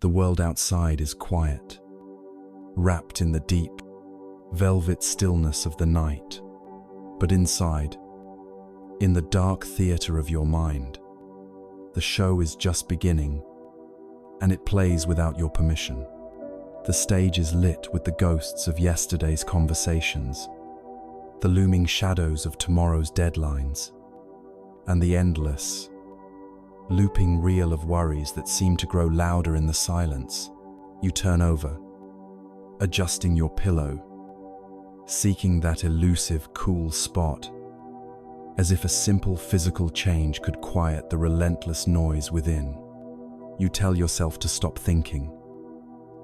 The world outside is quiet, wrapped in the deep, velvet stillness of the night. But inside, in the dark theater of your mind, the show is just beginning, and it plays without your permission. The stage is lit with the ghosts of yesterday's conversations, the looming shadows of tomorrow's deadlines, and the endless, looping reel of worries that seem to grow louder in the silence. You turn over, adjusting your pillow, seeking that elusive, cool spot, as if a simple physical change could quiet the relentless noise within. You tell yourself to stop thinking,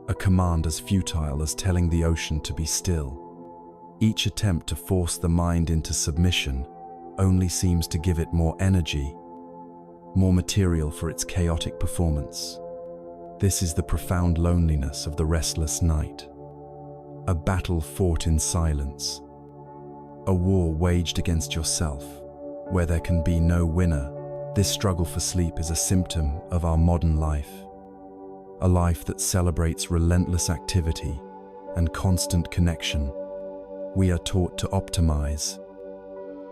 a command as futile as telling the ocean to be still. Each attempt to force the mind into submission only seems to give it more energy, more material for its chaotic performance. This is the profound loneliness of the restless night. A battle fought in silence. A war waged against yourself, where there can be no winner. This struggle for sleep is a symptom of our modern life. A life that celebrates relentless activity and constant connection. We are taught to optimize,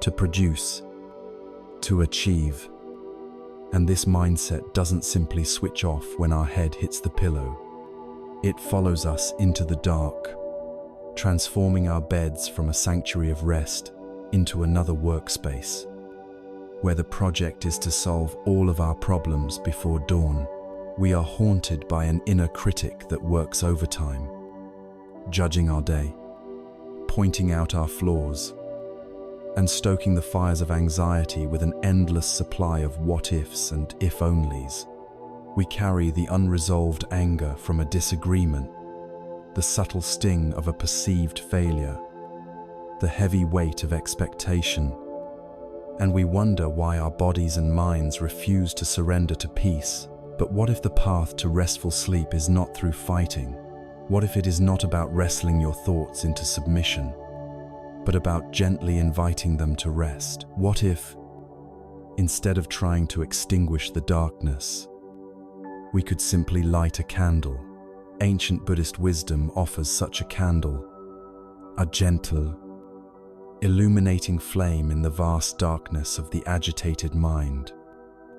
to produce, to achieve. And this mindset doesn't simply switch off when our head hits the pillow. It follows us into the dark, transforming our beds from a sanctuary of rest into another workspace, where the project is to solve all of our problems before dawn. We are haunted by an inner critic that works overtime, judging our day, pointing out our flaws, and stoking the fires of anxiety with an endless supply of what-ifs and if-onlys. We carry the unresolved anger from a disagreement, the subtle sting of a perceived failure, the heavy weight of expectation, and we wonder why our bodies and minds refuse to surrender to peace. But what if the path to restful sleep is not through fighting? What if it is not about wrestling your thoughts into submission, but about gently inviting them to rest? What if, instead of trying to extinguish the darkness, we could simply light a candle? Ancient Buddhist wisdom offers such a candle, a gentle, illuminating flame in the vast darkness of the agitated mind.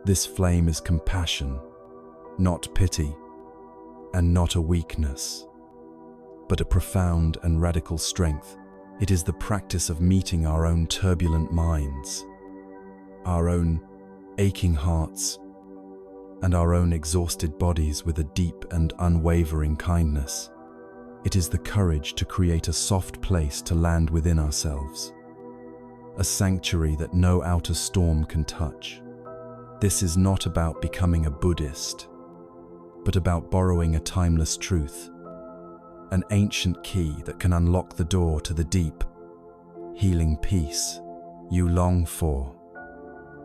This flame is compassion, not pity, and not a weakness, but a profound and radical strength. It is the practice of meeting our own turbulent minds, our own aching hearts, and our own exhausted bodies with a deep and unwavering kindness. It is the courage to create a soft place to land within ourselves, a sanctuary that no outer storm can touch. This is not about becoming a Buddhist, but about borrowing a timeless truth, an ancient key that can unlock the door to the deep, healing peace you long for.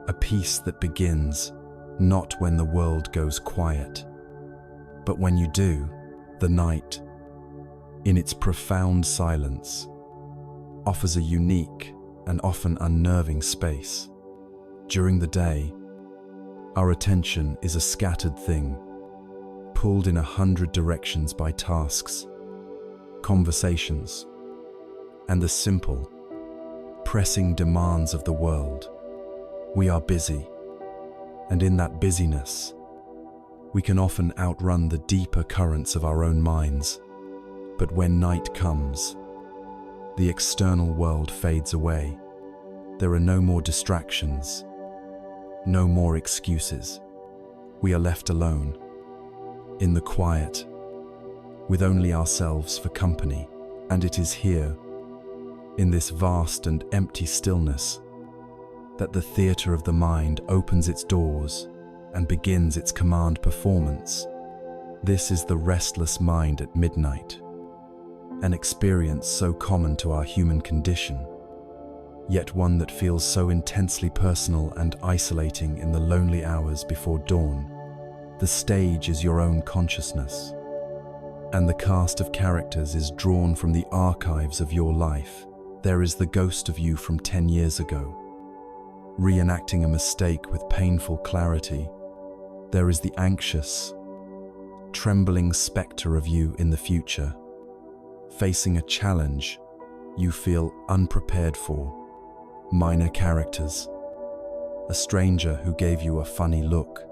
A peace that begins not when the world goes quiet, but when you do. The night, in its profound silence, offers a unique and often unnerving space. During the day, our attention is a scattered thing, pulled in 100 directions by tasks, conversations, and the simple, pressing demands of the world. We are busy, and in that busyness, we can often outrun the deeper currents of our own minds. But when night comes, the external world fades away. There are no more distractions, no more excuses. We are left alone, in the quiet, with only ourselves for company. And it is here, in this vast and empty stillness, that the theater of the mind opens its doors and begins its command performance. This is the restless mind at midnight, an experience so common to our human condition, yet one that feels so intensely personal and isolating in the lonely hours before dawn. The stage is your own consciousness, and the cast of characters is drawn from the archives of your life. There is the ghost of you from 10 years ago, reenacting a mistake with painful clarity. There is the anxious, trembling specter of you in the future, facing a challenge you feel unprepared for. Minor characters, a stranger who gave you a funny look,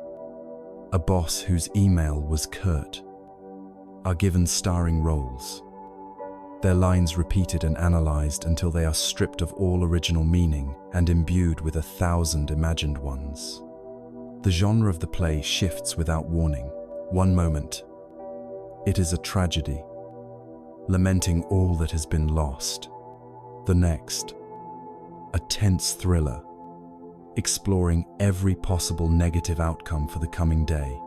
a boss whose email was curt, are given starring roles. Their lines repeated and analyzed until they are stripped of all original meaning and imbued with 1,000 imagined ones. The genre of the play shifts without warning. One moment, it is a tragedy, lamenting all that has been lost. The next, a tense thriller, exploring every possible negative outcome for the coming day.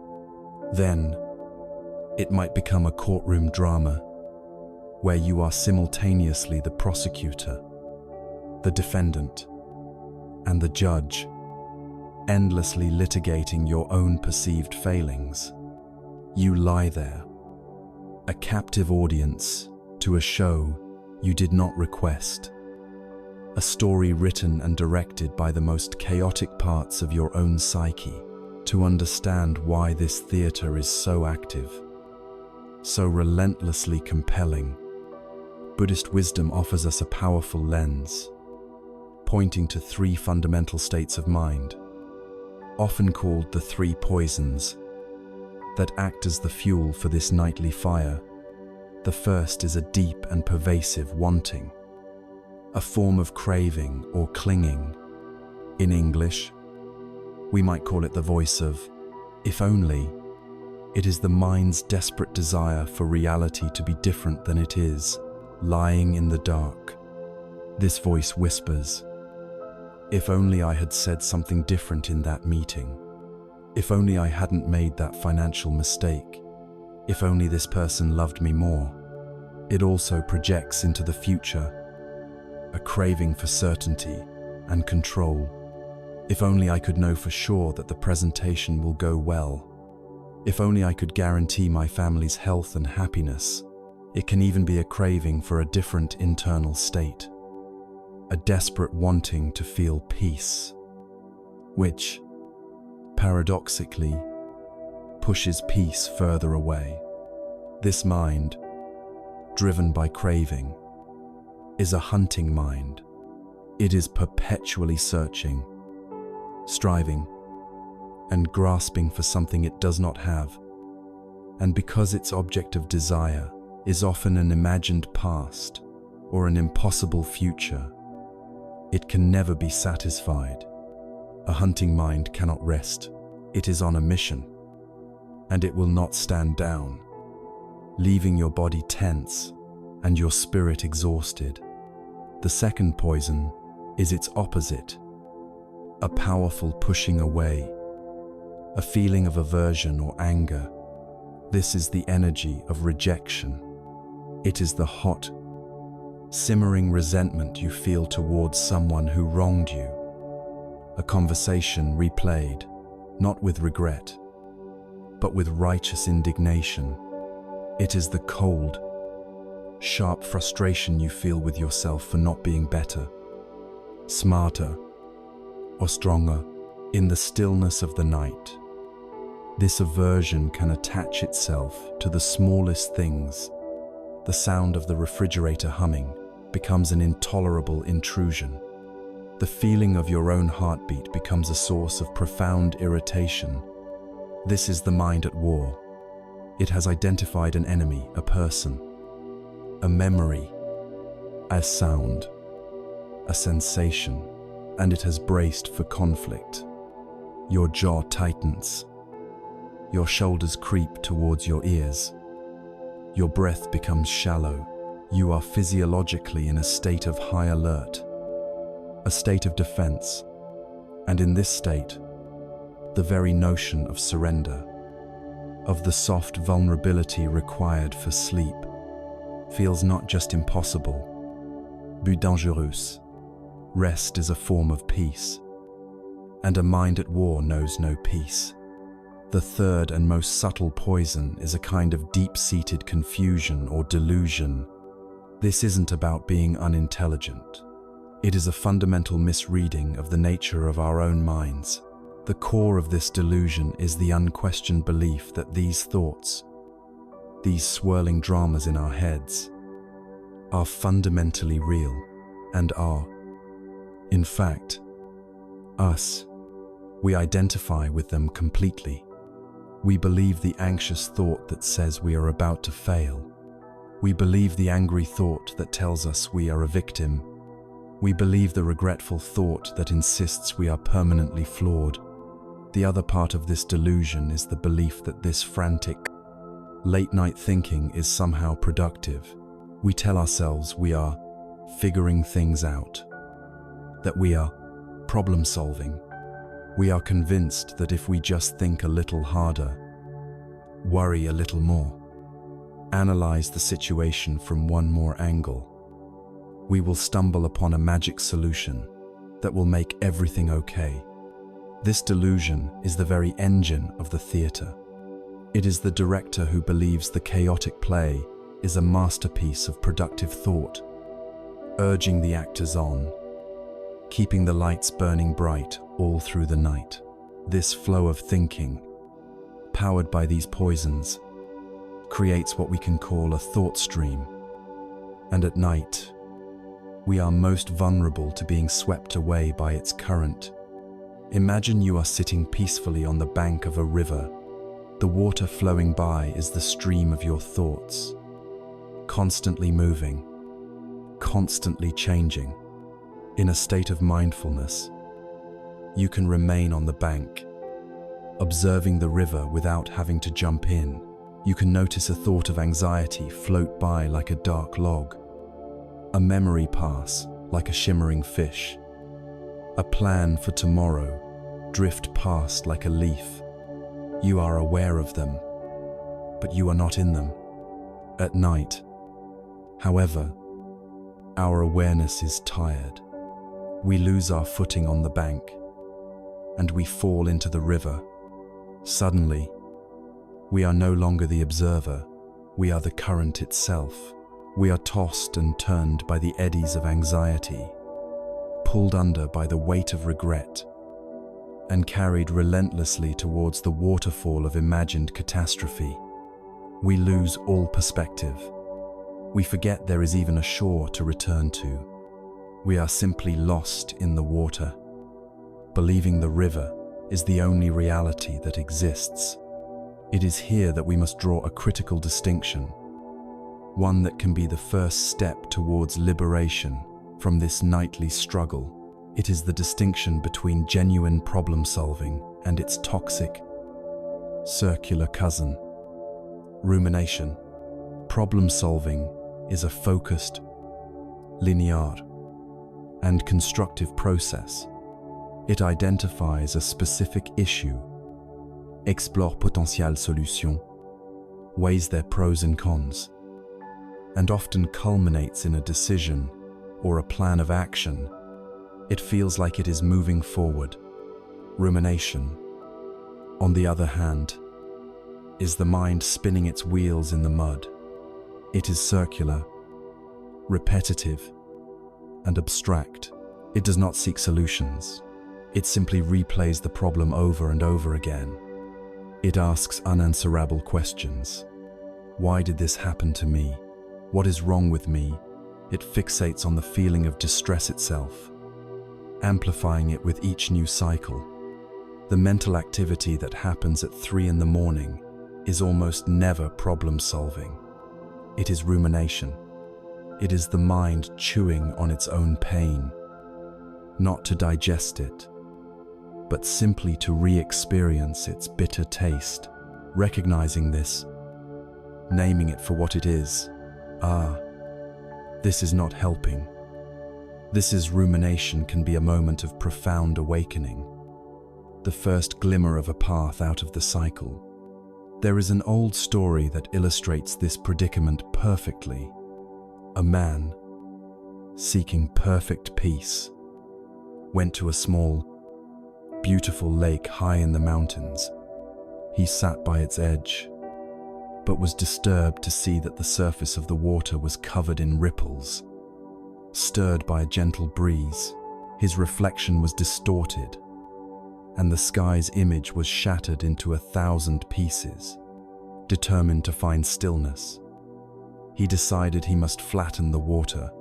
Then, it might become a courtroom drama, where you are simultaneously the prosecutor, the defendant, and the judge, endlessly litigating your own perceived failings. You lie there, a captive audience to a show you did not request, a story written and directed by the most chaotic parts of your own psyche. To understand why this theater is so active, so relentlessly compelling, Buddhist wisdom offers us a powerful lens, pointing to 3 fundamental states of mind, often called the 3 poisons, that act as the fuel for this nightly fire. The first is a deep and pervasive wanting, a form of craving or clinging. In English, we might call it the voice of, if only. It is the mind's desperate desire for reality to be different than it is, lying in the dark. This voice whispers, if only I had said something different in that meeting. If only I hadn't made that financial mistake. If only this person loved me more. It also projects into the future, a craving for certainty and control. If only I could know for sure that the presentation will go well. If only I could guarantee my family's health and happiness. It can even be a craving for a different internal state, a desperate wanting to feel peace, which, paradoxically, pushes peace further away. This mind, driven by craving, is a hunting mind. It is perpetually searching, striving, and grasping for something it does not have. And because its object of desire is often an imagined past or an impossible future, it can never be satisfied. A hunting mind cannot rest. It is on a mission, and it will not stand down, leaving your body tense and your spirit exhausted. The second poison is its opposite, a powerful pushing away, a feeling of aversion or anger. This is the energy of rejection. It is the hot, simmering resentment you feel towards someone who wronged you. A conversation replayed, not with regret, but with righteous indignation. It is the cold, sharp frustration you feel with yourself for not being better, smarter, or stronger in the stillness of the night. This aversion can attach itself to the smallest things. The sound of the refrigerator humming becomes an intolerable intrusion. The feeling of your own heartbeat becomes a source of profound irritation. This is the mind at war. It has identified an enemy, a person, a memory, as sound, a sensation, and it has braced for conflict. Your jaw tightens. Your shoulders creep towards your ears. Your breath becomes shallow. You are physiologically in a state of high alert, a state of defense. And in this state, the very notion of surrender, of the soft vulnerability required for sleep, feels not just impossible, but dangereux. Rest is a form of peace, and a mind at war knows no peace. The third and most subtle poison is a kind of deep-seated confusion or delusion. This isn't about being unintelligent. It is a fundamental misreading of the nature of our own minds. The core of this delusion is the unquestioned belief that these thoughts, these swirling dramas in our heads, are fundamentally real and are, in fact, us. We identify with them completely. We believe the anxious thought that says we are about to fail. We believe the angry thought that tells us we are a victim. We believe the regretful thought that insists we are permanently flawed. The other part of this delusion is the belief that this frantic, late-night thinking is somehow productive. We tell ourselves we are figuring things out, that we are problem-solving. We are convinced that if we just think a little harder, worry a little more, analyze the situation from one more angle, we will stumble upon a magic solution that will make everything okay. This delusion is the very engine of the theater. It is the director who believes the chaotic play is a masterpiece of productive thought, urging the actors on, keeping the lights burning bright all through the night. This flow of thinking, powered by these poisons, creates what we can call a thought stream. And at night, we are most vulnerable to being swept away by its current. Imagine you are sitting peacefully on the bank of a river. The water flowing by is the stream of your thoughts, constantly moving, constantly changing. In a state of mindfulness, you can remain on the bank, observing the river without having to jump in. You can notice a thought of anxiety float by like a dark log, a memory pass like a shimmering fish, a plan for tomorrow drift past like a leaf. You are aware of them, but you are not in them. At night, however, our awareness is tired. We lose our footing on the bank, and we fall into the river. Suddenly, we are no longer the observer, we are the current itself. We are tossed and turned by the eddies of anxiety, pulled under by the weight of regret, and carried relentlessly towards the waterfall of imagined catastrophe. We lose all perspective. We forget there is even a shore to return to. We are simply lost in the water, believing the river is the only reality that exists. It is here that we must draw a critical distinction, one that can be the first step towards liberation from this nightly struggle. It is the distinction between genuine problem-solving and its toxic, circular cousin, rumination. Problem-solving is a focused, linear, and constructive process. It identifies a specific issue, explore potentielle solution, weighs their pros and cons, and often culminates in a decision or a plan of action. It feels like it is moving forward. Rumination, on the other hand, is the mind spinning its wheels in the mud. It is circular, repetitive, and abstract. It does not seek solutions. It simply replays the problem over and over again. It asks unanswerable questions. Why did this happen to me? What is wrong with me? It fixates on the feeling of distress itself, amplifying it with each new cycle. The mental activity that happens at 3 in the morning is almost never problem-solving. It is rumination. It is the mind chewing on its own pain, not to digest it, but simply to re-experience its bitter taste. Recognizing this, naming it for what it is, this is not helping. This is rumination can be a moment of profound awakening, the first glimmer of a path out of the cycle. There is an old story that illustrates this predicament perfectly. A man, seeking perfect peace, went to a small, beautiful lake high in the mountains. He sat by its edge, but was disturbed to see that the surface of the water was covered in ripples. Stirred by a gentle breeze, his reflection was distorted, and the sky's image was shattered into 1,000 pieces. determined to find stillness. He decided he must flatten the water.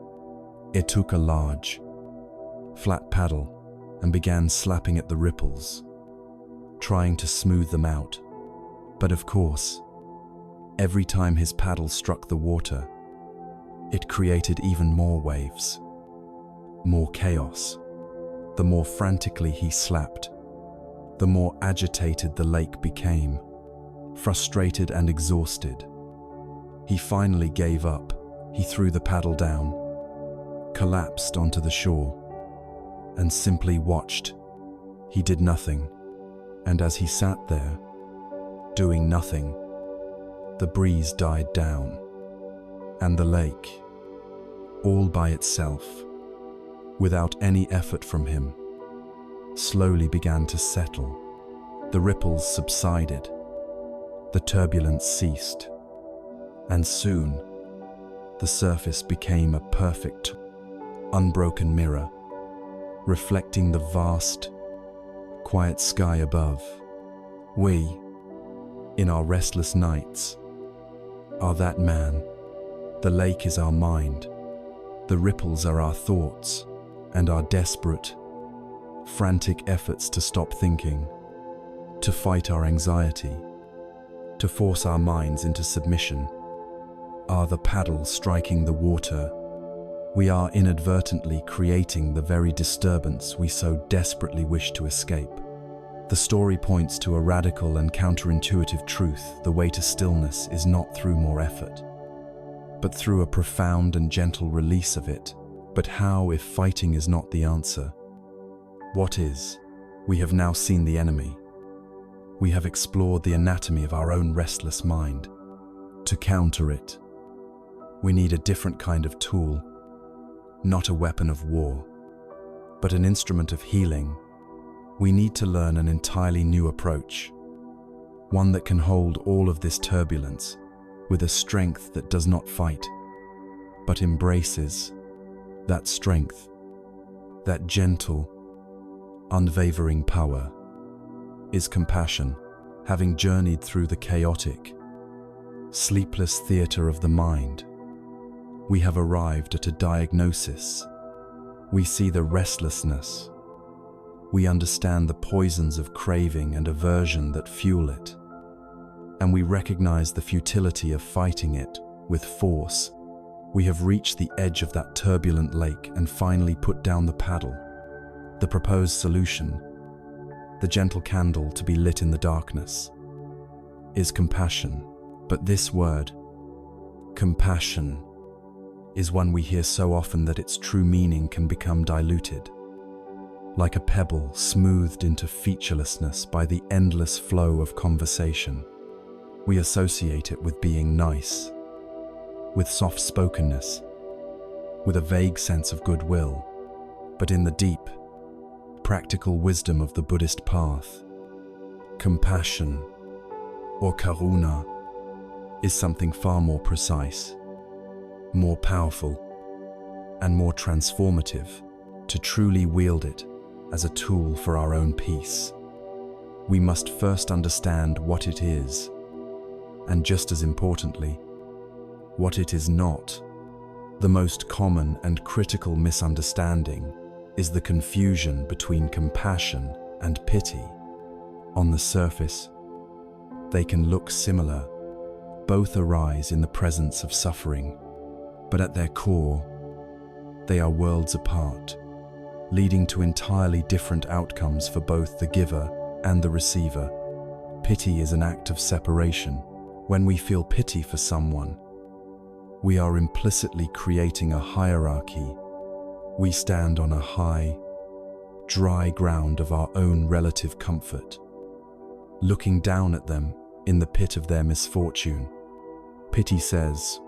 It took a large, flat paddle and began slapping at the ripples, trying to smooth them out. But of course, every time his paddle struck the water, it created even more waves, more chaos. The more frantically he slapped, the more agitated the lake became. Frustrated and exhausted, he finally gave up. He threw the paddle down, collapsed onto the shore, and simply watched. He did nothing, and as he sat there, doing nothing, the breeze died down, and the lake, all by itself, without any effort from him, slowly began to settle. The ripples subsided, the turbulence ceased, and soon the surface became a perfect, unbroken mirror, reflecting the vast, quiet sky above. We, in our restless nights, are that man. The lake is our mind, the ripples are our thoughts, and our desperate, frantic efforts to stop thinking, to fight our anxiety, to force our minds into submission, are the paddle striking the water. We are inadvertently creating the very disturbance we so desperately wish to escape. The story points to a radical and counterintuitive truth. The way to stillness is not through more effort, but through a profound and gentle release of it. But how if fighting is not the answer? What is? We have now seen the enemy. We have explored the anatomy of our own restless mind. To counter it, we need a different kind of tool, not a weapon of war, but an instrument of healing. We need to learn an entirely new approach, one that can hold all of this turbulence with a strength that does not fight, but embraces that strength, that gentle, unwavering power. Is compassion. Having journeyed through the chaotic, sleepless theater of the mind, we have arrived at a diagnosis. We see the restlessness. We understand the poisons of craving and aversion that fuel it. And we recognize the futility of fighting it with force. We have reached the edge of that turbulent lake and finally put down the paddle. The proposed solution, the gentle candle to be lit in the darkness, is compassion. But this word, compassion, is one we hear so often that its true meaning can become diluted. Like a pebble smoothed into featurelessness by the endless flow of conversation, we associate it with being nice, with soft-spokenness, with a vague sense of goodwill. But in the deep, practical wisdom of the Buddhist path, compassion, or karuna, is something far more precise, more powerful, and more transformative. To truly wield it as a tool for our own peace, we must first understand what it is, and just as importantly, what it is not. The most common and critical misunderstanding is the confusion between compassion and pity. On the surface, they can look similar. Both arise in the presence of suffering, but at their core, they are worlds apart, leading to entirely different outcomes for both the giver and the receiver. Pity is an act of separation. When we feel pity for someone, we are implicitly creating a hierarchy. We stand on a high, dry ground of our own relative comfort, looking down at them in the pit of their misfortune. Pity says,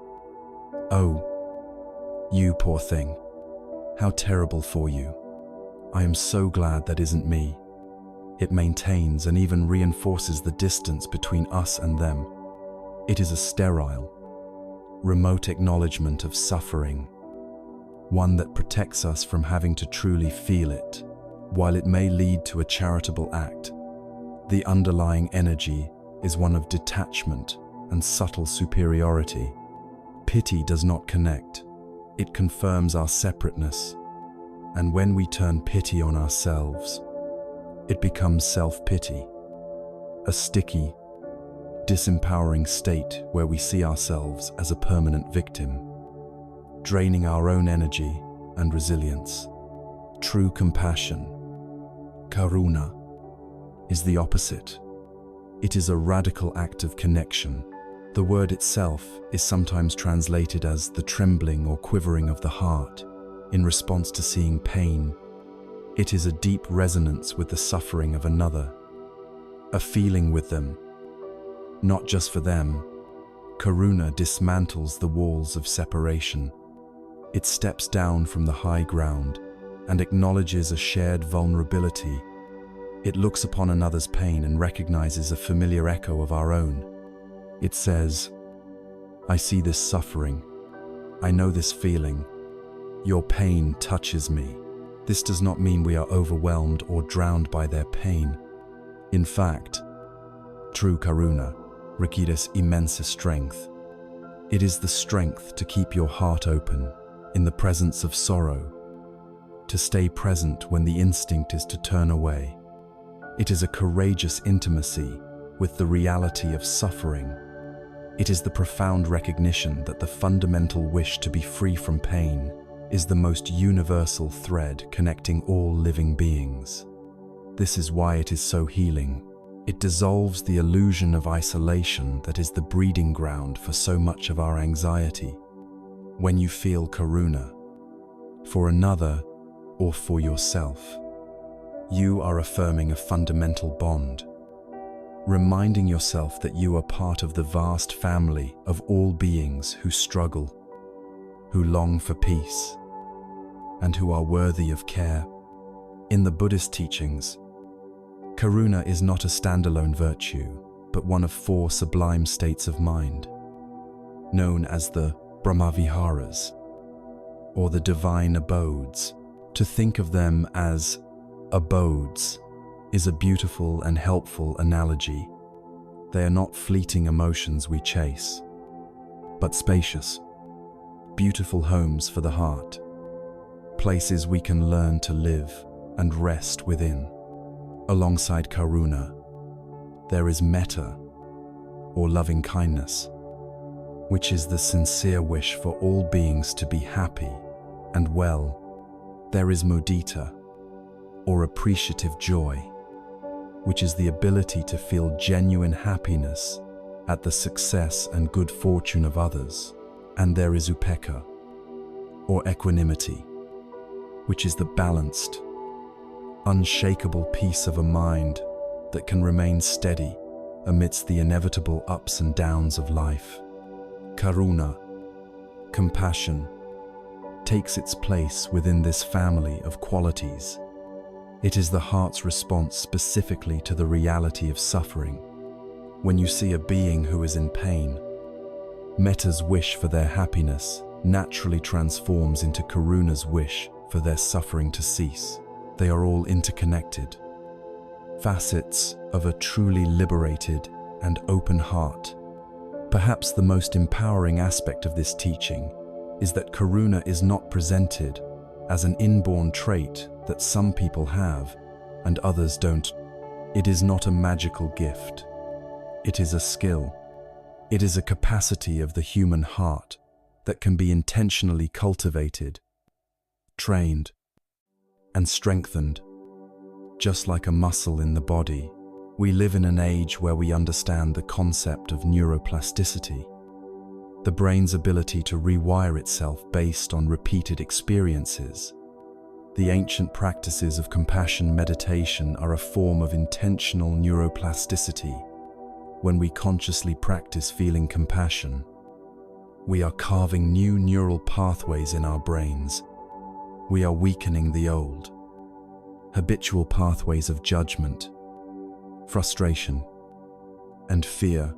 "Oh, you poor thing, how terrible for you. I am so glad that isn't me." It maintains and even reinforces the distance between us and them. It is a sterile, remote acknowledgement of suffering, one that protects us from having to truly feel it. While it may lead to a charitable act, the underlying energy is one of detachment and subtle superiority. Pity does not connect. It confirms our separateness. And when we turn pity on ourselves, it becomes self-pity, a sticky, disempowering state where we see ourselves as a permanent victim, draining our own energy and resilience. True compassion, karuna, is the opposite. It is a radical act of connection. The word itself is sometimes translated as the trembling or quivering of the heart in response to seeing pain. It is a deep resonance with the suffering of another, a feeling with them, not just for them. Karuna dismantles the walls of separation. It steps down from the high ground and acknowledges a shared vulnerability. It looks upon another's pain and recognizes a familiar echo of our own. It says, "I see this suffering. I know this feeling. Your pain touches me." This does not mean we are overwhelmed or drowned by their pain. In fact, true karuna requires immense strength. It is the strength to keep your heart open in the presence of sorrow, to stay present when the instinct is to turn away. It is a courageous intimacy with the reality of suffering. It is the profound recognition that the fundamental wish to be free from pain is the most universal thread connecting all living beings. This is why it is so healing. It dissolves the illusion of isolation that is the breeding ground for so much of our anxiety. When you feel karuna, for another or for yourself, you are affirming a fundamental bond, reminding yourself that you are part of the vast family of all beings who struggle, who long for peace, and who are worthy of care. In the Buddhist teachings, karuna is not a standalone virtue, but one of 4 sublime states of mind, known as the Brahmaviharas, or the divine abodes. To think of them as abodes is a beautiful and helpful analogy. They are not fleeting emotions we chase, but spacious, beautiful homes for the heart, places we can learn to live and rest within. Alongside karuna, there is metta, or loving kindness, which is the sincere wish for all beings to be happy and well. There is mudita, or appreciative joy, which is the ability to feel genuine happiness at the success and good fortune of others. And there is upekkha, or equanimity, which is the balanced, unshakable peace of a mind that can remain steady amidst the inevitable ups and downs of life. Karuna, compassion, takes its place within this family of qualities. It is the heart's response specifically to the reality of suffering. When you see a being who is in pain, metta's wish for their happiness naturally transforms into karuna's wish for their suffering to cease. They are all interconnected, facets of a truly liberated and open heart. Perhaps the most empowering aspect of this teaching is that karuna is not presented as an inborn trait that some people have and others don't. It is not a magical gift. It is a skill. It is a capacity of the human heart that can be intentionally cultivated, trained, and strengthened. Just like a muscle in the body, we live in an age where we understand the concept of neuroplasticity, the brain's ability to rewire itself based on repeated experiences. The ancient practices of compassion meditation are a form of intentional neuroplasticity. When we consciously practice feeling compassion, we are carving new neural pathways in our brains. We are weakening the old, habitual pathways of judgment, frustration, and fear,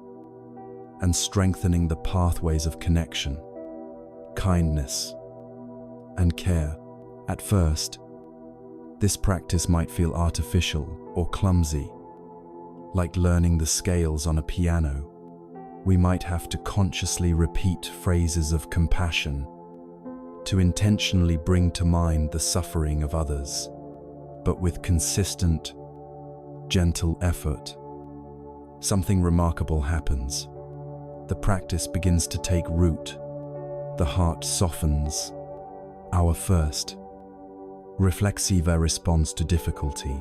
and strengthening the pathways of connection, kindness, and care. At first, this practice might feel artificial or clumsy, like learning the scales on a piano. we might have to consciously repeat phrases of compassion to intentionally bring to mind the suffering of others, but with consistent, gentle effort. Something remarkable happens. The practice begins to take root. The heart softens. Our first, reflexiva response to difficulty,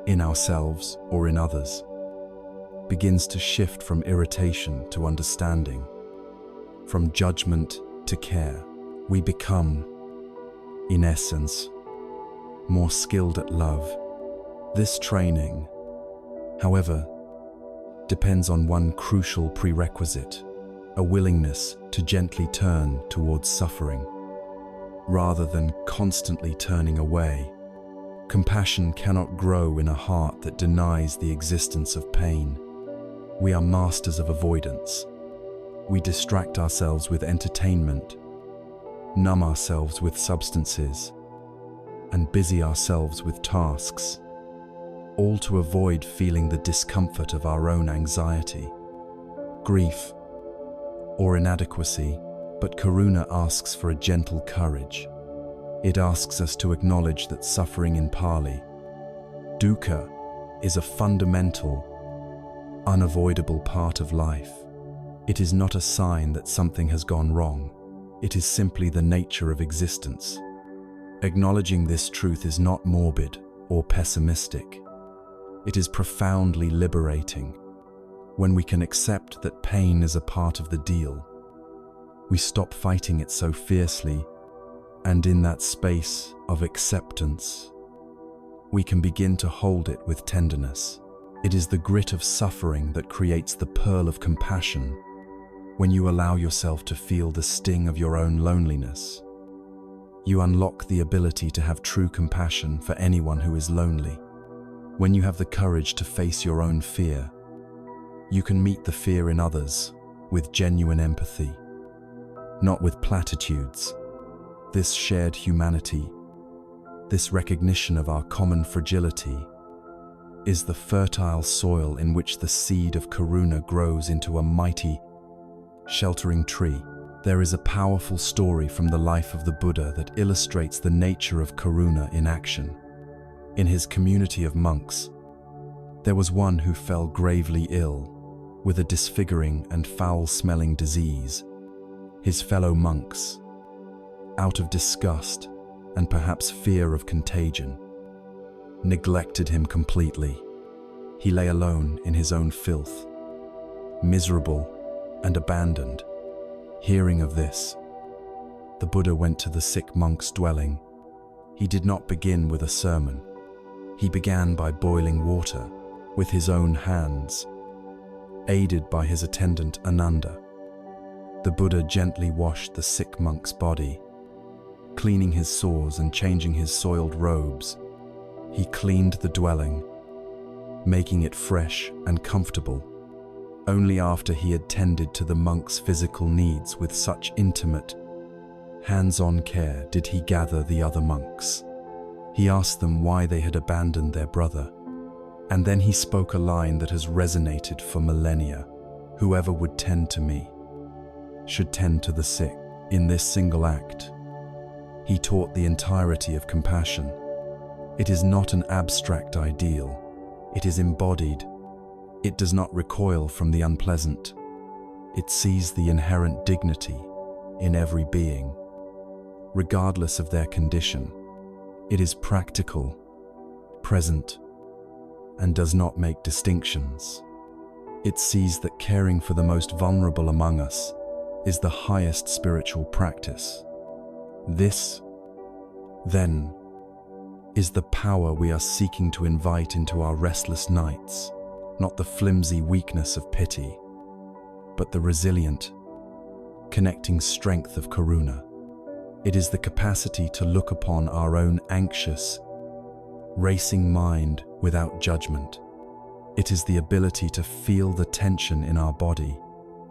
in ourselves or in others, begins to shift from irritation to understanding, from judgment to care. We become, in essence, more skilled at love. This training, however, depends on one crucial prerequisite: a willingness to gently turn towards suffering, rather than constantly turning away. Compassion cannot grow in a heart that denies the existence of pain. We are masters of avoidance. We distract ourselves with entertainment, numb ourselves with substances, and busy ourselves with tasks, all to avoid feeling the discomfort of our own anxiety, grief, or inadequacy. But Karuna asks for a gentle courage. It asks us to acknowledge that suffering in Pali, dukkha, is a fundamental, unavoidable part of life. It is not a sign that something has gone wrong. It is simply the nature of existence. Acknowledging this truth is not morbid or pessimistic. It is profoundly liberating. When we can accept that pain is a part of the deal, we stop fighting it so fiercely, and in that space of acceptance, we can begin to hold it with tenderness. It is the grit of suffering that creates the pearl of compassion. When you allow yourself to feel the sting of your own loneliness, you unlock the ability to have true compassion for anyone who is lonely. When you have the courage to face your own fear, you can meet the fear in others with genuine empathy, not with platitudes. This shared humanity, this recognition of our common fragility, is the fertile soil in which the seed of Karuna grows into a mighty, sheltering tree. There is a powerful story from the life of the Buddha that illustrates the nature of Karuna in action. In his community of monks, there was one who fell gravely ill with a disfiguring and foul-smelling disease. His fellow monks, out of disgust and perhaps fear of contagion, neglected him completely. He lay alone in his own filth, miserable and abandoned. Hearing of this, the Buddha went to the sick monk's dwelling. He did not begin with a sermon. He began by boiling water with his own hands, aided by his attendant Ananda. The Buddha gently washed the sick monk's body, cleaning his sores and changing his soiled robes. He cleaned the dwelling, making it fresh and comfortable. Only after he had tended to the monk's physical needs with such intimate, hands-on care did he gather the other monks. He asked them why they had abandoned their brother, and then he spoke a line that has resonated for millennia: "Whoever would tend to me should tend to the sick." In this single act, he taught the entirety of compassion. It is not an abstract ideal. It is embodied. It does not recoil from the unpleasant. It sees the inherent dignity in every being, regardless of their condition. It is practical, present, and does not make distinctions. It sees that caring for the most vulnerable among us is the highest spiritual practice. This, then, is the power we are seeking to invite into our restless nights, not the flimsy weakness of pity, but the resilient, connecting strength of Karuna. It is the capacity to look upon our own anxious, racing mind without judgment. It is the ability to feel the tension in our body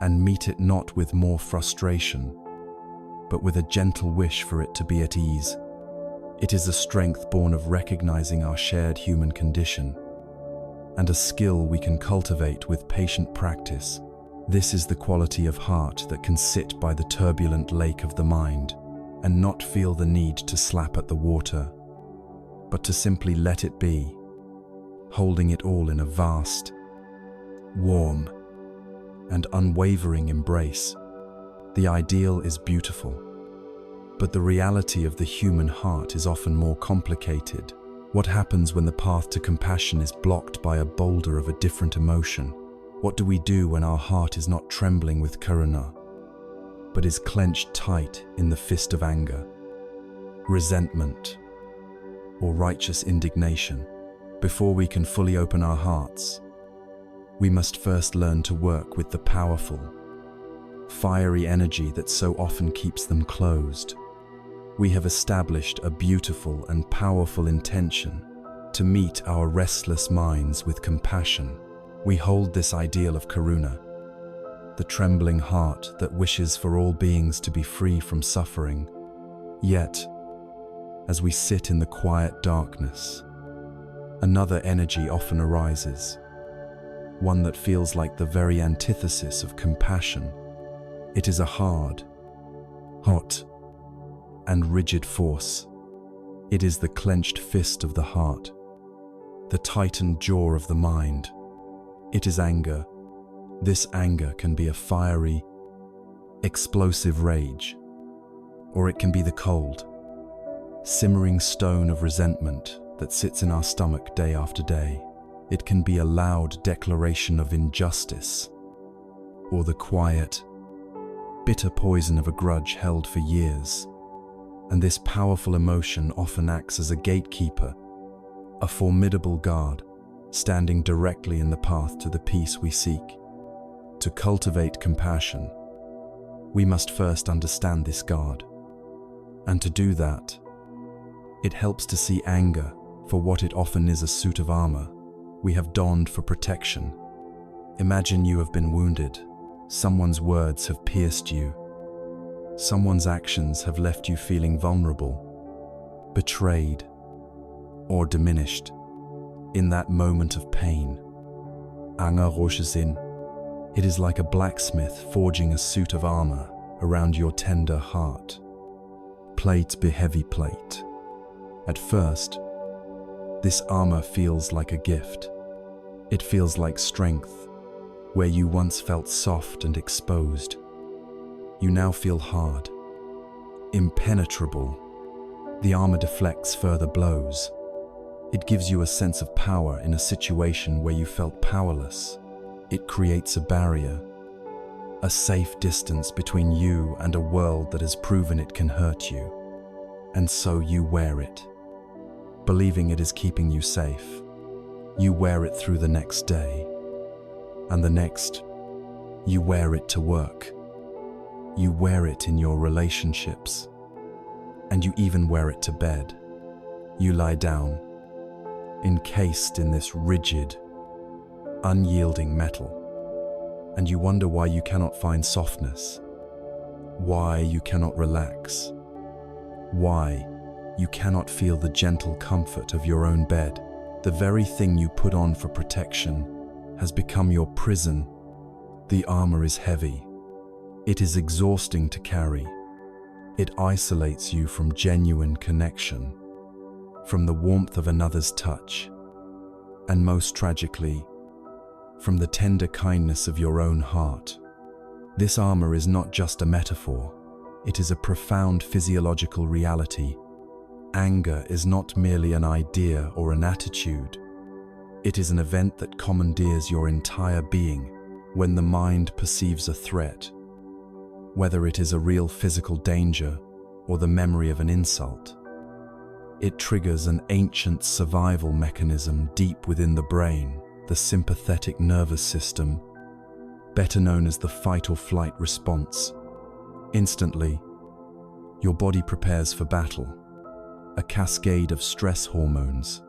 and meet it not with more frustration, but with a gentle wish for it to be at ease. It is a strength born of recognizing our shared human condition, and a skill we can cultivate with patient practice. This is the quality of heart that can sit by the turbulent lake of the mind and not feel the need to slap at the water, but to simply let it be, holding it all in a vast, warm, and unwavering embrace. The ideal is beautiful, but the reality of the human heart is often more complicated. What happens when the path to compassion is blocked by a boulder of a different emotion? What do we do when our heart is not trembling with karuna, but is clenched tight in the fist of anger, resentment, or righteous indignation? Before we can fully open our hearts, we must first learn to work with the powerful, fiery energy that so often keeps them closed. We have established a beautiful and powerful intention to meet our restless minds with compassion. We hold this ideal of karuna, the trembling heart that wishes for all beings to be free from suffering. Yet, as we sit in the quiet darkness, another energy often arises, one that feels like the very antithesis of compassion. It is a hard, hot, and rigid force. It is the clenched fist of the heart, the tightened jaw of the mind. It is anger. This anger can be a fiery, explosive rage, or it can be the cold, simmering stone of resentment that sits in our stomach day after day. It can be a loud declaration of injustice, or the quiet, bitter poison of a grudge held for years. And this powerful emotion often acts as a gatekeeper, a formidable guard, standing directly in the path to the peace we seek. To cultivate compassion, we must first understand this guard. And to do that, it helps to see anger for what it often is: a suit of armor we have donned for protection. Imagine you have been wounded. Someone's words have pierced you. Someone's actions have left you feeling vulnerable, betrayed, or diminished. In that moment of pain, anger rushes in. It is like a blacksmith forging a suit of armor around your tender heart. Plate be heavy plate. At first, this armor feels like a gift. It feels like strength. Where you once felt soft and exposed, you now feel hard, impenetrable. The armor deflects further blows. It gives you a sense of power in a situation where you felt powerless. It creates a barrier, a safe distance between you and a world that has proven it can hurt you. And so you wear it, believing it is keeping you safe. You wear it through the next day, and the next. You wear it to work. You wear it in your relationships, and you even wear it to bed. You lie down, encased in this rigid, unyielding metal, and you wonder why you cannot find softness, why you cannot relax, why you cannot feel the gentle comfort of your own bed. The very thing you put on for protection has become your prison. The armor is heavy. It is exhausting to carry. It isolates you from genuine connection, from the warmth of another's touch, and most tragically, from the tender kindness of your own heart. This armor is not just a metaphor. It is a profound physiological reality. Anger is not merely an idea or an attitude. It is an event that commandeers your entire being. When the mind perceives a threat, whether it is a real physical danger or the memory of an insult, it triggers an ancient survival mechanism deep within the brain, the sympathetic nervous system, better known as the fight or flight response. Instantly, your body prepares for battle. A cascade of stress hormones,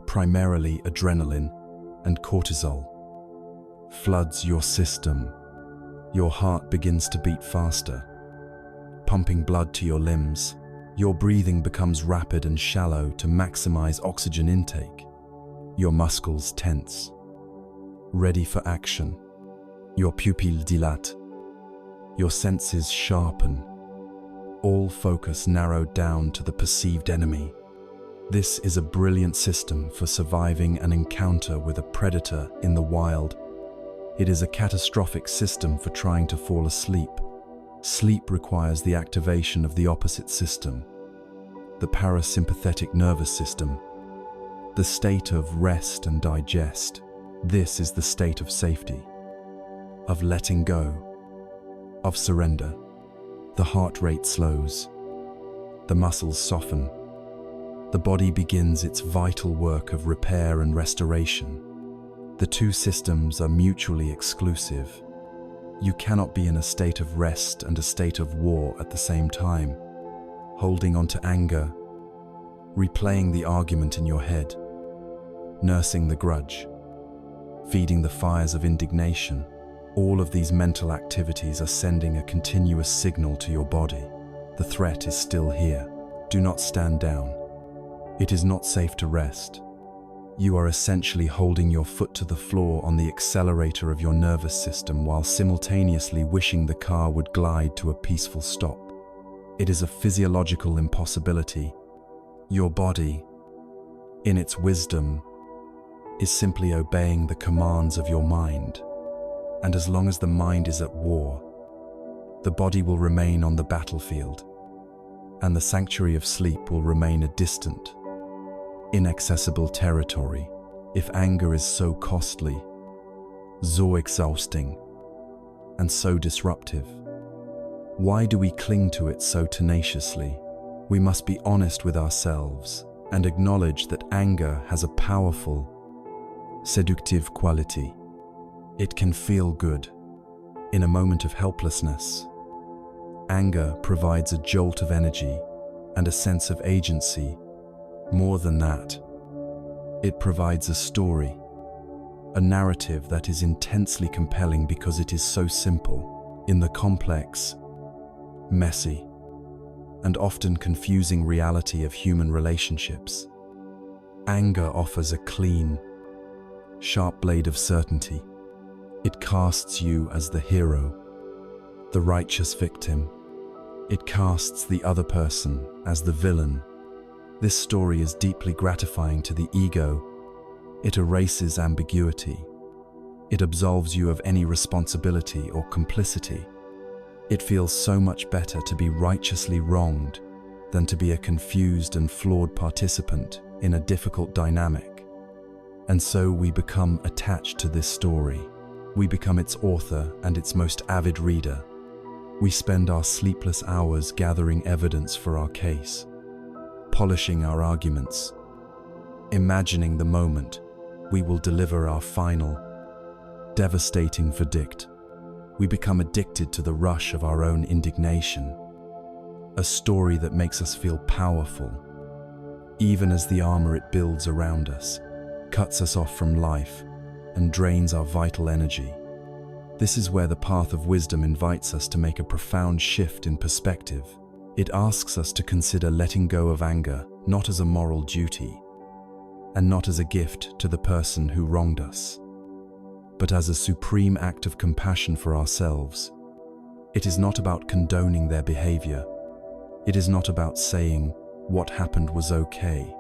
primarily adrenaline and cortisol, floods your system. Your heart begins to beat faster, pumping blood to your limbs. Your breathing becomes rapid and shallow to maximize oxygen intake. Your muscles tense, ready for action. Your pupils dilate. Your senses sharpen. All focus narrowed down to the perceived enemy. This is a brilliant system for surviving an encounter with a predator in the wild. It is a catastrophic system for trying to fall asleep. Sleep requires the activation of the opposite system, the parasympathetic nervous system, the state of rest and digest. This is the state of safety, of letting go, of surrender. The heart rate slows, the muscles soften, the body begins its vital work of repair and restoration. The two systems are mutually exclusive. You cannot be in a state of rest and a state of war at the same time, holding on to anger, replaying the argument in your head, nursing the grudge, feeding the fires of indignation. All of these mental activities are sending a continuous signal to your body. The threat is still here. Do not stand down. It is not safe to rest. You are essentially holding your foot to the floor on the accelerator of your nervous system while simultaneously wishing the car would glide to a peaceful stop. It is a physiological impossibility. Your body, in its wisdom, is simply obeying the commands of your mind. And as long as the mind is at war, the body will remain on the battlefield, and the sanctuary of sleep will remain a distant, inaccessible territory. If anger is so costly, so exhausting, and so disruptive, why do we cling to it so tenaciously? We must be honest with ourselves and acknowledge that anger has a powerful, seductive quality. It can feel good. In a moment of helplessness, anger provides a jolt of energy and a sense of agency. More than that, it provides a story, a narrative that is intensely compelling because it is so simple. In the complex, messy, and often confusing reality of human relationships, anger offers a clean, sharp blade of certainty. It casts you as the hero, the righteous victim. It casts the other person as the villain. This story is deeply gratifying to the ego. It erases ambiguity. It absolves you of any responsibility or complicity. It feels so much better to be righteously wronged than to be a confused and flawed participant in a difficult dynamic. And so we become attached to this story. We become its author and its most avid reader. We spend our sleepless hours gathering evidence for our case, polishing our arguments, imagining the moment we will deliver our final, devastating verdict. We become addicted to the rush of our own indignation, a story that makes us feel powerful, even as the armor it builds around us cuts us off from life and drains our vital energy. This is where the path of wisdom invites us to make a profound shift in perspective. It asks us to consider letting go of anger not as a moral duty and not as a gift to the person who wronged us, but as a supreme act of compassion for ourselves. It is not about condoning their behavior. It is not about saying what happened was okay.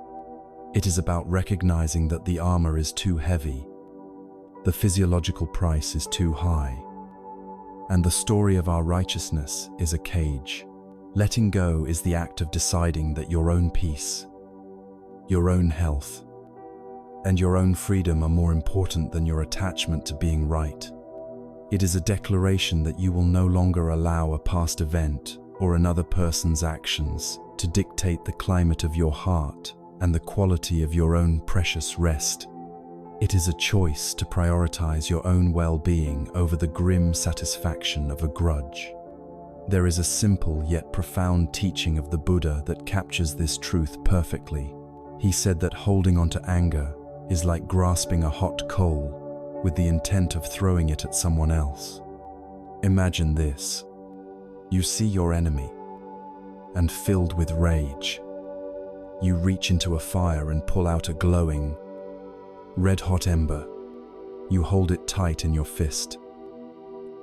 It is about recognizing that the armor is too heavy, the physiological price is too high, and the story of our righteousness is a cage. Letting go is the act of deciding that your own peace, your own health, and your own freedom are more important than your attachment to being right. It is a declaration that you will no longer allow a past event or another person's actions to dictate the climate of your heart and the quality of your own precious rest. It is a choice to prioritize your own well-being over the grim satisfaction of a grudge. There is a simple yet profound teaching of the Buddha that captures this truth perfectly. He said that holding on to anger is like grasping a hot coal with the intent of throwing it at someone else. Imagine this. You see your enemy, and filled with rage, you reach into a fire and pull out a glowing, red-hot ember. You hold it tight in your fist,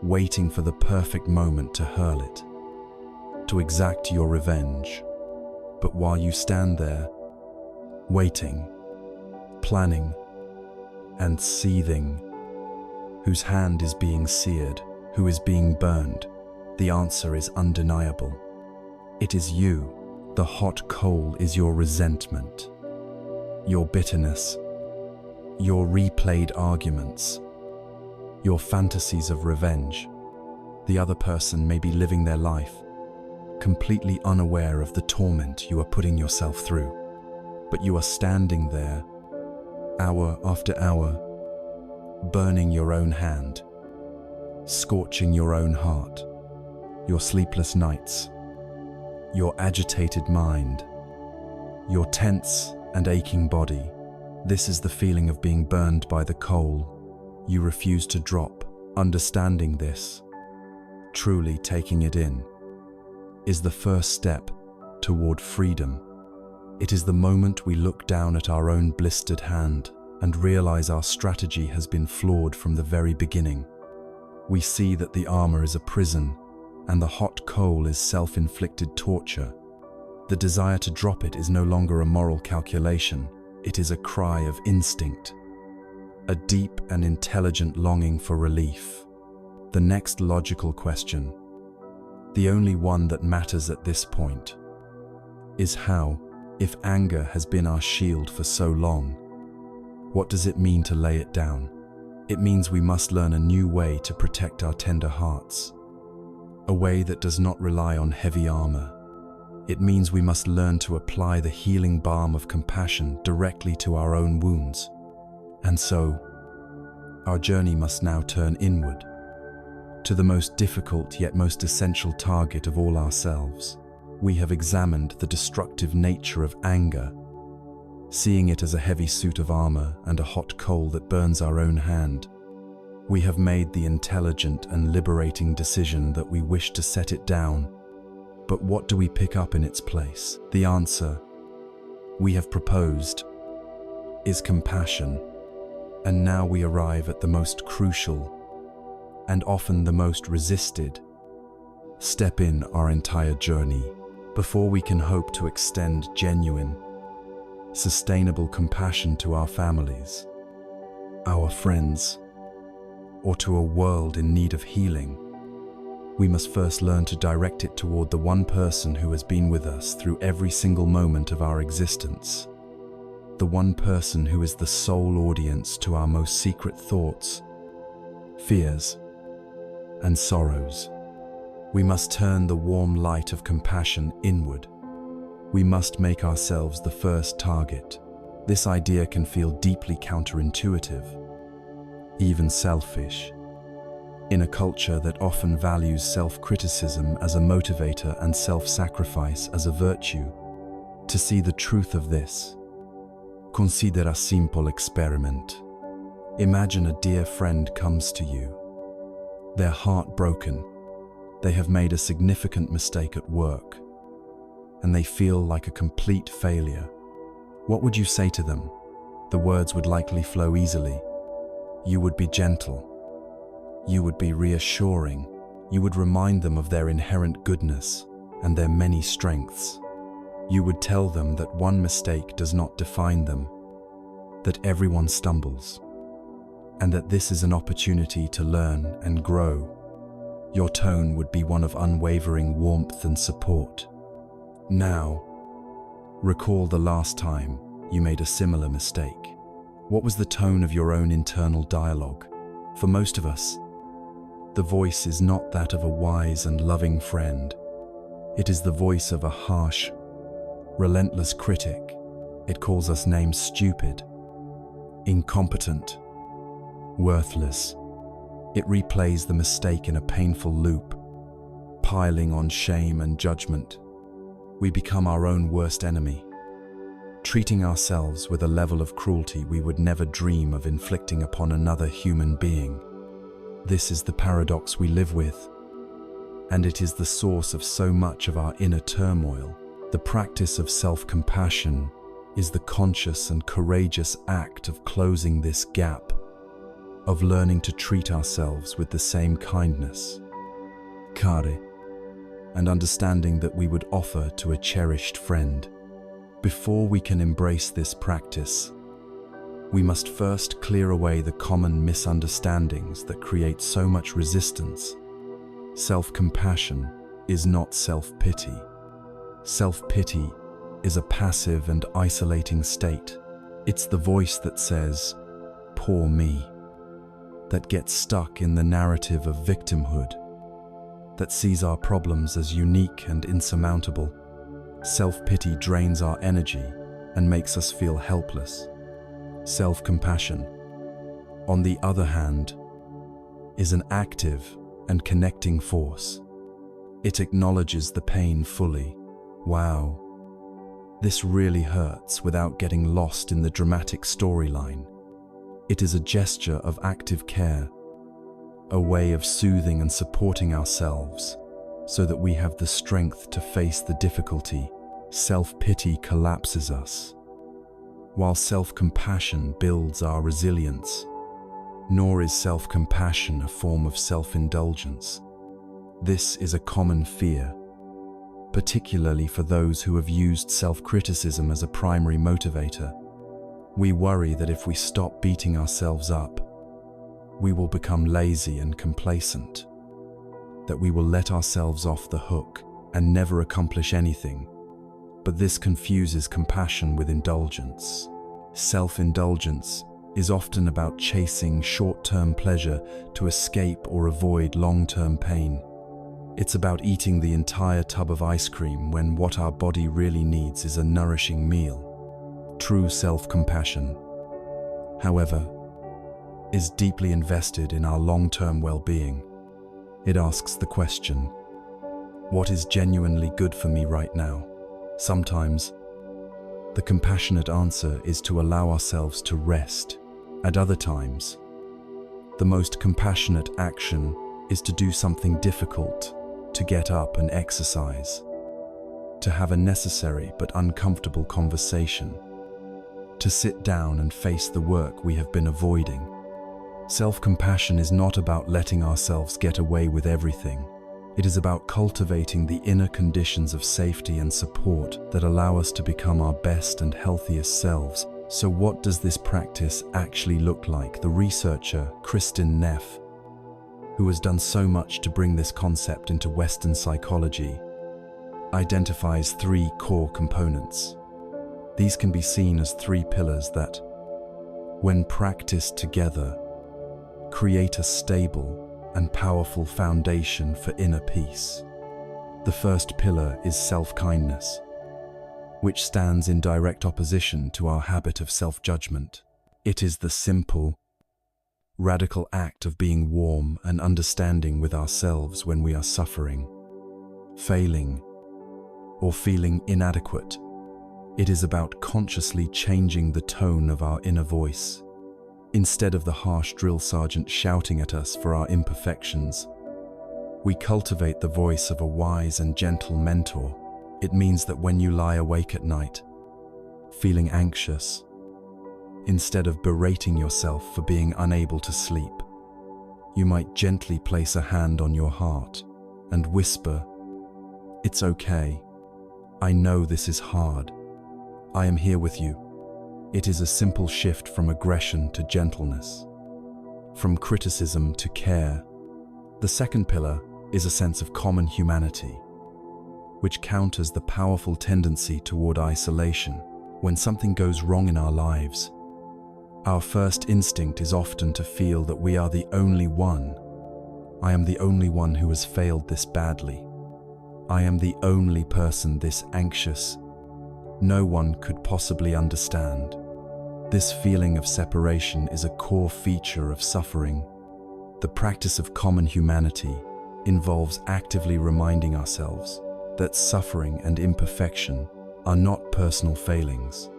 waiting for the perfect moment to hurl it, to exact your revenge. But while you stand there, waiting, planning, and seething, whose hand is being seared, who is being burned, the answer is undeniable. It is you. The hot coal is your resentment, your bitterness, your replayed arguments, your fantasies of revenge. The other person may be living their life, completely unaware of the torment you are putting yourself through. But you are standing there, hour after hour, burning your own hand, scorching your own heart, your sleepless nights, your agitated mind, your tense and aching body. This is the feeling of being burned by the coal you refuse to drop. Understanding this, truly taking it in, is the first step toward freedom. It is the moment we look down at our own blistered hand and realize our strategy has been flawed from the very beginning. We see that the armor is a prison and the hot coal is self-inflicted torture. The desire to drop it is no longer a moral calculation. It is a cry of instinct, a deep and intelligent longing for relief. The next logical question, the only one that matters at this point, is how, if anger has been our shield for so long, what does it mean to lay it down? It means we must learn a new way to protect our tender hearts, a way that does not rely on heavy armor. It means we must learn to apply the healing balm of compassion directly to our own wounds. And so, our journey must now turn inward, to the most difficult yet most essential target of all ourselves. We have examined the destructive nature of anger, seeing it as a heavy suit of armor and a hot coal that burns our own hand. We have made the intelligent and liberating decision that we wish to set it down. But what do we pick up in its place? The answer we have proposed is compassion. And now we arrive at the most crucial and often the most resisted step in our entire journey. Before we can hope to extend genuine, sustainable compassion to our families, our friends, or to a world in need of healing, we must first learn to direct it toward the one person who has been with us through every single moment of our existence, the one person who is the sole audience to our most secret thoughts, fears, and sorrows. We must turn the warm light of compassion inward. We must make ourselves the first target. This idea can feel deeply counterintuitive, even selfish, in a culture that often values self-criticism as a motivator and self-sacrifice as a virtue. To see the truth of this, consider a simple experiment. Imagine a dear friend comes to you, their heart broken. They have made a significant mistake at work, and they feel like a complete failure. What would you say to them? The words would likely flow easily. You would be gentle. You would be reassuring. You would remind them of their inherent goodness and their many strengths. You would tell them that one mistake does not define them, that everyone stumbles, and that this is an opportunity to learn and grow. Your tone would be one of unwavering warmth and support. Now, recall the last time you made a similar mistake. What was the tone of your own internal dialogue? For most of us, the voice is not that of a wise and loving friend. It is the voice of a harsh, relentless critic. It calls us names: stupid, incompetent, worthless. It replays the mistake in a painful loop, piling on shame and judgment. We become our own worst enemy, treating ourselves with a level of cruelty we would never dream of inflicting upon another human being. This is the paradox we live with, and it is the source of so much of our inner turmoil. The practice of self-compassion is the conscious and courageous act of closing this gap, of learning to treat ourselves with the same kindness, care, and understanding that we would offer to a cherished friend. Before we can embrace this practice, we must first clear away the common misunderstandings that create so much resistance. Self-compassion is not self-pity. Self-pity is a passive and isolating state. It's the voice that says, "Poor me," that gets stuck in the narrative of victimhood, that sees our problems as unique and insurmountable. Self-pity drains our energy and makes us feel helpless. Self-compassion, on the other hand, is an active and connecting force. It acknowledges the pain fully. Wow, this really hurts, without getting lost in the dramatic storyline. It is a gesture of active care, a way of soothing and supporting ourselves so that we have the strength to face the difficulty. Self-pity collapses us, while self-compassion builds our resilience. Nor is self-compassion a form of self-indulgence. This is a common fear, particularly for those who have used self-criticism as a primary motivator. We worry that if we stop beating ourselves up, we will become lazy and complacent, that we will let ourselves off the hook and never accomplish anything. But this confuses compassion with indulgence. Self-indulgence is often about chasing short-term pleasure to escape or avoid long-term pain. It's about eating the entire tub of ice cream when what our body really needs is a nourishing meal. True self-compassion, however, is deeply invested in our long-term well-being. It asks the question, what is genuinely good for me right now? Sometimes, the compassionate answer is to allow ourselves to rest. At other times, the most compassionate action is to do something difficult, to get up and exercise, to have a necessary but uncomfortable conversation, to sit down and face the work we have been avoiding. Self-compassion is not about letting ourselves get away with everything. It is about cultivating the inner conditions of safety and support that allow us to become our best and healthiest selves. So what does this practice actually look like? The researcher, Kristin Neff, who has done so much to bring this concept into Western psychology, identifies three core components. These can be seen as three pillars that, when practiced together, create a stable and powerful foundation for inner peace. The first pillar is self-kindness, which stands in direct opposition to our habit of self-judgment. It is the simple, radical act of being warm and understanding with ourselves when we are suffering, failing, or feeling inadequate. It is about consciously changing the tone of our inner voice. Instead of the harsh drill sergeant shouting at us for our imperfections, we cultivate the voice of a wise and gentle mentor. It means that when you lie awake at night, feeling anxious, instead of berating yourself for being unable to sleep, you might gently place a hand on your heart and whisper, "It's okay. I know this is hard. I am here with you." It is a simple shift from aggression to gentleness, from criticism to care. The second pillar is a sense of common humanity, which counters the powerful tendency toward isolation. When something goes wrong in our lives, our first instinct is often to feel that we are the only one. I am the only one who has failed this badly. I am the only person this anxious. No one could possibly understand. This feeling of separation is a core feature of suffering. The practice of common humanity involves actively reminding ourselves that suffering and imperfection are not personal failings.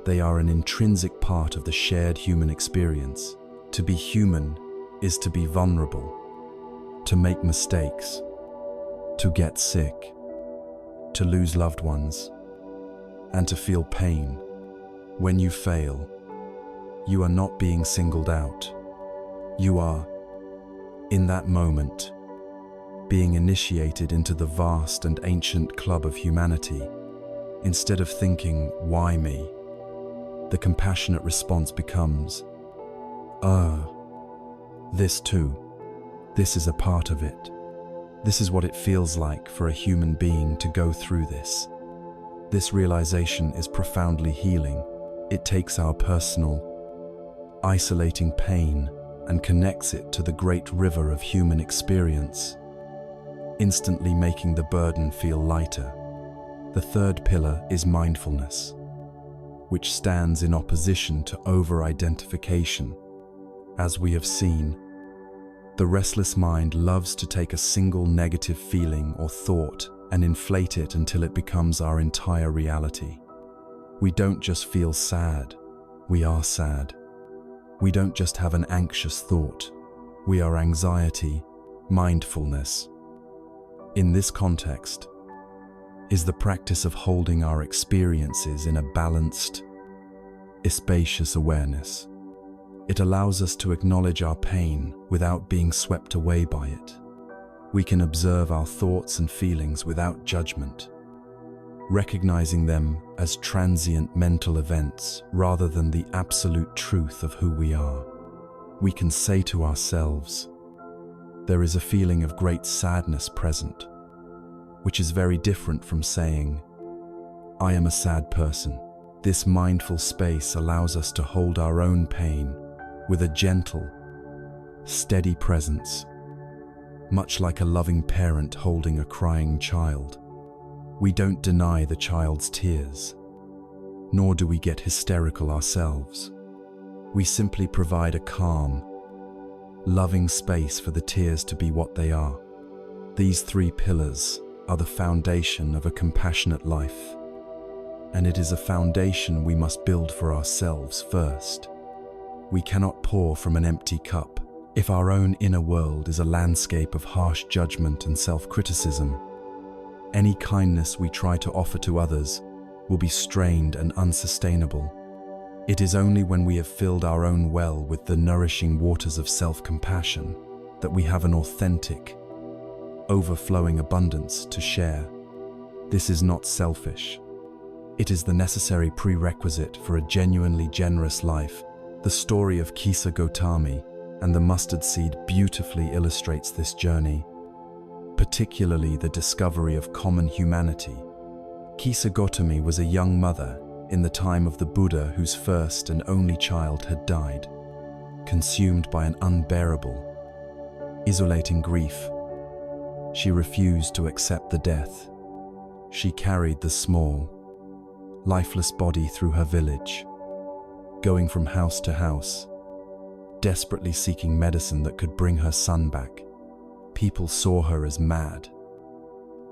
They are an intrinsic part of the shared human experience. To be human is to be vulnerable, to make mistakes, to get sick, to lose loved ones, and to feel pain. When you fail, you are not being singled out. You are, in that moment, being initiated into the vast and ancient club of humanity. Instead of thinking, "Why me?" the compassionate response becomes, this too. This is a part of it. This is what it feels like for a human being to go through this. This realization is profoundly healing. It takes our personal, isolating pain and connects it to the great river of human experience, instantly making the burden feel lighter. The third pillar is mindfulness, which stands in opposition to over-identification. As we have seen, the restless mind loves to take a single negative feeling or thought and inflate it until it becomes our entire reality. We don't just feel sad, we are sad. We don't just have an anxious thought, we are anxiety, mindfulness. In this context, is the practice of holding our experiences in a balanced, spacious awareness. It allows us to acknowledge our pain without being swept away by it. We can observe our thoughts and feelings without judgment, recognizing them as transient mental events rather than the absolute truth of who we are. We can say to ourselves, "There is a feeling of great sadness present," which is very different from saying, "I am a sad person." This mindful space allows us to hold our own pain with a gentle, steady presence, much like a loving parent holding a crying child. We don't deny the child's tears, nor do we get hysterical ourselves. We simply provide a calm, loving space for the tears to be what they are. These three pillars are the foundation of a compassionate life, and it is a foundation we must build for ourselves first. We cannot pour from an empty cup. If our own inner world is a landscape of harsh judgment and self-criticism, any kindness we try to offer to others will be strained and unsustainable. It is only when we have filled our own well with the nourishing waters of self-compassion that we have an authentic, overflowing abundance to share. This is not selfish. It is the necessary prerequisite for a genuinely generous life. The story of Kisa Gotami and the mustard seed beautifully illustrates this journey, particularly the discovery of common humanity. Kisa Gotami was a young mother in the time of the Buddha whose first and only child had died, consumed by an unbearable, isolating grief. She refused to accept the death. She carried the small, lifeless body through her village, going from house to house, desperately seeking medicine that could bring her son back. People saw her as mad,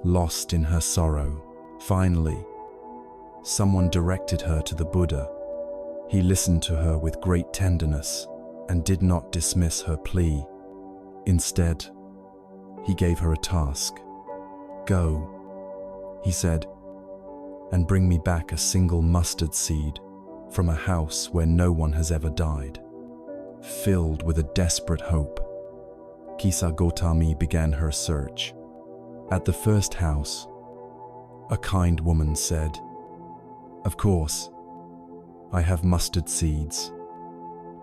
lost in her sorrow. Finally, someone directed her to the Buddha. He listened to her with great tenderness and did not dismiss her plea. Instead, he gave her a task. "Go," he said, "and bring me back a single mustard seed from a house where no one has ever died." Filled with a desperate hope, Kisa Gotami began her search. At the first house, a kind woman said, "Of course, I have mustard seeds."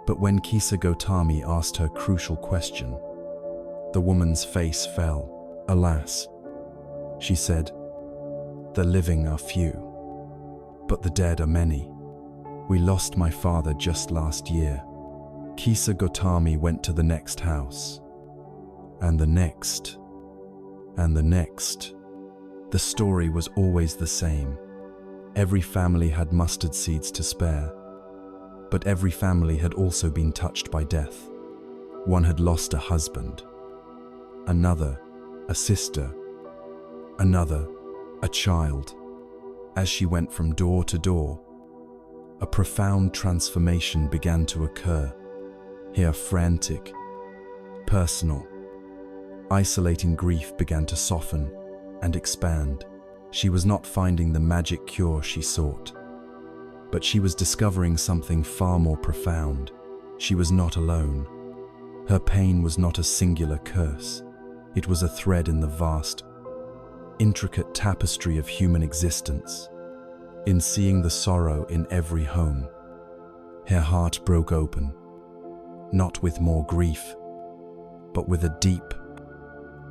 But when Kisa Gotami asked her crucial question, the woman's face fell. "Alas," she said, "the living are few, but the dead are many. We lost my father just last year." Kisa Gotami went to the next house, and the next, and the next. The story was always the same. Every family had mustard seeds to spare, but every family had also been touched by death. One had lost a husband, another, a sister, another, a child. As she went from door to door, a profound transformation began to occur. Her frantic, personal, isolating grief began to soften and expand. She was not finding the magic cure she sought, but she was discovering something far more profound. She was not alone. Her pain was not a singular curse. It was a thread in the vast, intricate tapestry of human existence. In seeing the sorrow in every home, her heart broke open, not with more grief, but with a deep,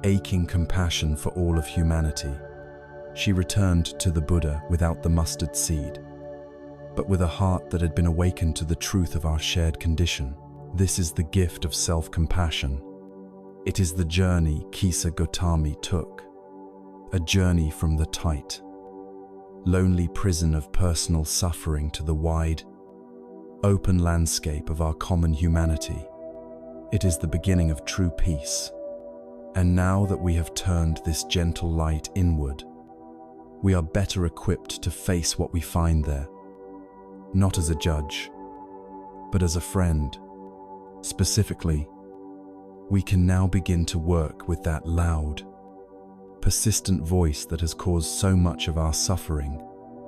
aching compassion for all of humanity. She returned to the Buddha without the mustard seed, but with a heart that had been awakened to the truth of our shared condition. This is the gift of self-compassion. It is the journey Kisa Gotami took, a journey from the tight, lonely prison of personal suffering to the wide, open landscape of our common humanity. It is the beginning of true peace. And now that we have turned this gentle light inward, we are better equipped to face what we find there, not as a judge, but as a friend. Specifically, we can now begin to work with that loud, persistent voice that has caused so much of our suffering,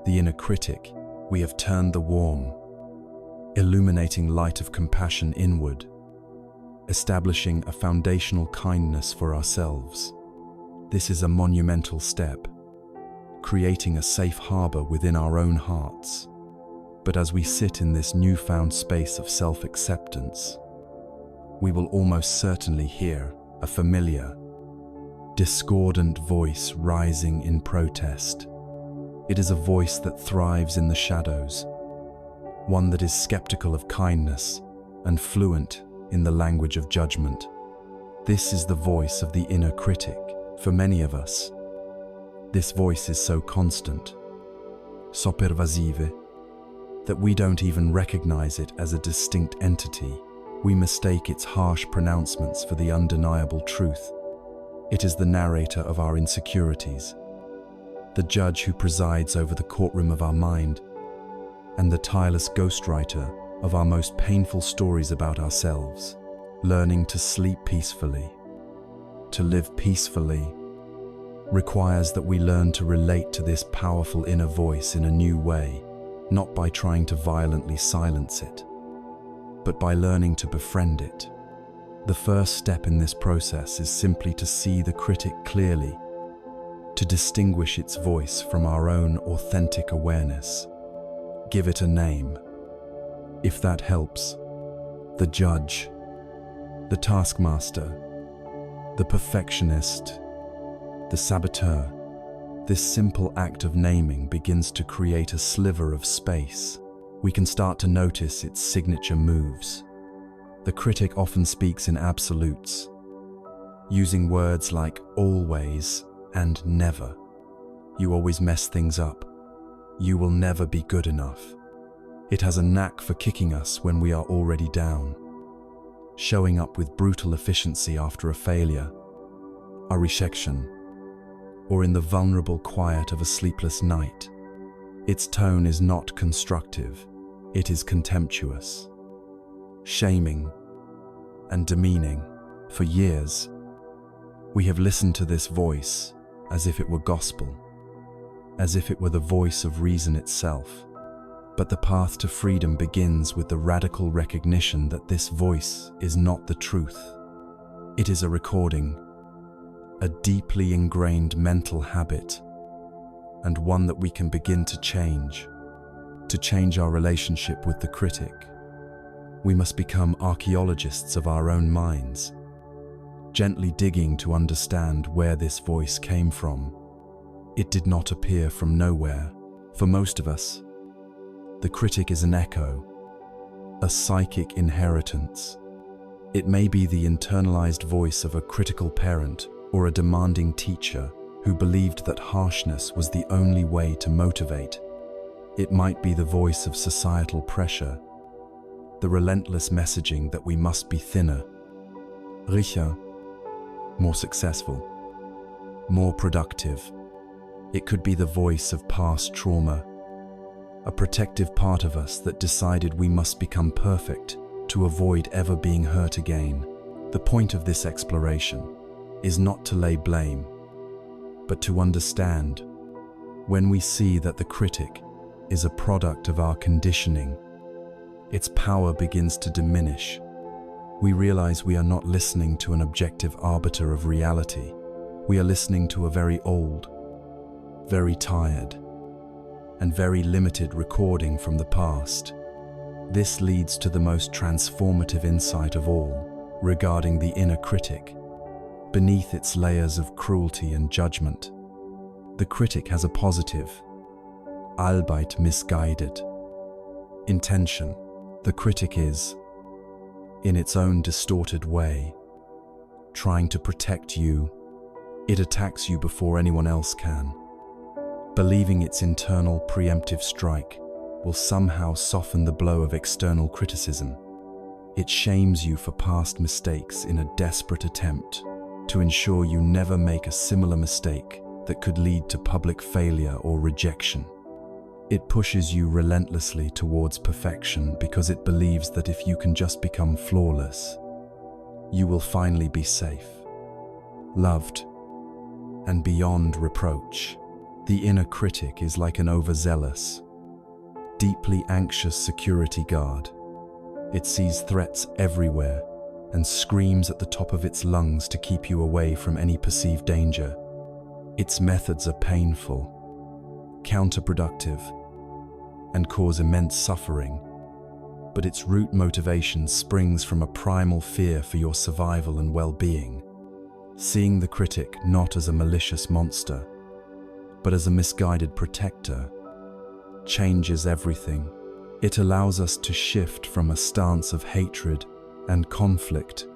the inner critic. We have turned the warm, illuminating light of compassion inward, establishing a foundational kindness for ourselves. This is a monumental step, creating a safe harbor within our own hearts. But as we sit in this newfound space of self-acceptance, we will almost certainly hear a familiar, discordant voice rising in protest. It is a voice that thrives in the shadows, one that is skeptical of kindness and fluent in the language of judgment. This is the voice of the inner critic. For many of us, this voice is so constant, so pervasive, that we don't even recognize it as a distinct entity. We mistake its harsh pronouncements for the undeniable truth. It is the narrator of our insecurities, the judge who presides over the courtroom of our mind, and the tireless ghostwriter of our most painful stories about ourselves. Learning to sleep peacefully, to live peacefully, requires that we learn to relate to this powerful inner voice in a new way, not by trying to violently silence it, but by learning to befriend it. The first step in this process is simply to see the critic clearly, to distinguish its voice from our own authentic awareness. Give it a name. If that helps, the judge, the taskmaster, the perfectionist, the saboteur. This simple act of naming begins to create a sliver of space. We can start to notice its signature moves. The critic often speaks in absolutes, using words like always and never. You always mess things up. You will never be good enough. It has a knack for kicking us when we are already down, showing up with brutal efficiency after a failure, a rejection, or in the vulnerable quiet of a sleepless night. Its tone is not constructive, it is contemptuous, shaming, and demeaning. For years, we have listened to this voice as if it were gospel, as if it were the voice of reason itself. But the path to freedom begins with the radical recognition that this voice is not the truth. It is a recording, a deeply ingrained mental habit, and one that we can begin to change our relationship with the critic. We must become archaeologists of our own minds, gently digging to understand where this voice came from. It did not appear from nowhere. For most of us, the critic is an echo, a psychic inheritance. It may be the internalized voice of a critical parent or a demanding teacher who believed that harshness was the only way to motivate. It might be the voice of societal pressure, the relentless messaging that we must be thinner, richer, more successful, more productive. It could be the voice of past trauma, a protective part of us that decided we must become perfect to avoid ever being hurt again. The point of this exploration is not to lay blame, but to understand. When we see that the critic is a product of our conditioning, its power begins to diminish. we realize we are not listening to an objective arbiter of reality. We are listening to a very old, very tired, and very limited recording from the past. This leads to the most transformative insight of all regarding the inner critic. Beneath its layers of cruelty and judgment, the critic has a positive, albeit misguided, intention. The critic is, in its own distorted way, trying to protect you. It attacks you before anyone else can, believing its internal preemptive strike will somehow soften the blow of external criticism. It shames you for past mistakes in a desperate attempt to ensure you never make a similar mistake that could lead to public failure or rejection. It pushes you relentlessly towards perfection because it believes that if you can just become flawless, you will finally be safe, loved, and beyond reproach. The inner critic is like an overzealous, deeply anxious security guard. It sees threats everywhere and screams at the top of its lungs to keep you away from any perceived danger. Its methods are painful, counterproductive, and cause immense suffering, but its root motivation springs from a primal fear for your survival and well-being. Seeing the critic not as a malicious monster, but as a misguided protector, changes everything. It allows us to shift from a stance of hatred and conflict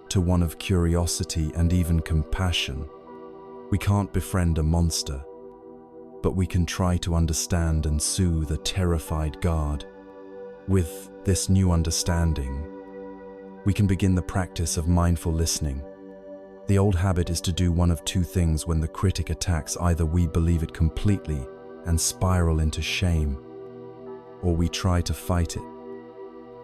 to one of curiosity and even compassion. We can't befriend a monster, but we can try to understand and soothe a terrified guard. With this new understanding, we can begin the practice of mindful listening. The old habit is to do one of two things when the critic attacks. Either we believe it completely and spiral into shame, or we try to fight it,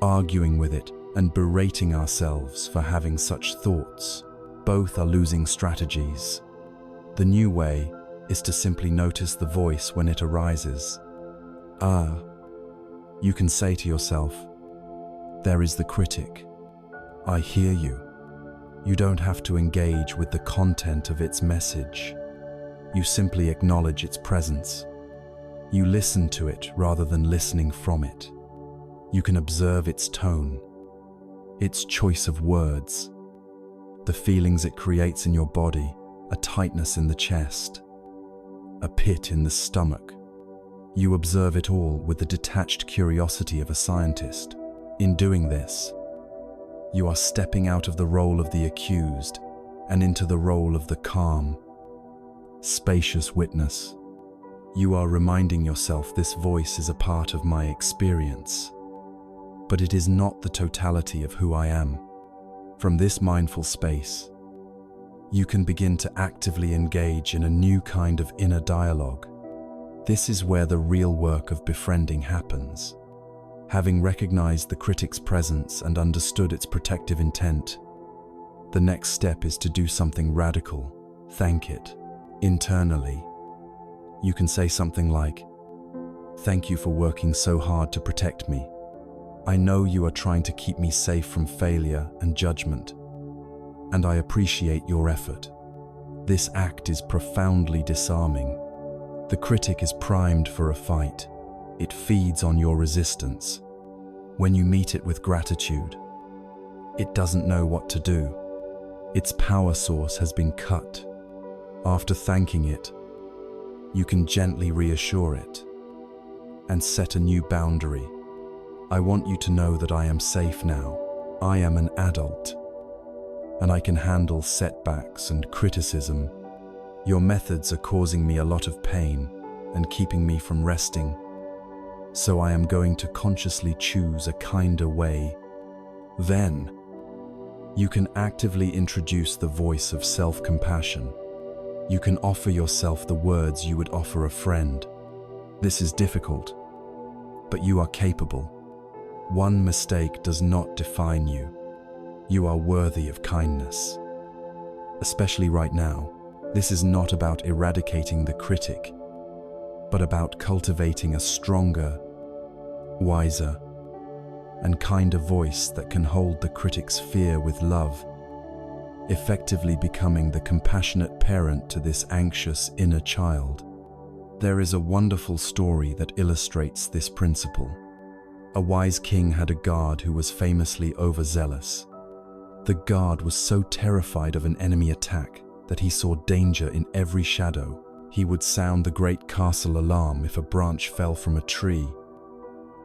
arguing with it and berating ourselves for having such thoughts. Both are losing strategies. The new way is to simply notice the voice when it arises. You can say to yourself, "There is the critic. I hear you." You don't have to engage with the content of its message. You simply acknowledge its presence. You listen to it rather than listening from it. You can observe its tone, its choice of words, the feelings it creates in your body, a tightness in the chest, a pit in the stomach. You observe it all with the detached curiosity of a scientist. In doing this, you are stepping out of the role of the accused and into the role of the calm, spacious witness. You are reminding yourself, this voice is a part of my experience, but it is not the totality of who I am. From this mindful space, you can begin to actively engage in a new kind of inner dialogue. This is where the real work of befriending happens. Having recognized the critic's presence and understood its protective intent, the next step is to do something radical. Thank it. Internally, you can say something like, "Thank you for working so hard to protect me. I know you are trying to keep me safe from failure and judgment, and I appreciate your effort." This act is profoundly disarming. The critic is primed for a fight. It feeds on your resistance. When you meet it with gratitude, it doesn't know what to do. Its power source has been cut. After thanking it, you can gently reassure it and set a new boundary. "I want you to know that I am safe now. I am an adult, and I can handle setbacks and criticism. Your methods are causing me a lot of pain and keeping me from resting. So I am going to consciously choose a kinder way." Then, you can actively introduce the voice of self-compassion. You can offer yourself the words you would offer a friend. This is difficult, but you are capable. One mistake does not define you. You are worthy of kindness. Especially right now, this is not about eradicating the critic, but about cultivating a stronger, wiser, and kinder voice that can hold the critic's fear with love, effectively becoming the compassionate parent to this anxious inner child. There is a wonderful story that illustrates this principle. A wise king had a guard who was famously overzealous. The guard was so terrified of an enemy attack that he saw danger in every shadow. He would sound the great castle alarm if a branch fell from a tree,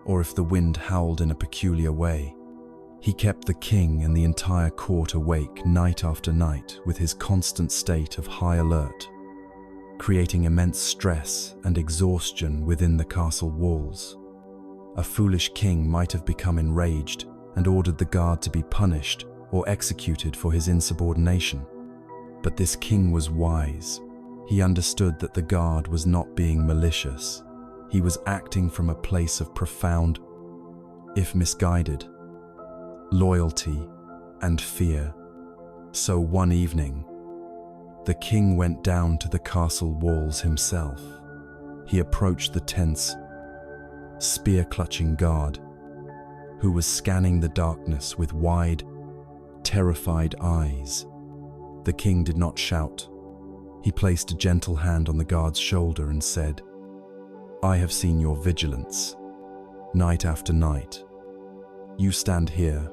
or if the wind howled in a peculiar way. He kept the king and the entire court awake night after night with his constant state of high alert, creating immense stress and exhaustion within the castle walls. A foolish king might have become enraged and ordered the guard to be punished or executed for his insubordination. But this king was wise. He understood that the guard was not being malicious. He was acting from a place of profound, if misguided, loyalty and fear. So one evening, the king went down to the castle walls himself. He approached the tense, spear-clutching guard, who was scanning the darkness with wide, terrified eyes. The king did not shout. He placed a gentle hand on the guard's shoulder and said, "I have seen your vigilance, night after night. You stand here,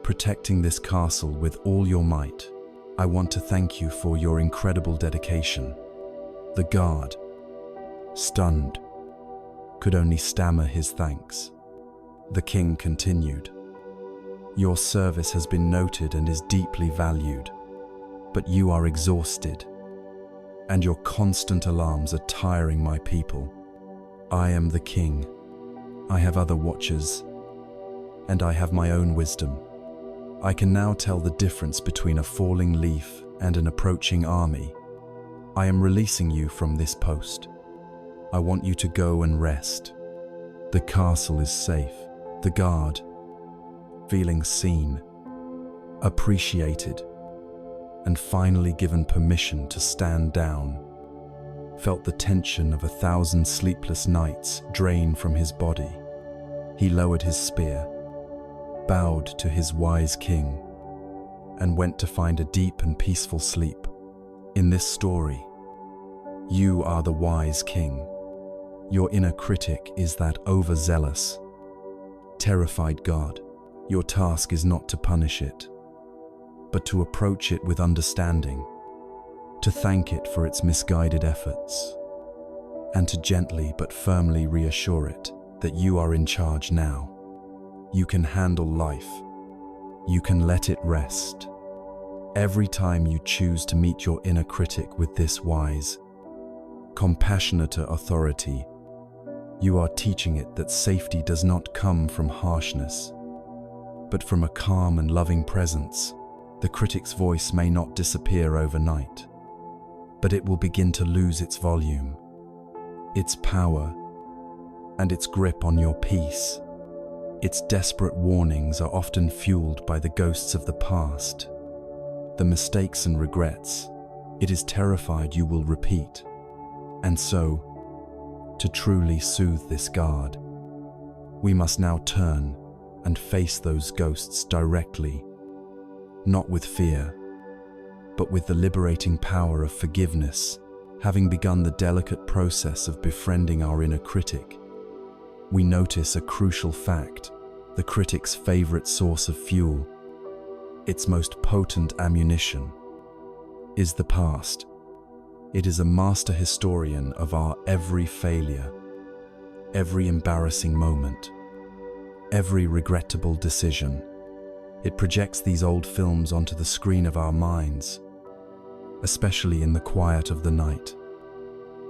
protecting this castle with all your might. I want to thank you for your incredible dedication." The guard, stunned, could only stammer his thanks. The king continued, "Your service has been noted and is deeply valued, but you are exhausted, and your constant alarms are tiring my people. I am the king. I have other watchers, and I have my own wisdom. I can now tell the difference between a falling leaf and an approaching army. I am releasing you from this post. I want you to go and rest. The castle is safe." The guard, feeling seen, appreciated, and finally given permission to stand down, felt the tension of 1,000 sleepless nights drain from his body. He lowered his spear, bowed to his wise king, and went to find a deep and peaceful sleep. In this story, you are the wise king. Your inner critic is that overzealous, terrified guard. Your task is not to punish it, but to approach it with understanding, to thank it for its misguided efforts, and to gently but firmly reassure it that you are in charge now. You can handle life. You can let it rest. Every time you choose to meet your inner critic with this wise, compassionate authority, you are teaching it that safety does not come from harshness, but from a calm and loving presence. The critic's voice may not disappear overnight, but it will begin to lose its volume, its power, and its grip on your peace. Its desperate warnings are often fueled by the ghosts of the past, the mistakes and regrets it is terrified you will repeat. And so, to truly soothe this guard, we must now turn and face those ghosts directly, not with fear, but with the liberating power of forgiveness. Having begun the delicate process of befriending our inner critic, we notice a crucial fact: the critic's favorite source of fuel, its most potent ammunition, is the past. It is a master historian of our every failure, every embarrassing moment, every regrettable decision. It projects these old films onto the screen of our minds, especially in the quiet of the night,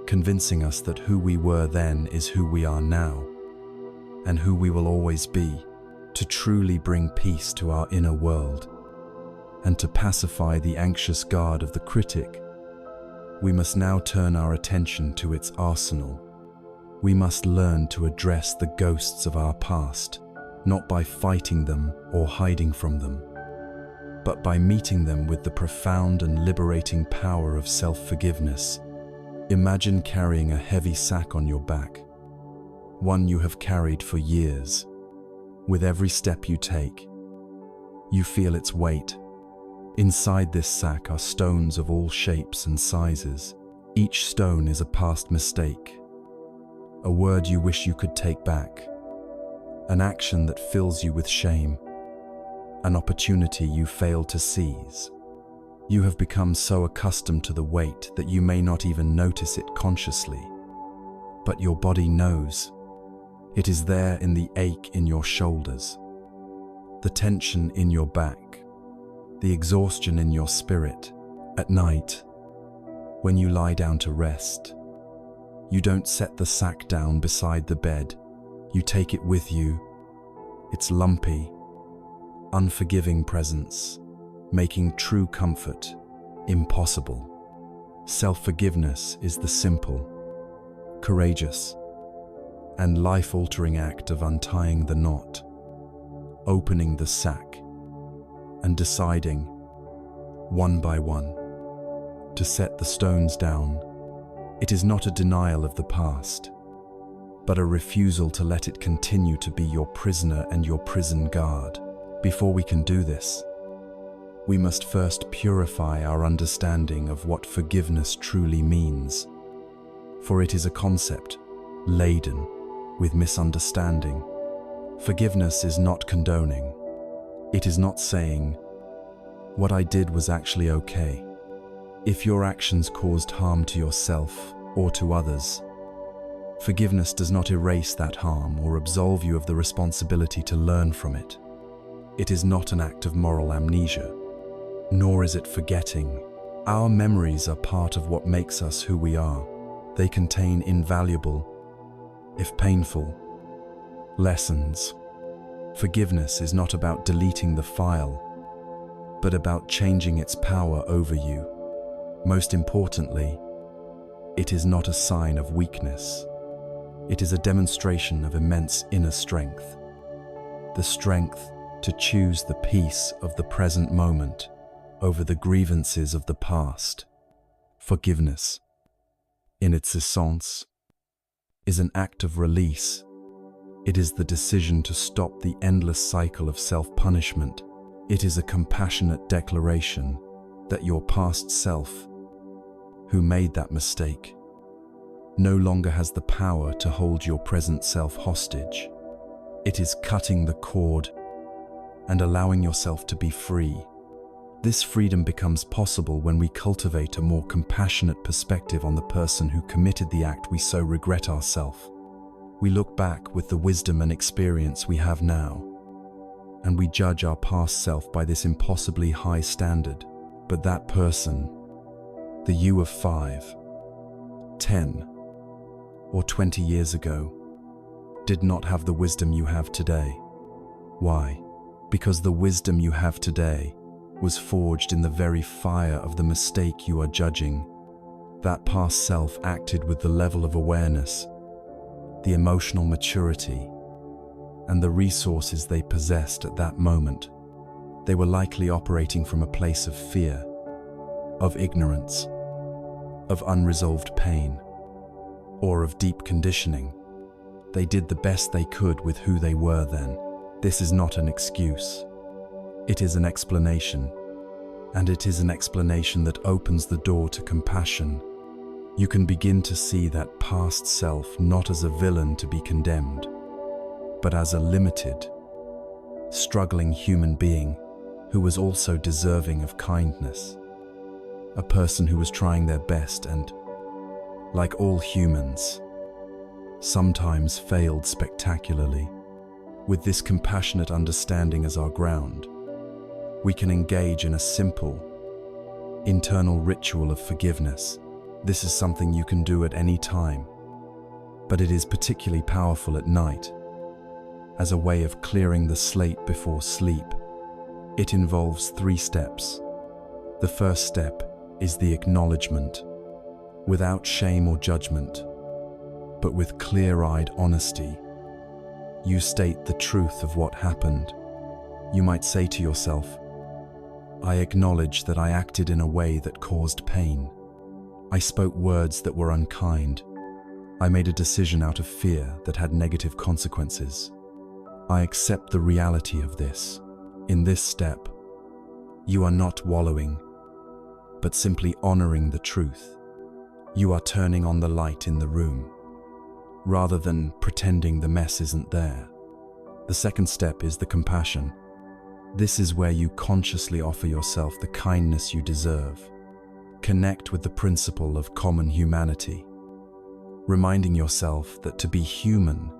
convincing us that who we were then is who we are now, and who we will always be. To truly bring peace to our inner world, and to pacify the anxious guard of the critic, we must now turn our attention to its arsenal. We must learn to address the ghosts of our past, not by fighting them or hiding from them, but by meeting them with the profound and liberating power of self-forgiveness. Imagine carrying a heavy sack on your back, one you have carried for years, With every step you take, you feel its weight. Inside this sack are stones of all shapes and sizes. Each stone is a past mistake, a word you wish you could take back, an action that fills you with shame, an opportunity you failed to seize. You have become so accustomed to the weight that you may not even notice it consciously. But your body knows. It is there in the ache in your shoulders, the tension in your back, the exhaustion in your spirit. At night, when you lie down to rest, you don't set the sack down beside the bed. You take it with you, its lumpy, unforgiving presence, making true comfort impossible. Self-forgiveness is the simple, courageous, and life-altering act of untying the knot, opening the sack, and deciding, one by one, to set the stones down. It is not a denial of the past, but a refusal to let it continue to be your prisoner and your prison guard. Before we can do this, we must first purify our understanding of what forgiveness truly means, for it is a concept laden with misunderstanding. Forgiveness is not condoning. It is not saying, what I did was actually okay. If your actions caused harm to yourself or to others, forgiveness does not erase that harm or absolve you of the responsibility to learn from it. It is not an act of moral amnesia, nor is it forgetting. Our memories are part of what makes us who we are. They contain invaluable, if painful, lessons. Forgiveness is not about deleting the file, but about changing its power over you. Most importantly, it is not a sign of weakness. It is a demonstration of immense inner strength. The strength to choose the peace of the present moment over the grievances of the past. Forgiveness, in its essence, is an act of release. It is the decision to stop the endless cycle of self-punishment. It is a compassionate declaration that your past self, who made that mistake, no longer has the power to hold your present self hostage. It is cutting the cord and allowing yourself to be free. This freedom becomes possible when we cultivate a more compassionate perspective on the person who committed the act we so regret ourselves. We look back with the wisdom and experience we have now, and we judge our past self by this impossibly high standard. But that person, the you of 5, 10, or 20 years ago, did not have the wisdom you have today. Why? Because the wisdom you have today was forged in the very fire of the mistake you are judging. That past self acted with the level of awareness, the emotional maturity, and the resources they possessed at that moment. They were likely operating from a place of fear, of ignorance, of unresolved pain, or of deep conditioning. They did the best they could with who they were then. This is not an excuse. It is an explanation, and it is an explanation that opens the door to compassion. You can begin to see that past self not as a villain to be condemned, but as a limited, struggling human being who was also deserving of kindness. A person who was trying their best and, like all humans, sometimes failed spectacularly. With this compassionate understanding as our ground, we can engage in a simple, internal ritual of forgiveness. This is something you can do at any time, but it is particularly powerful at night, as a way of clearing the slate before sleep. It involves 3 steps. The first step is the acknowledgement, without shame or judgment, but with clear-eyed honesty. You state the truth of what happened. You might say to yourself, I acknowledge that I acted in a way that caused pain. I spoke words that were unkind. I made a decision out of fear that had negative consequences. I accept the reality of this. In this step, you are not wallowing, but simply honoring the truth. You are turning on the light in the room, rather than pretending the mess isn't there. The second step is the compassion. This is where you consciously offer yourself the kindness you deserve. Connect with the principle of common humanity, reminding yourself that to be human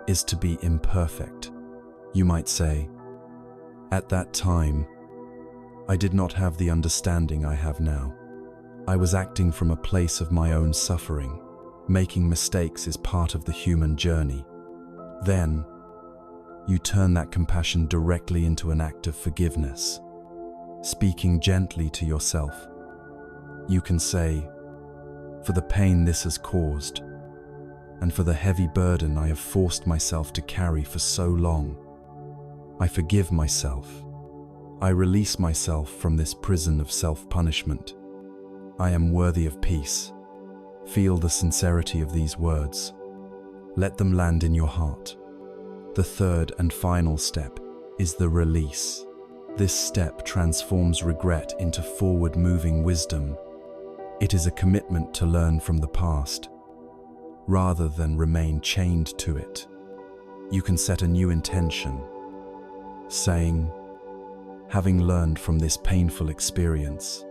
is to be imperfect. You might say, "At that time, I did not have the understanding I have now. I was acting from a place of my own suffering. Making mistakes is part of the human journey." Then, you turn that compassion directly into an act of forgiveness. Speaking gently to yourself, you can say, "For the pain this has caused, and for the heavy burden I have forced myself to carry for so long, I forgive myself. I release myself from this prison of self-punishment. I am worthy of peace." Feel the sincerity of these words. Let them land in your heart. The third and final step is the release. This step transforms regret into forward-moving wisdom. It is a commitment to learn from the past, rather than remain chained to it. You can set a new intention, saying, "Having learned from this painful experience,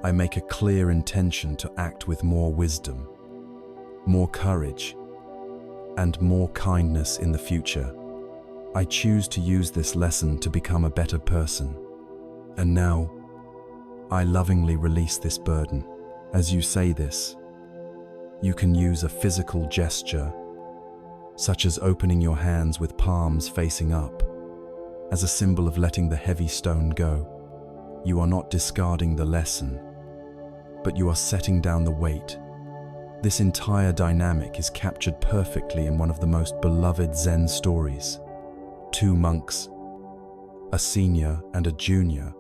I make a clear intention to act with more wisdom, more courage, and more kindness in the future. I choose to use this lesson to become a better person. And now, I lovingly release this burden." As you say this, you can use a physical gesture, such as opening your hands with palms facing up, as a symbol of letting the heavy stone go. You are not discarding the lesson, but you are setting down the weight. This entire dynamic is captured perfectly in one of the most beloved Zen stories. Two monks, a senior and a junior,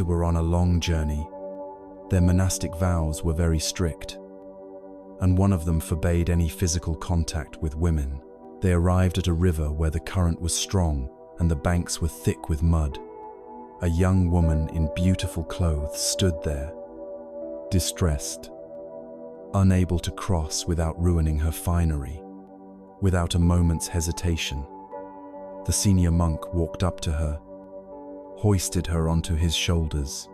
were on a long journey. Their monastic vows were very strict, and one of them forbade any physical contact with women. They arrived at a river where the current was strong and the banks were thick with mud. A young woman in beautiful clothes stood there, distressed, unable to cross without ruining her finery. Without a moment's hesitation, the senior monk walked up to her, hoisted her onto his shoulders,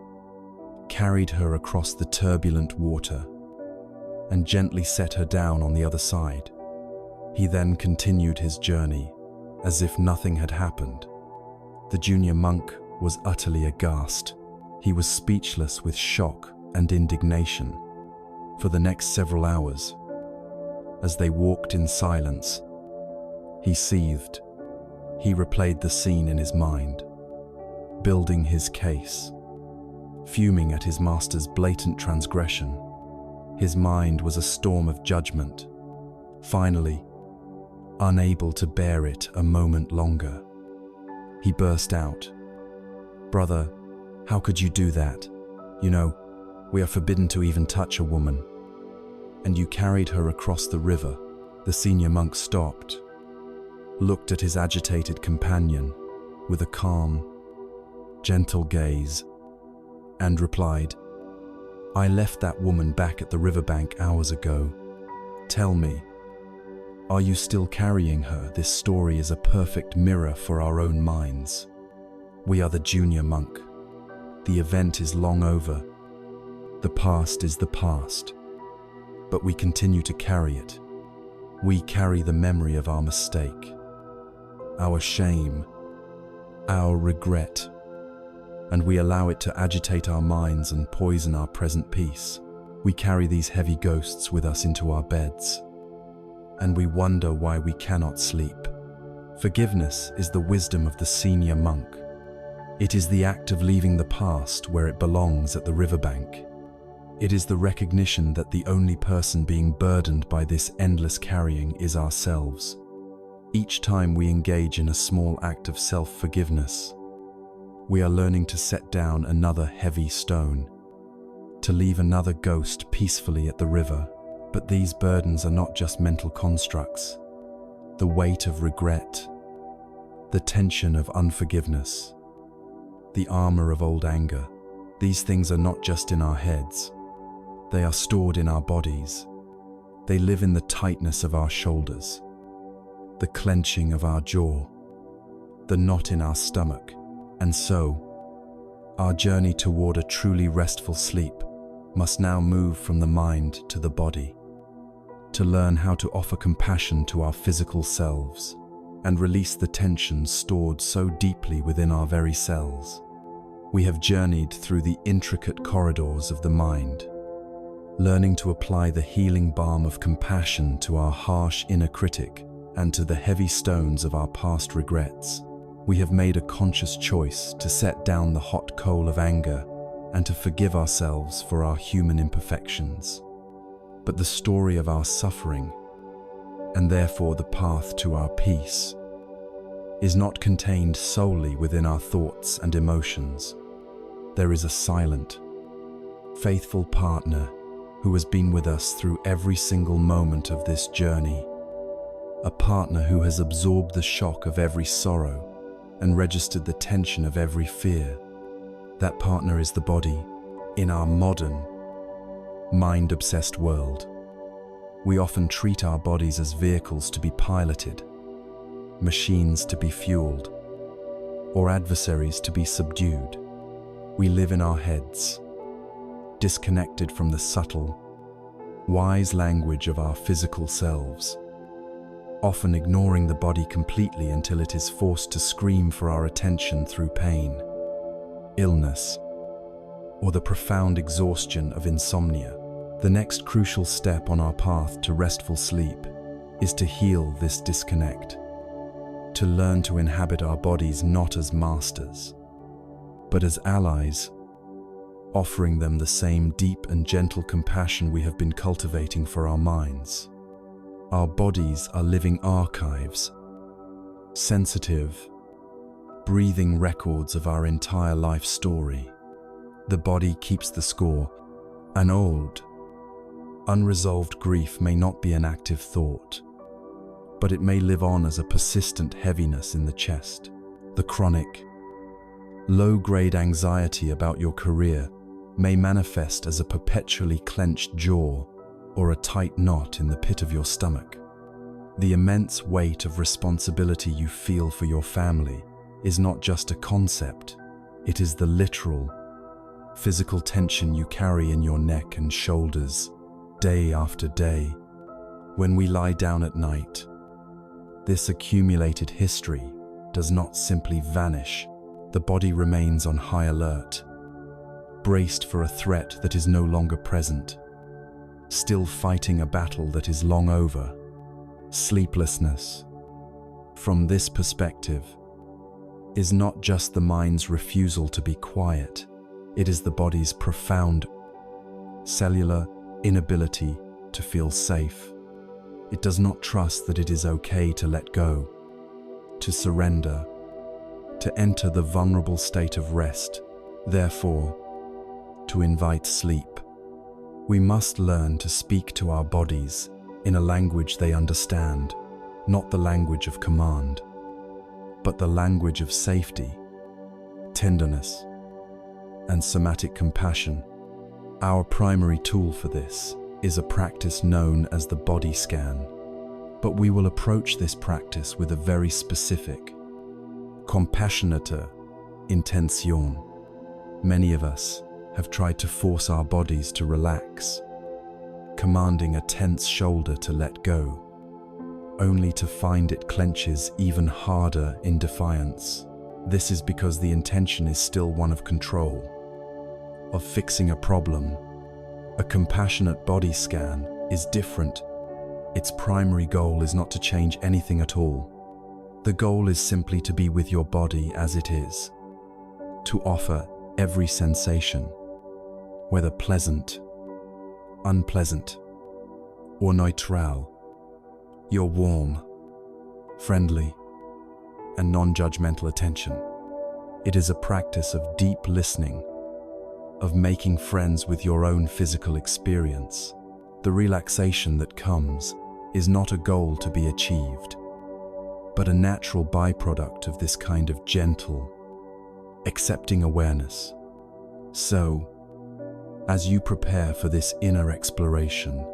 carried her across the turbulent water, and gently set her down on the other side. He then continued his journey as if nothing had happened. The junior monk was utterly aghast. He was speechless with shock and indignation. For the next several hours, as they walked in silence, he seethed. He replayed the scene in his mind, building his case, fuming at his master's blatant transgression. His mind was a storm of judgment. Finally, unable to bear it a moment longer, he burst out, "Brother, how could you do that? You know, we are forbidden to even touch a woman. And you carried her across the river." The senior monk stopped, looked at his agitated companion with a calm, gentle gaze, and replied, "I left that woman back at the riverbank hours ago. Tell me, are you still carrying her? This story is a perfect mirror for our own minds. We are the junior monk. The event is long over. The past is the past, but we continue to carry it. We carry the memory of our mistake, our shame, our regret, and we allow it to agitate our minds and poison our present peace. We carry these heavy ghosts with us into our beds, and we wonder why we cannot sleep. Forgiveness is the wisdom of the senior monk. It is the act of leaving the past where it belongs at the riverbank. It is the recognition that the only person being burdened by this endless carrying is ourselves. Each time we engage in a small act of self-forgiveness, we are learning to set down another heavy stone, to leave another ghost peacefully at the river. But these burdens are not just mental constructs. The weight of regret, the tension of unforgiveness, the armor of old anger. These things are not just in our heads. They are stored in our bodies. They live in the tightness of our shoulders, the clenching of our jaw, the knot in our stomach. And so, our journey toward a truly restful sleep must now move from the mind to the body, to learn how to offer compassion to our physical selves and release the tension stored so deeply within our very cells. We have journeyed through the intricate corridors of the mind, learning to apply the healing balm of compassion to our harsh inner critic and to the heavy stones of our past regrets. We have made a conscious choice to set down the hot coal of anger and to forgive ourselves for our human imperfections. But the story of our suffering, and therefore the path to our peace, is not contained solely within our thoughts and emotions. There is a silent, faithful partner who has been with us through every single moment of this journey, a partner who has absorbed the shock of every sorrow and registered the tension of every fear. That partner is the body. In our modern, mind-obsessed world, we often treat our bodies as vehicles to be piloted, machines to be fueled, or adversaries to be subdued. We live in our heads, disconnected from the subtle, wise language of our physical selves, often ignoring the body completely until it is forced to scream for our attention through pain, illness, or the profound exhaustion of insomnia. The next crucial step on our path to restful sleep is to heal this disconnect, to learn to inhabit our bodies not as masters, but as allies, offering them the same deep and gentle compassion we have been cultivating for our minds. Our bodies are living archives, sensitive, breathing records of our entire life story. The body keeps the score. An old, unresolved grief may not be an active thought, but it may live on as a persistent heaviness in the chest. The chronic, low-grade anxiety about your career may manifest as a perpetually clenched jaw or a tight knot in the pit of your stomach. The immense weight of responsibility you feel for your family is not just a concept, it is the literal, physical tension you carry in your neck and shoulders, day after day. When we lie down at night, this accumulated history does not simply vanish. The body remains on high alert, braced for a threat that is no longer present, still fighting a battle that is long over. Sleeplessness, from this perspective, is not just the mind's refusal to be quiet, it is the body's profound cellular inability to feel safe. It does not trust that it is okay to let go, to surrender, to enter the vulnerable state of rest. Therefore, to invite sleep, we must learn to speak to our bodies in a language they understand, not the language of command, but the language of safety, tenderness, and somatic compassion. Our primary tool for this is a practice known as the body scan, but we will approach this practice with a very specific, compassionate intention. Many of us have tried to force our bodies to relax, commanding a tense shoulder to let go, only to find it clenches even harder in defiance. This is because the intention is still one of control, of fixing a problem. A compassionate body scan is different. Its primary goal is not to change anything at all. The goal is simply to be with your body as it is, to offer every sensation, whether pleasant, unpleasant, or neutral, your warm, friendly, and non-judgmental attention. It is a practice of deep listening, of making friends with your own physical experience. The relaxation that comes is not a goal to be achieved. but a natural byproduct of this kind of gentle, accepting awareness. So, as you prepare for this inner exploration,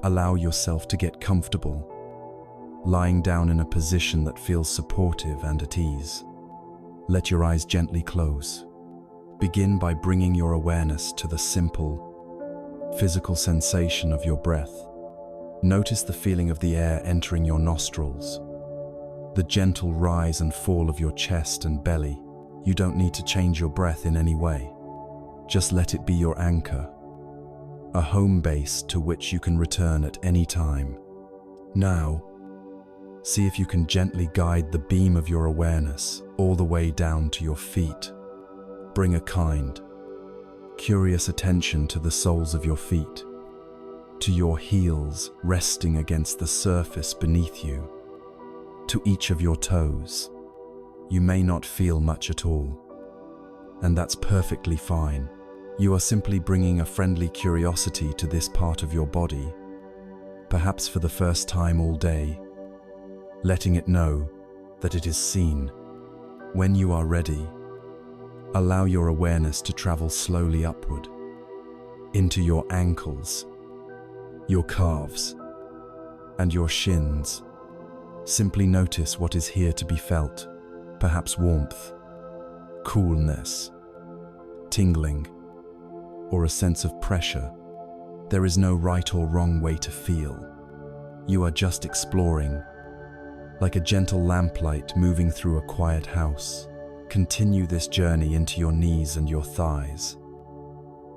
allow yourself to get comfortable, lying down in a position that feels supportive and at ease. Let your eyes gently close. Begin by bringing your awareness to the simple, physical sensation of your breath. Notice the feeling of the air entering your nostrils, the gentle rise and fall of your chest and belly. You don't need to change your breath in any way. Just let it be your anchor, a home base to which you can return at any time. Now, see if you can gently guide the beam of your awareness all the way down to your feet. Bring a kind, curious attention to the soles of your feet, to your heels resting against the surface beneath you, to each of your toes. You may not feel much at all, and that's perfectly fine. You are simply bringing a friendly curiosity to this part of your body, perhaps for the first time all day, letting it know that it is seen. When you are ready, allow your awareness to travel slowly upward, into your ankles, your calves, and your shins. Simply notice what is here to be felt, perhaps warmth, coolness, tingling, or a sense of pressure. There is no right or wrong way to feel. You are just exploring, like a gentle lamplight moving through a quiet house. Continue this journey into your knees and your thighs,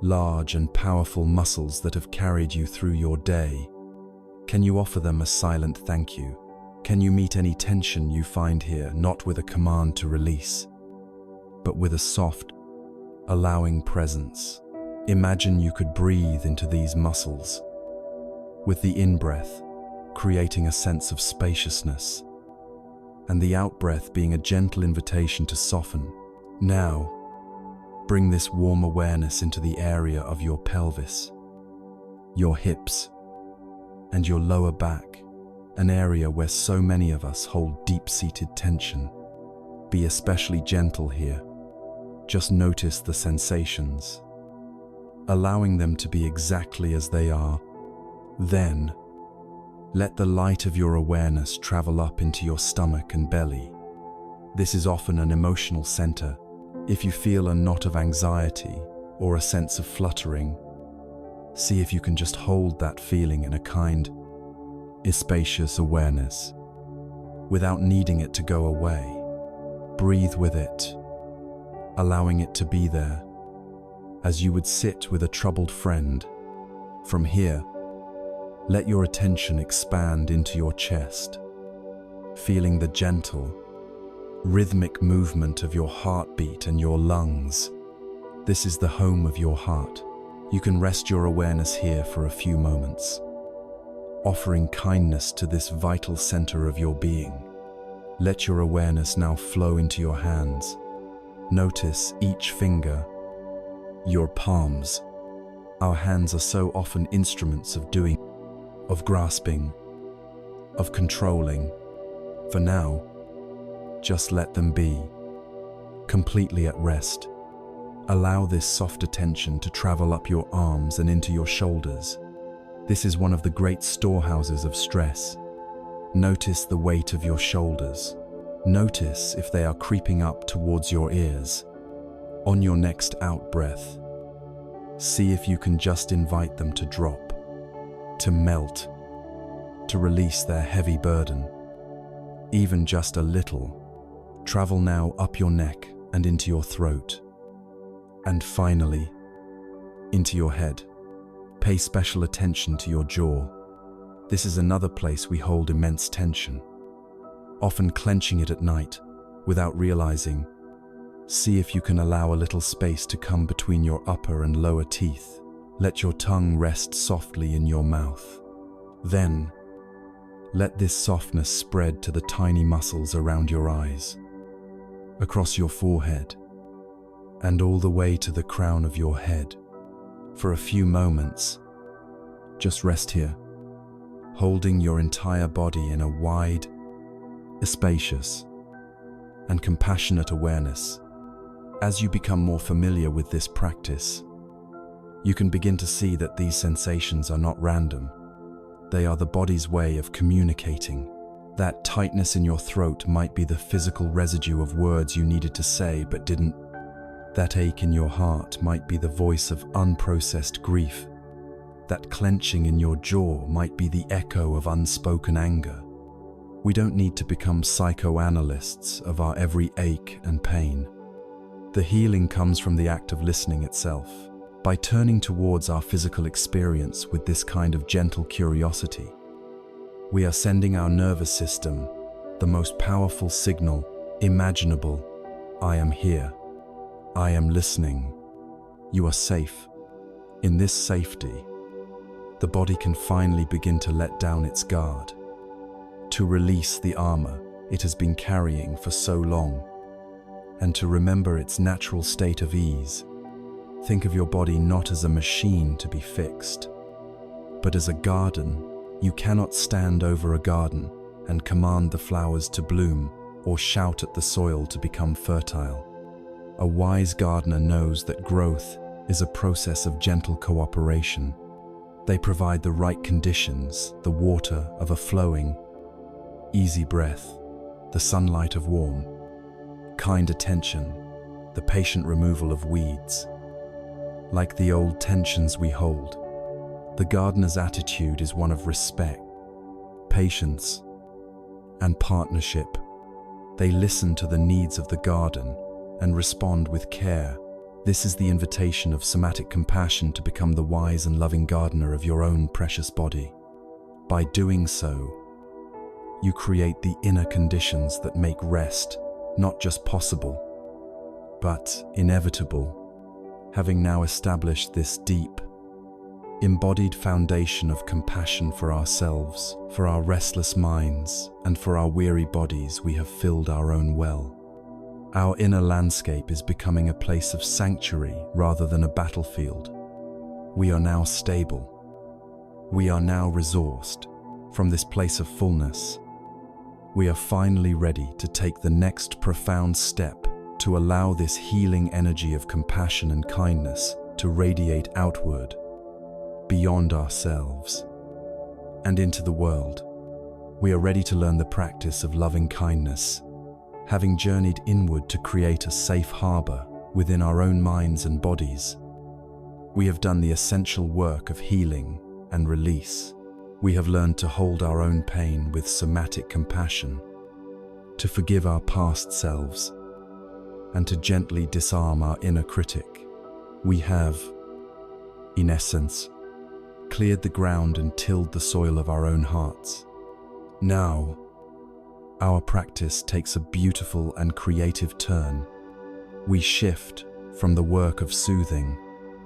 large and powerful muscles that have carried you through your day. Can you offer them a silent thank you? Can you meet any tension you find here, not with a command to release, but with a soft, allowing presence? Imagine you could breathe into these muscles, with the in-breath creating a sense of spaciousness, and the out-breath being a gentle invitation to soften. Now, bring this warm awareness into the area of your pelvis, your hips, and your lower back, an area where so many of us hold deep-seated tension. Be especially gentle here. Just notice the sensations, allowing them to be exactly as they are. Then, let the light of your awareness travel up into your stomach and belly. This is often an emotional center. If you feel a knot of anxiety or a sense of fluttering, see if you can just hold that feeling in a kind, spacious awareness, without needing it to go away. Breathe with it, allowing it to be there, as you would sit with a troubled friend. From here, let your attention expand into your chest, feeling the gentle, rhythmic movement of your heartbeat and your lungs. This is the home of your heart. You can rest your awareness here for a few moments, offering kindness to this vital center of your being. Let your awareness now flow into your hands. Notice each finger, your palms. Our hands are so often instruments of doing, of grasping, of controlling. For now, just let them be, completely at rest. Allow this soft attention to travel up your arms and into your shoulders. This is one of the great storehouses of stress. Notice the weight of your shoulders. Notice if they are creeping up towards your ears. On your next out-breath, see if you can just invite them to drop, to melt, to release their heavy burden. Even just a little. Travel now up your neck and into your throat. And finally, into your head. Pay special attention to your jaw. This is another place we hold immense tension, often clenching it at night without realizing. See if you can allow a little space to come between your upper and lower teeth. Let your tongue rest softly in your mouth. Then, let this softness spread to the tiny muscles around your eyes, across your forehead, and all the way to the crown of your head. For a few moments, just rest here, holding your entire body in a wide, spacious, and compassionate awareness. As you become more familiar with this practice, you can begin to see that these sensations are not random. They are the body's way of communicating. That tightness in your throat might be the physical residue of words you needed to say but didn't. That ache in your heart might be the voice of unprocessed grief. That clenching in your jaw might be the echo of unspoken anger. We don't need to become psychoanalysts of our every ache and pain. The healing comes from the act of listening itself. By turning towards our physical experience with this kind of gentle curiosity, we are sending our nervous system the most powerful signal imaginable. I am here. I am listening. You are safe. In this safety, the body can finally begin to let down its guard, to release the armor it has been carrying for so long, and to remember its natural state of ease. Think of your body not as a machine to be fixed, but as a garden. You cannot stand over a garden and command the flowers to bloom or shout at the soil to become fertile. A wise gardener knows that growth is a process of gentle cooperation. They provide the right conditions, the water of a flowing, easy breath, the sunlight of warm, kind attention, the patient removal of weeds. Like the old tensions we hold, the gardener's attitude is one of respect, patience, and partnership. They listen to the needs of the garden and respond with care. This is the invitation of somatic compassion to become the wise and loving gardener of your own precious body. By doing so, you create the inner conditions that make rest not just possible, but inevitable. Having now established this deep, embodied foundation of compassion for ourselves, for our restless minds, and for our weary bodies, we have filled our own well. Our inner landscape is becoming a place of sanctuary rather than a battlefield. We are now stable. We are now resourced. From this place of fullness, we are finally ready to take the next profound step to allow this healing energy of compassion and kindness to radiate outward, beyond ourselves, and into the world. We are ready to learn the practice of loving kindness, having journeyed inward to create a safe harbor within our own minds and bodies. We have done the essential work of healing and release. We have learned to hold our own pain with somatic compassion, to forgive our past selves, and to gently disarm our inner critic. We have, in essence, cleared the ground and tilled the soil of our own hearts. Now, our practice takes a beautiful and creative turn. We shift from the work of soothing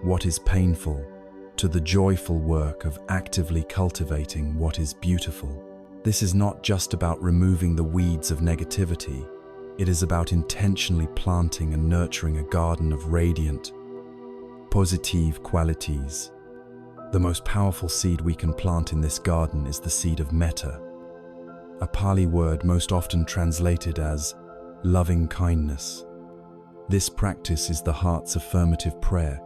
what is painful to the joyful work of actively cultivating what is beautiful. This is not just about removing the weeds of negativity. It is about intentionally planting and nurturing a garden of radiant, positive qualities. The most powerful seed we can plant in this garden is the seed of metta, a Pali word most often translated as loving kindness. This practice is the heart's affirmative prayer,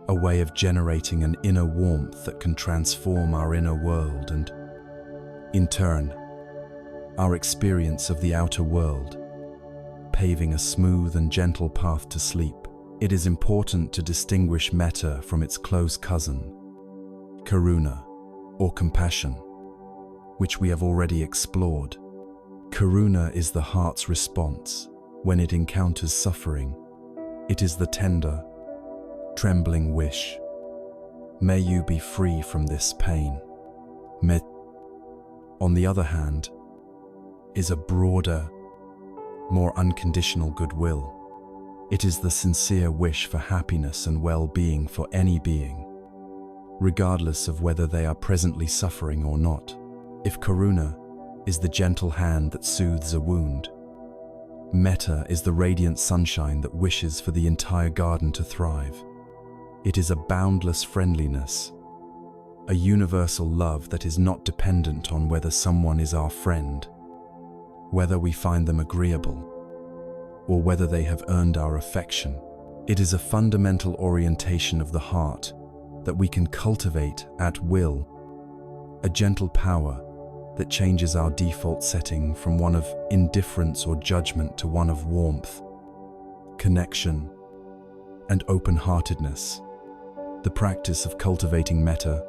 a way of generating an inner warmth that can transform our inner world and, in turn, our experience of the outer world, paving a smooth and gentle path to sleep. It is important to distinguish metta from its close cousin, karuna, or compassion, which we have already explored. Karuna is the heart's response when it encounters suffering. It is the tender, trembling wish, may you be free from this pain. Metta, on the other hand, is a broader, more unconditional goodwill. It is the sincere wish for happiness and well-being for any being, regardless of whether they are presently suffering or not. If karuna is the gentle hand that soothes a wound, metta is the radiant sunshine that wishes for the entire garden to thrive. It is a boundless friendliness, a universal love that is not dependent on whether someone is our friend whether we find them agreeable or whether they have earned our affection. It is a fundamental orientation of the heart that we can cultivate at will, a gentle power that changes our default setting from one of indifference or judgment to one of warmth, connection, and open-heartedness. The practice of cultivating metta,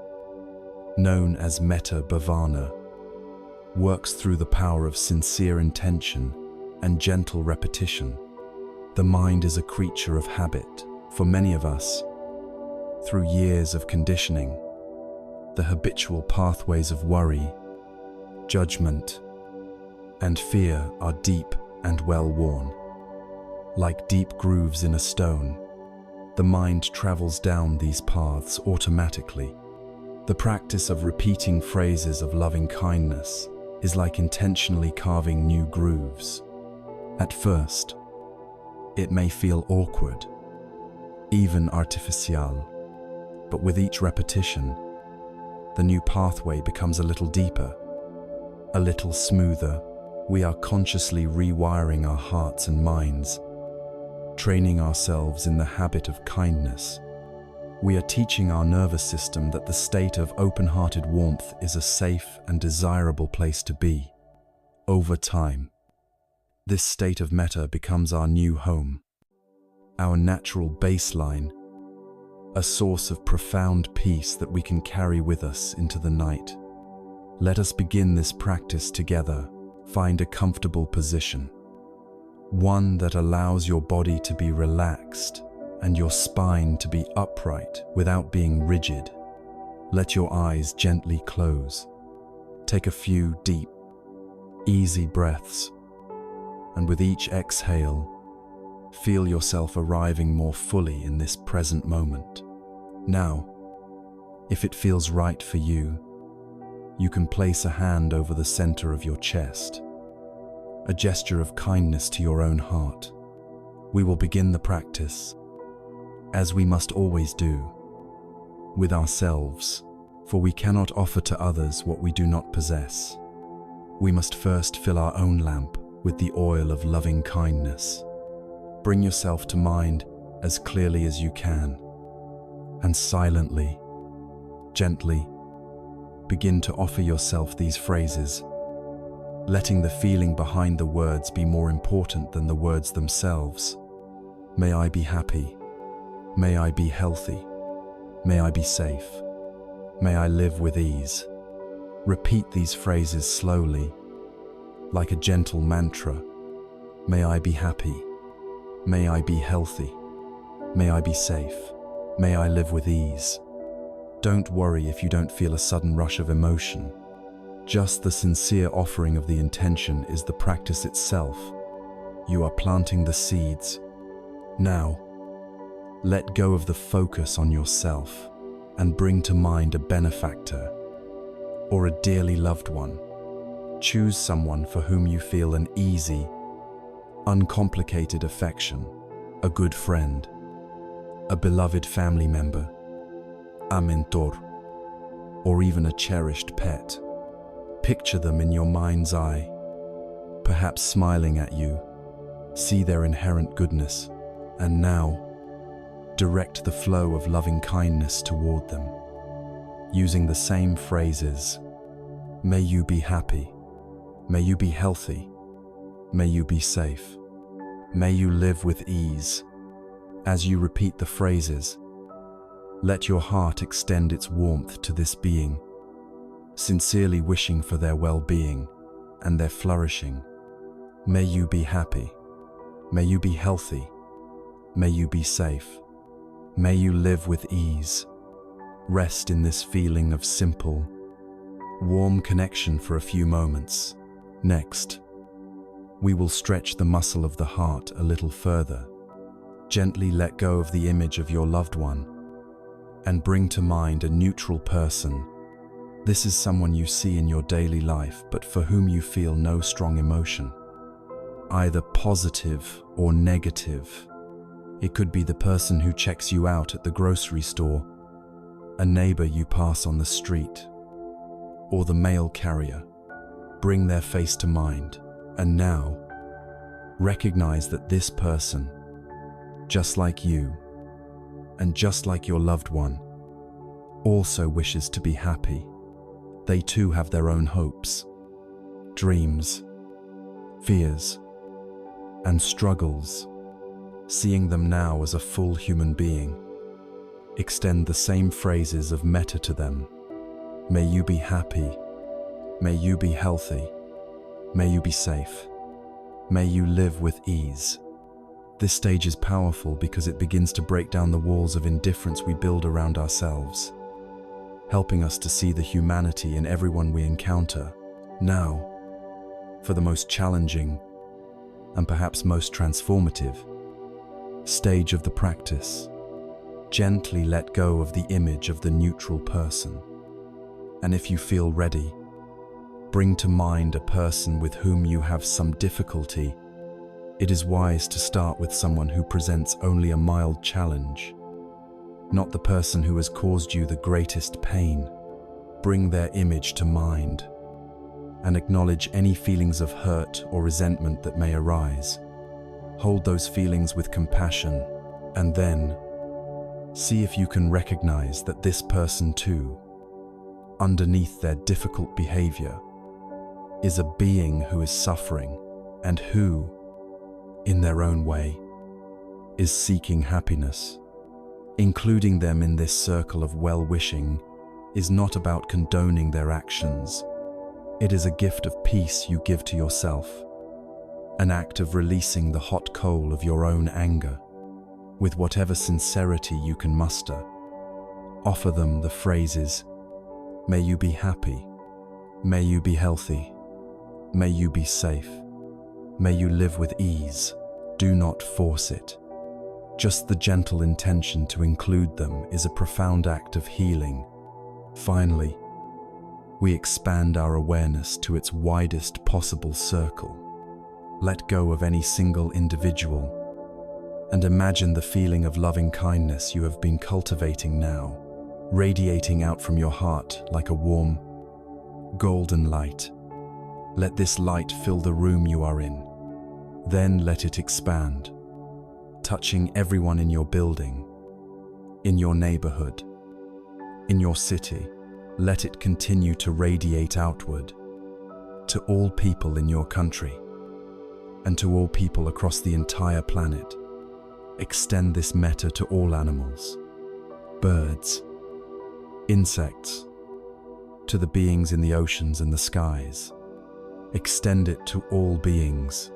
known as metta bhavana, works through the power of sincere intention and gentle repetition. The mind is a creature of habit. For many of us, through years of conditioning, the habitual pathways of worry, judgment, and fear are deep and well-worn. Like deep grooves in a stone, the mind travels down these paths automatically. The practice of repeating phrases of loving kindness is like intentionally carving new grooves. At first, it may feel awkward, even artificial, but with each repetition, the new pathway becomes a little deeper, a little smoother. We are consciously rewiring our hearts and minds, training ourselves in the habit of kindness. We are teaching our nervous system that the state of open-hearted warmth is a safe and desirable place to be. Over time, this state of metta becomes our new home, our natural baseline, a source of profound peace that we can carry with us into the night. Let us begin this practice together. Find a comfortable position, one that allows your body to be relaxed and your spine to be upright without being rigid. Let your eyes gently close. Take a few deep, easy breaths, and with each exhale, feel yourself arriving more fully in this present moment. Now, if it feels right for you, you can place a hand over the center of your chest, a gesture of kindness to your own heart. We will begin the practice, as we must always do, with ourselves, for we cannot offer to others what we do not possess. We must first fill our own lamp with the oil of loving kindness. Bring yourself to mind as clearly as you can, and silently, gently, begin to offer yourself these phrases, letting the feeling behind the words be more important than the words themselves. May I be happy. May I be healthy. May I be safe. May I live with ease. Repeat these phrases slowly, like a gentle mantra. May I be happy. May I be healthy. May I be safe. May I live with ease. Don't worry if you don't feel a sudden rush of emotion. Just the sincere offering of the intention is the practice itself. You are planting the seeds. Now, let go of the focus on yourself and bring to mind a benefactor or a dearly loved one. Choose someone for whom you feel an easy, uncomplicated affection, a good friend, a beloved family member, a mentor, or even a cherished pet. Picture them in your mind's eye, perhaps smiling at you. See their inherent goodness, and now, direct the flow of loving kindness toward them, using the same phrases. May you be happy. May you be healthy. May you be safe. May you live with ease. As you repeat the phrases, let your heart extend its warmth to this being, sincerely wishing for their well-being and their flourishing. May you be happy. May you be healthy. May you be safe. May you live with ease. Rest in this feeling of simple, warm connection for a few moments. Next, we will stretch the muscle of the heart a little further. Gently let go of the image of your loved one and bring to mind a neutral person. This is someone you see in your daily life, but for whom you feel no strong emotion, either positive or negative. It could be the person who checks you out at the grocery store, a neighbor you pass on the street, or the mail carrier. Bring their face to mind And now, recognize that this person, just like you, and just like your loved one, also wishes to be happy. They too have their own hopes, dreams, fears, and struggles. Seeing them now as a full human being, extend the same phrases of metta to them. May you be happy. May you be healthy. May you be safe. May you live with ease. This stage is powerful because it begins to break down the walls of indifference we build around ourselves, helping us to see the humanity in everyone we encounter. Now, for the most challenging and perhaps most transformative stage of the practice, gently let go of the image of the neutral person. And if you feel ready, bring to mind a person with whom you have some difficulty. It is wise to start with someone who presents only a mild challenge, not the person who has caused you the greatest pain. Bring their image to mind and acknowledge any feelings of hurt or resentment that may arise. Hold those feelings with compassion, and then see if you can recognize that this person too, underneath their difficult behavior, is a being who is suffering and who, in their own way, is seeking happiness. Including them in this circle of well-wishing is not about condoning their actions. It is a gift of peace you give to yourself, an act of releasing the hot coal of your own anger. With whatever sincerity you can muster, offer them the phrases, may you be happy, may you be healthy, may you be safe, may you live with ease. Do not force it. Just the gentle intention to include them is a profound act of healing. Finally, we expand our awareness to its widest possible circle. Let go of any single individual and imagine the feeling of loving kindness you have been cultivating now, radiating out from your heart like a warm, golden light. Let this light fill the room you are in. Then let it expand, touching everyone in your building, in your neighborhood, in your city. Let it continue to radiate outward to all people in your country and to all people across the entire planet. Extend this metta to all animals, birds, insects, to the beings in the oceans and the skies. Extend it to all beings,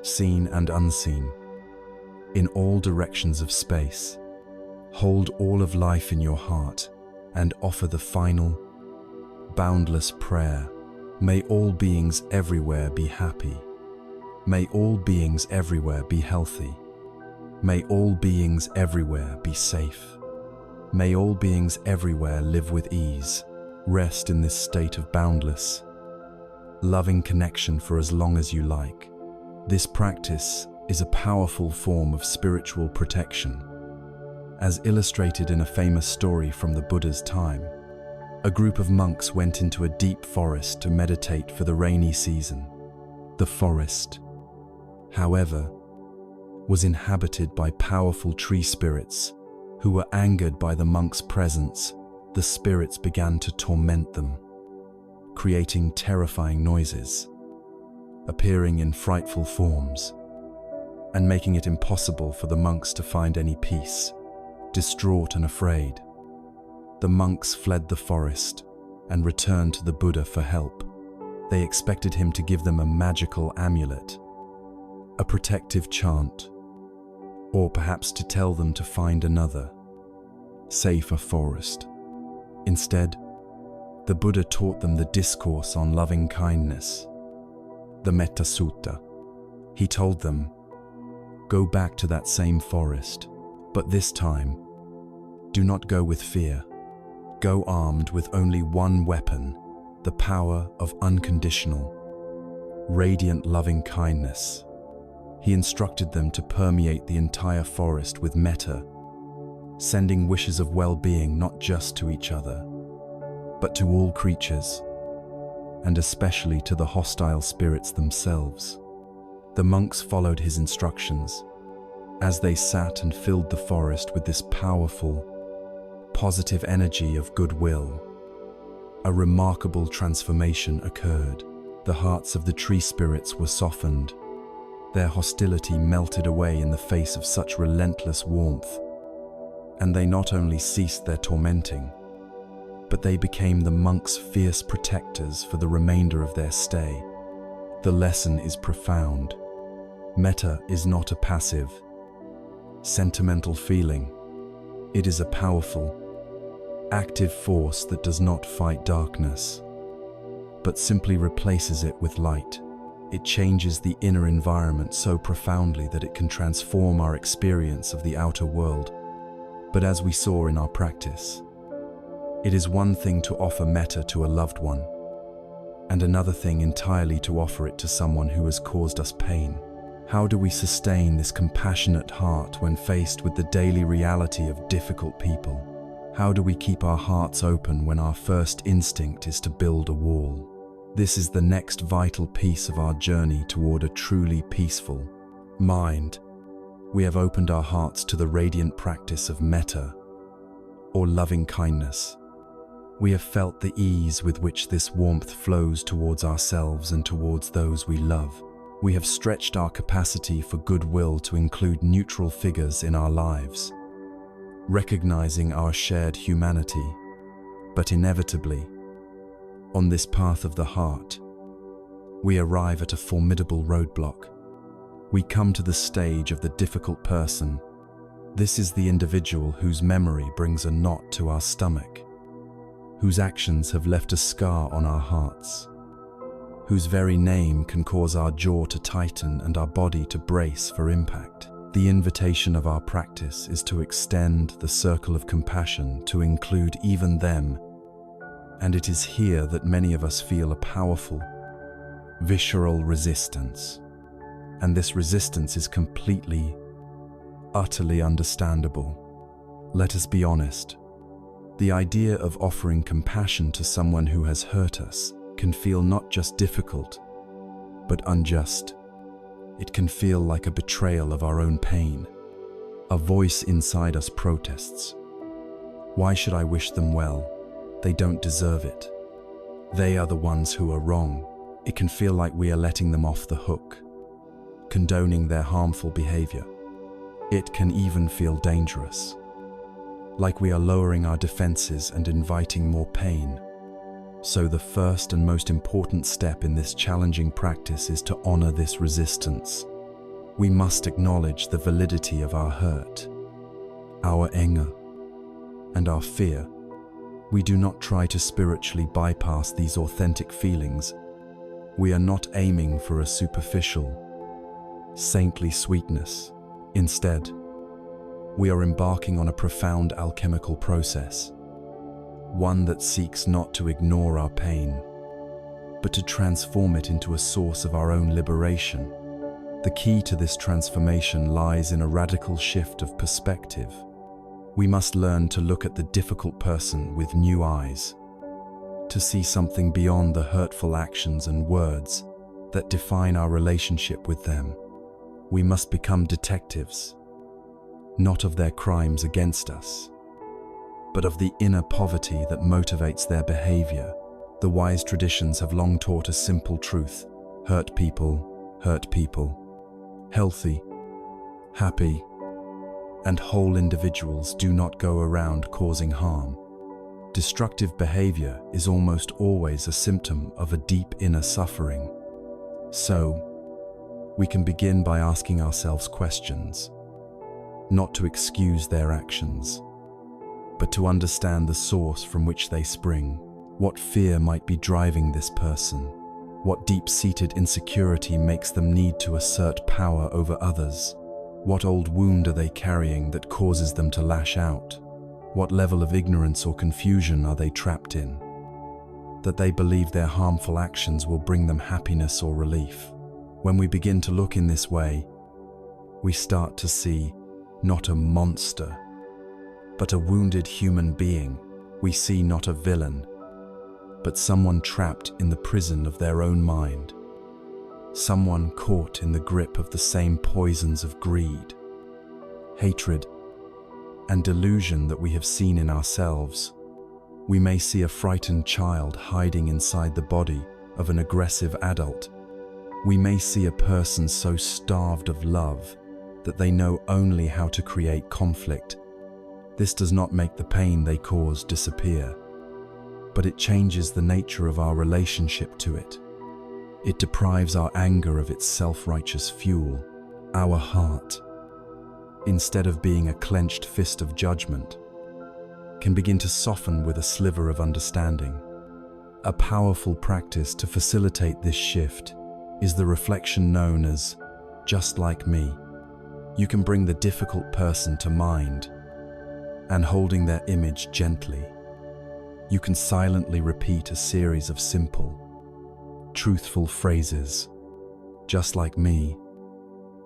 seen and unseen, in all directions of space. Hold all of life in your heart and offer the final, boundless prayer. May all beings everywhere be happy. May all beings everywhere be healthy. May all beings everywhere be safe. May all beings everywhere live with ease. Rest in this state of boundless, loving connection for as long as you like. This practice is a powerful form of spiritual protection. As illustrated in a famous story from the Buddha's time, a group of monks went into a deep forest to meditate for the rainy season. The forest, however, was inhabited by powerful tree spirits who were angered by the monks' presence. The spirits began to torment them, creating terrifying noises, appearing in frightful forms, and making it impossible for the monks to find any peace. Distraught and afraid, the monks fled the forest and returned to the Buddha for help. They expected him to give them a magical amulet, a protective chant, or perhaps to tell them to find another, safer forest. Instead, the Buddha taught them the discourse on loving kindness, the Metta Sutta. He told them, go back to that same forest, but this time, do not go with fear. Go armed with only one weapon, the power of unconditional, radiant loving kindness. He instructed them to permeate the entire forest with metta, sending wishes of well-being not just to each other, but to all creatures, and and especially to the hostile spirits themselves. The monks followed his instructions. As they sat and filled the forest with this powerful, positive energy of goodwill, a remarkable transformation occurred. The hearts of the tree spirits were softened. Their hostility melted away in the face of such relentless warmth, and they not only ceased their tormenting, but they became the monks' fierce protectors for the remainder of their stay. The lesson is profound. Metta is not a passive, sentimental feeling. It is a powerful, active force that does not fight darkness, but simply replaces it with light. It changes the inner environment so profoundly that it can transform our experience of the outer world. But as we saw in our practice, it is one thing to offer metta to a loved one, and another thing entirely to offer it to someone who has caused us pain. How do we sustain this compassionate heart when faced with the daily reality of difficult people? How do we keep our hearts open when our first instinct is to build a wall? This is the next vital piece of our journey toward a truly peaceful mind. We have opened our hearts to the radiant practice of metta, or loving kindness. We have felt the ease with which this warmth flows towards ourselves and towards those we love. We have stretched our capacity for goodwill to include neutral figures in our lives, recognizing our shared humanity. But inevitably, on this path of the heart, we arrive at a formidable roadblock. We come to the stage of the difficult person. This is the individual whose memory brings a knot to our stomach, whose actions have left a scar on our hearts, whose very name can cause our jaw to tighten and our body to brace for impact. The invitation of our practice is to extend the circle of compassion to include even them, and it is here that many of us feel a powerful, visceral resistance. And this resistance is completely, utterly understandable. Let us be honest. The idea of offering compassion to someone who has hurt us can feel not just difficult, but unjust. It can feel like a betrayal of our own pain. A voice inside us protests. Why should I wish them well? They don't deserve it. They are the ones who are wrong. It can feel like we are letting them off the hook, condoning their harmful behavior. It can even feel dangerous, like we are lowering our defenses and inviting more pain. So the first and most important step in this challenging practice is to honor this resistance. We must acknowledge the validity of our hurt, our anger, and our fear. We do not try to spiritually bypass these authentic feelings. We are not aiming for a superficial, saintly sweetness. Instead, we are embarking on a profound alchemical process, one that seeks not to ignore our pain, but to transform it into a source of our own liberation. The key to this transformation lies in a radical shift of perspective. We must learn to look at the difficult person with new eyes, to see something beyond the hurtful actions and words that define our relationship with them. We must become detectives, not of their crimes against us, but of the inner poverty that motivates their behavior. The wise traditions have long taught a simple truth: hurt people hurt people. Healthy, happy, and whole individuals do not go around causing harm. Destructive behavior is almost always a symptom of a deep inner suffering. So, we can begin by asking ourselves questions, not to excuse their actions, but to understand the source from which they spring. What fear might be driving this person? What deep-seated insecurity makes them need to assert power over others? What old wound are they carrying that causes them to lash out? What level of ignorance or confusion are they trapped in, that they believe their harmful actions will bring them happiness or relief? When we begin to look in this way, we start to see not a monster, but a wounded human being. We see not a villain, but someone trapped in the prison of their own mind. Someone caught in the grip of the same poisons of greed, hatred, and delusion that we have seen in ourselves. We may see a frightened child hiding inside the body of an aggressive adult. We may see a person so starved of love that they know only how to create conflict. This does not make the pain they cause disappear, but it changes the nature of our relationship to it. It deprives our anger of its self-righteous fuel. Our heart, instead of being a clenched fist of judgment, can begin to soften with a sliver of understanding. A powerful practice to facilitate this shift is the reflection known as "just like me." You can bring the difficult person to mind, and holding their image gently, you can silently repeat a series of simple, truthful phrases. Just like me,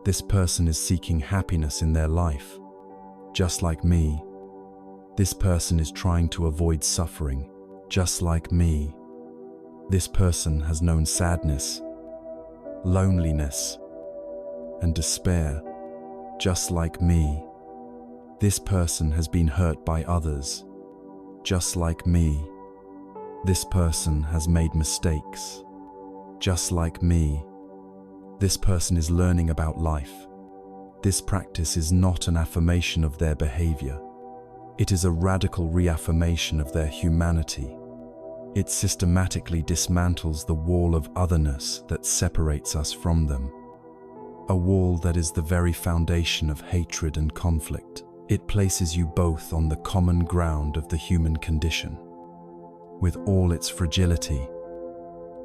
this person is seeking happiness in their life. Just like me, this person is trying to avoid suffering. Just like me, this person has known sadness, loneliness, and despair. Just like me, this person has been hurt by others. Just like me, this person has made mistakes. Just like me, this person is learning about life. This practice is not an affirmation of their behavior. It is a radical reaffirmation of their humanity. It systematically dismantles the wall of otherness that separates us from them, a wall that is the very foundation of hatred and conflict. It places you both on the common ground of the human condition, with all its fragility,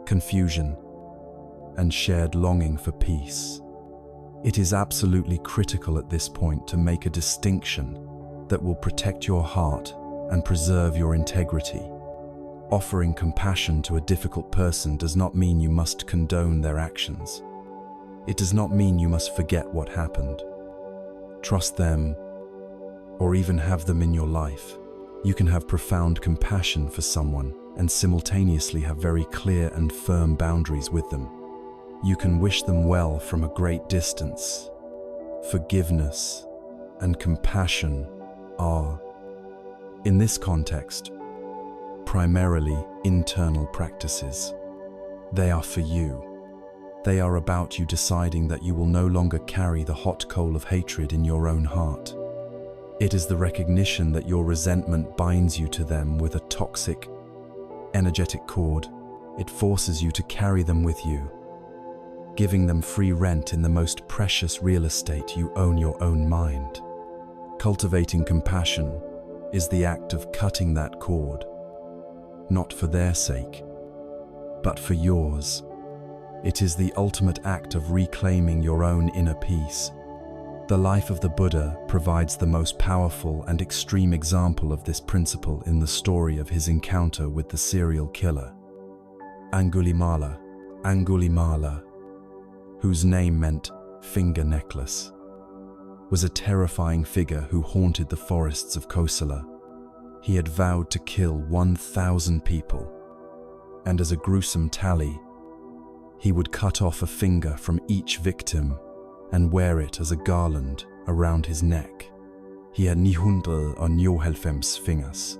confusion, and shared longing for peace. It is absolutely critical at this point to make a distinction that will protect your heart and preserve your integrity. Offering compassion to a difficult person does not mean you must condone their actions. It does not mean you must forget what happened, trust them, or even have them in your life. You can have profound compassion for someone and simultaneously have very clear and firm boundaries with them. You can wish them well from a great distance. Forgiveness and compassion are, in this context, primarily internal practices. They are for you. They are about you deciding that you will no longer carry the hot coal of hatred in your own heart. It is the recognition that your resentment binds you to them with a toxic, energetic cord. It forces you to carry them with you, giving them free rent in the most precious real estate you own, your own mind. Cultivating compassion is the act of cutting that cord, not for their sake, but for yours. It is the ultimate act of reclaiming your own inner peace. The life of the Buddha provides the most powerful and extreme example of this principle in the story of his encounter with the serial killer. Angulimala, whose name meant finger necklace, was a terrifying figure who haunted the forests of Kosala. He had vowed to kill 1,000 people, and as a gruesome tally, he would cut off a finger from each victim and wear it as a garland around his neck. He had 995 fingers.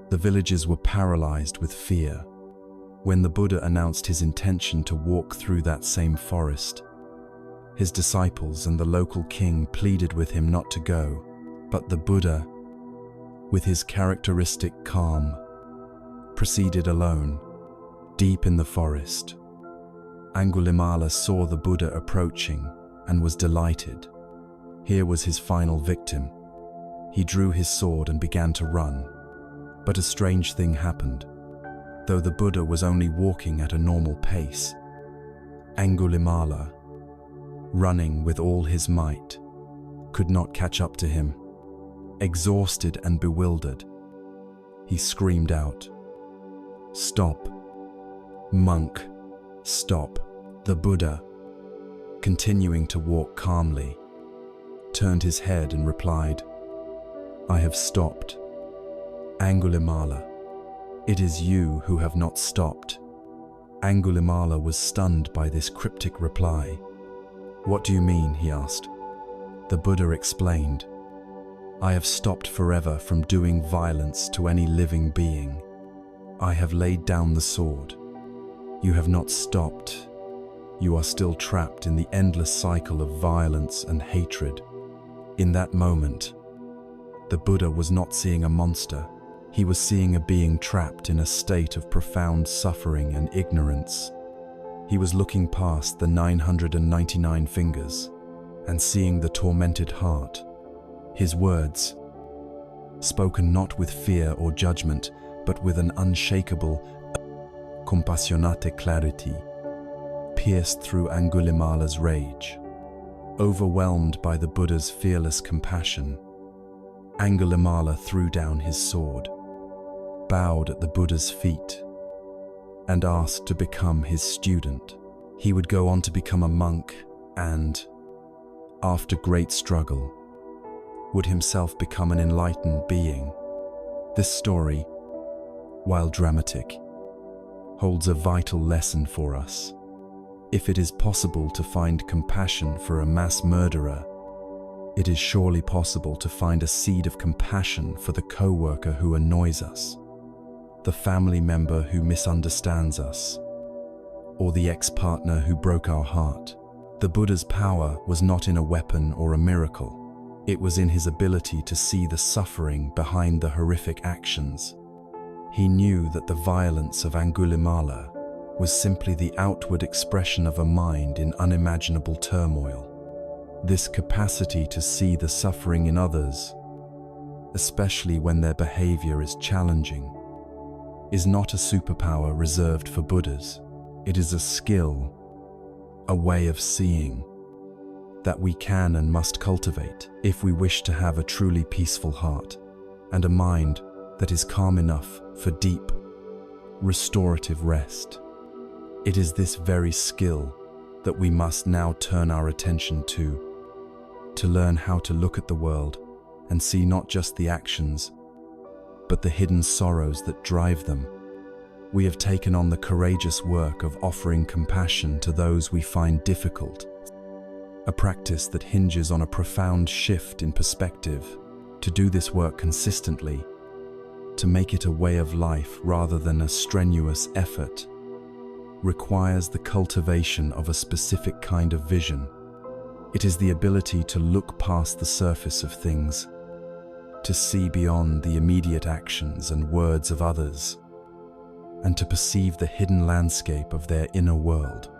The villagers were paralyzed with fear. When the Buddha announced his intention to walk through that same forest, his disciples and the local king pleaded with him not to go, but the Buddha, with his characteristic calm, proceeded alone, deep in the forest. Angulimala saw the Buddha approaching and was delighted. Here was his final victim. He drew his sword and began to run. But a strange thing happened. Though the Buddha was only walking at a normal pace, Angulimala, running with all his might, could not catch up to him. Exhausted and bewildered, he screamed out, "Stop! Monk, stop!" The Buddha, continuing to walk calmly, turned his head and replied, "I have stopped." Angulimala, It is you who have not stopped. Angulimala was stunned by this cryptic reply. What do you mean? He asked. The Buddha explained, I have stopped forever from doing violence to any living being. I have laid down the sword. You have not stopped. You are still trapped in the endless cycle of violence and hatred. In that moment, the Buddha was not seeing a monster. He was seeing a being trapped in a state of profound suffering and ignorance. He was looking past the 999 fingers and seeing the tormented heart. His words, spoken not with fear or judgment, but with an unshakable, compassionate clarity, pierced through Angulimala's rage. Overwhelmed by the Buddha's fearless compassion, Angulimala threw down his sword, bowed at the Buddha's feet, and asked to become his student. He would go on to become a monk and, after great struggle, would himself become an enlightened being. This story, while dramatic, holds a vital lesson for us. If it is possible to find compassion for a mass murderer, it is surely possible to find a seed of compassion for the co-worker who annoys us, the family member who misunderstands us, or the ex-partner who broke our heart. The Buddha's power was not in a weapon or a miracle. It was in his ability to see the suffering behind the horrific actions. He knew that the violence of Angulimala was simply the outward expression of a mind in unimaginable turmoil. This capacity to see the suffering in others, especially when their behavior is challenging, is not a superpower reserved for Buddhas. It is a skill, a way of seeing, that we can and must cultivate if we wish to have a truly peaceful heart and a mind that is calm enough for deep, restorative rest. It is this very skill that we must now turn our attention to learn how to look at the world and see not just the actions, but the hidden sorrows that drive them. We have taken on the courageous work of offering compassion to those we find difficult, a practice that hinges on a profound shift in perspective. To do this work consistently, to make it a way of life rather than a strenuous effort, requires the cultivation of a specific kind of vision. It is the ability to look past the surface of things, to see beyond the immediate actions and words of others, and to perceive the hidden landscape of their inner world.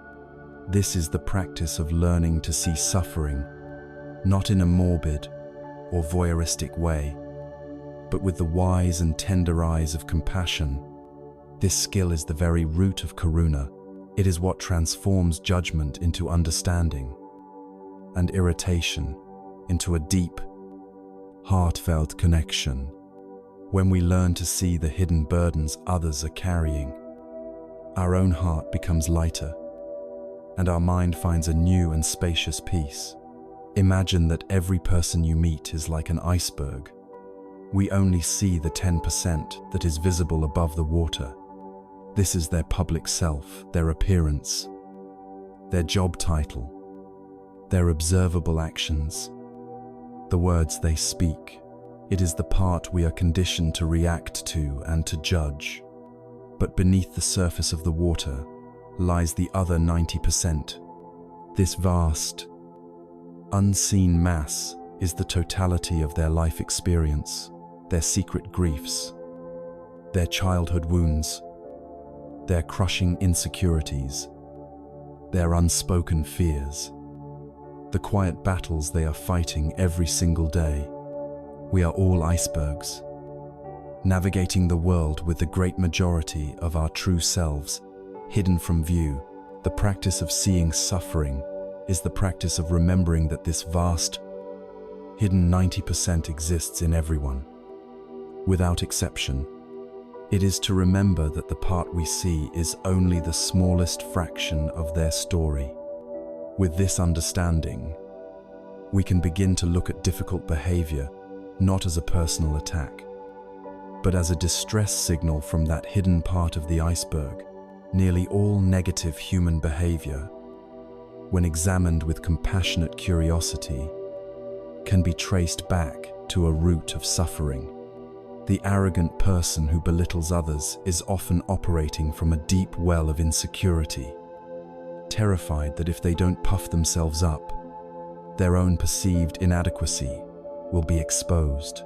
This is the practice of learning to see suffering, not in a morbid or voyeuristic way, but with the wise and tender eyes of compassion. This skill is the very root of karuna. It is what transforms judgment into understanding, and irritation into a deep, heartfelt connection. When we learn to see the hidden burdens others are carrying, our own heart becomes lighter, and our mind finds a new and spacious peace. Imagine that every person you meet is like an iceberg. We only see the 10% that is visible above the water. This is their public self, their appearance, their job title, their observable actions, the words they speak. It is the part we are conditioned to react to and to judge. But beneath the surface of the water lies the other 90%. This vast, unseen mass is the totality of their life experience, their secret griefs, their childhood wounds, their crushing insecurities, their unspoken fears, the quiet battles they are fighting every single day. We are all icebergs, navigating the world with the great majority of our true selves hidden from view. The practice of seeing suffering is the practice of remembering that this vast, hidden 90% exists in everyone, without exception. It is to remember that the part we see is only the smallest fraction of their story. With this understanding, we can begin to look at difficult behavior not as a personal attack, but as a distress signal from that hidden part of the iceberg. Nearly all negative human behavior, when examined with compassionate curiosity, can be traced back to a root of suffering. The arrogant person who belittles others is often operating from a deep well of insecurity, terrified that if they don't puff themselves up, their own perceived inadequacy will be exposed.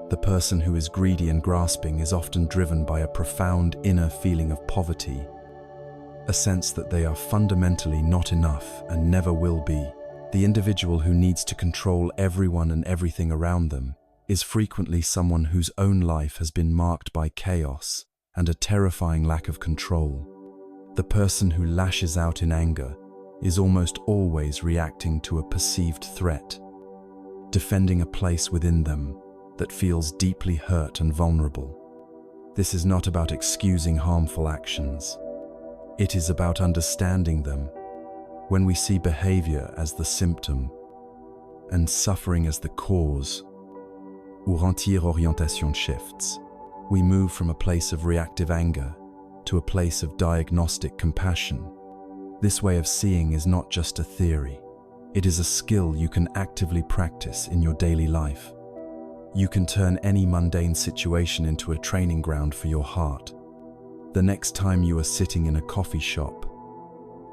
The person who is greedy and grasping is often driven by a profound inner feeling of poverty, a sense that they are fundamentally not enough and never will be. The individual who needs to control everyone and everything around them is frequently someone whose own life has been marked by chaos and a terrifying lack of control. The person who lashes out in anger is almost always reacting to a perceived threat, defending a place within them that feels deeply hurt and vulnerable. This is not about excusing harmful actions. It is about understanding them. When we see behavior as the symptom and suffering as the cause, our entire orientation shifts. We move from a place of reactive anger to a place of diagnostic compassion. This way of seeing is not just a theory. It is a skill you can actively practice in your daily life. You can turn any mundane situation into a training ground for your heart. The next time you are sitting in a coffee shop,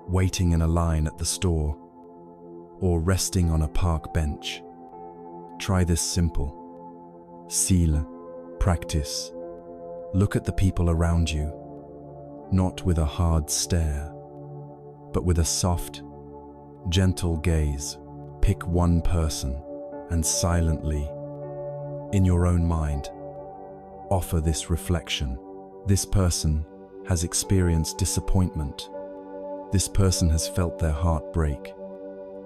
waiting in a line at the store, or resting on a park bench, try this simple Sila practice. Look at the people around you, not with a hard stare, but with a soft, gentle gaze. Pick one person and silently, in your own mind, offer this reflection. This person has experienced disappointment. This person has felt their heart break.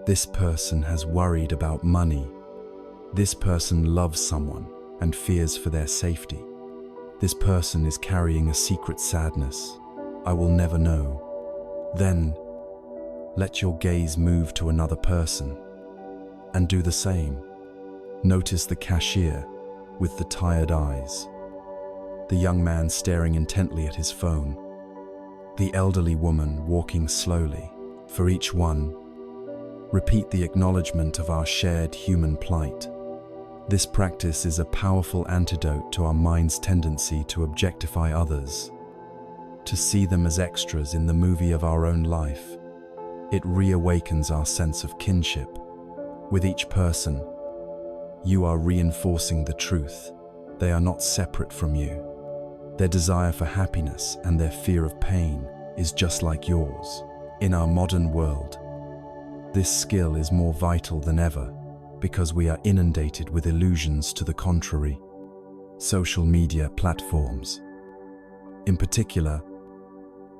This person has worried about money. This person loves someone and fears for their safety. This person is carrying a secret sadness. I will never know. Then, let your gaze move to another person and do the same. Notice the cashier with the tired eyes, the young man staring intently at his phone, the elderly woman walking slowly. For each one, repeat the acknowledgement of our shared human plight. This practice is a powerful antidote to our mind's tendency to objectify others, to see them as extras in the movie of our own life. It reawakens our sense of kinship. With each person, you are reinforcing the truth. They are not separate from you. Their desire for happiness and their fear of pain is just like yours. In our modern world, this skill is more vital than ever because we are inundated with illusions to the contrary. Social media platforms, in particular,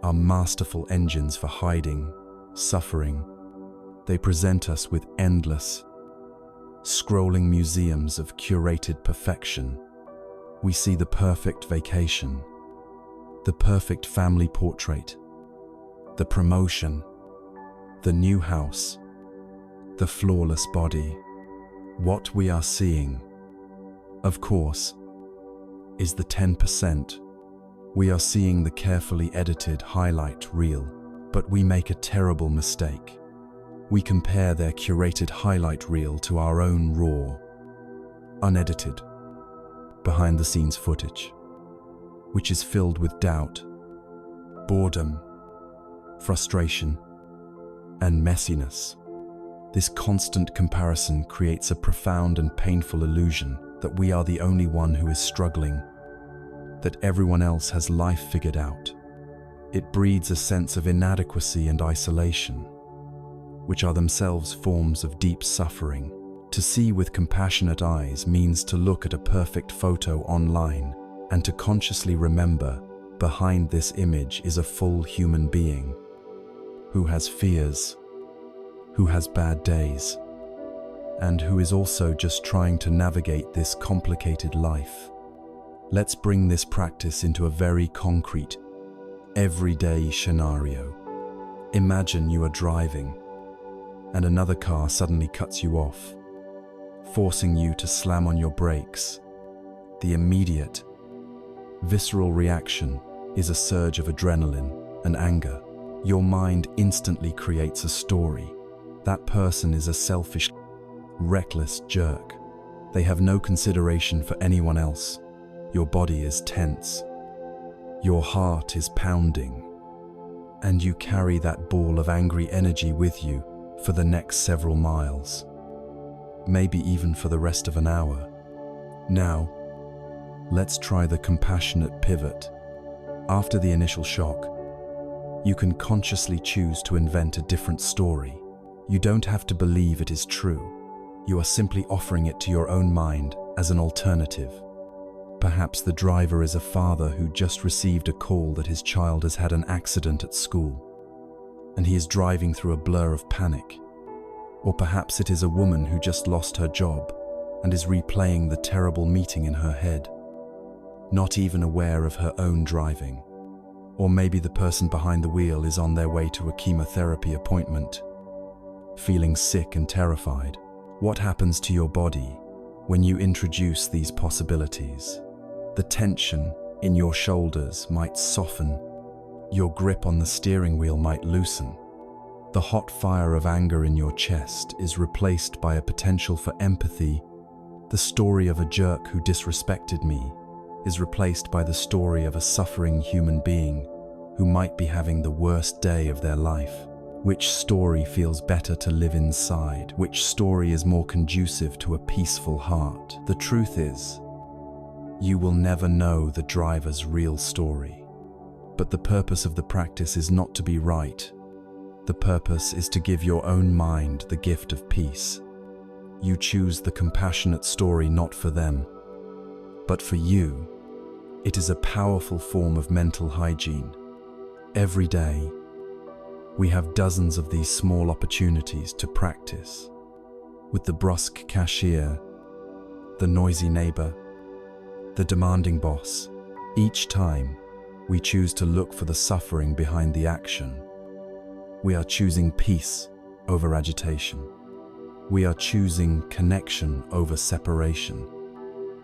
are masterful engines for hiding suffering. They present us with endless, scrolling museums of curated perfection. We see the perfect vacation, the perfect family portrait, the promotion, the new house, the flawless body. What we are seeing, of course, is the 10%. We are seeing the carefully edited highlight reel, but we make a terrible mistake. We compare their curated highlight reel to our own raw, unedited, behind-the-scenes footage, which is filled with doubt, boredom, frustration, and messiness. This constant comparison creates a profound and painful illusion that we are the only one who is struggling, that everyone else has life figured out. It breeds a sense of inadequacy and isolation, which are themselves forms of deep suffering. To see with compassionate eyes means to look at a perfect photo online and to consciously remember behind this image is a full human being who has fears, who has bad days, and who is also just trying to navigate this complicated life. Let's bring this practice into a very concrete, everyday scenario. Imagine you are driving and another car suddenly cuts you off, forcing you to slam on your brakes. The immediate, visceral reaction is a surge of adrenaline and anger. Your mind instantly creates a story. That person is a selfish, reckless jerk. They have no consideration for anyone else. Your body is tense. Your heart is pounding. And you carry that ball of angry energy with you for the next several miles. Maybe even for the rest of an hour. Now, let's try the compassionate pivot. After the initial shock, you can consciously choose to invent a different story. You don't have to believe it is true. You are simply offering it to your own mind as an alternative. Perhaps the driver is a father who just received a call that his child has had an accident at school, and he is driving through a blur of panic. Or perhaps it is a woman who just lost her job and is replaying the terrible meeting in her head, not even aware of her own driving. Or maybe the person behind the wheel is on their way to a chemotherapy appointment, feeling sick and terrified. What happens to your body when you introduce these possibilities? The tension in your shoulders might soften. Your grip on the steering wheel might loosen. The hot fire of anger in your chest is replaced by a potential for empathy. The story of a jerk who disrespected me is replaced by the story of a suffering human being who might be having the worst day of their life. Which story feels better to live inside? Which story is more conducive to a peaceful heart? The truth is, you will never know the driver's real story. But the purpose of the practice is not to be right. The purpose is to give your own mind the gift of peace. You choose the compassionate story not for them, but for you. It is a powerful form of mental hygiene. Every day, we have dozens of these small opportunities to practice. With the brusque cashier, the noisy neighbor, the demanding boss, each time we choose to look for the suffering behind the action. We are choosing peace over agitation. We are choosing connection over separation.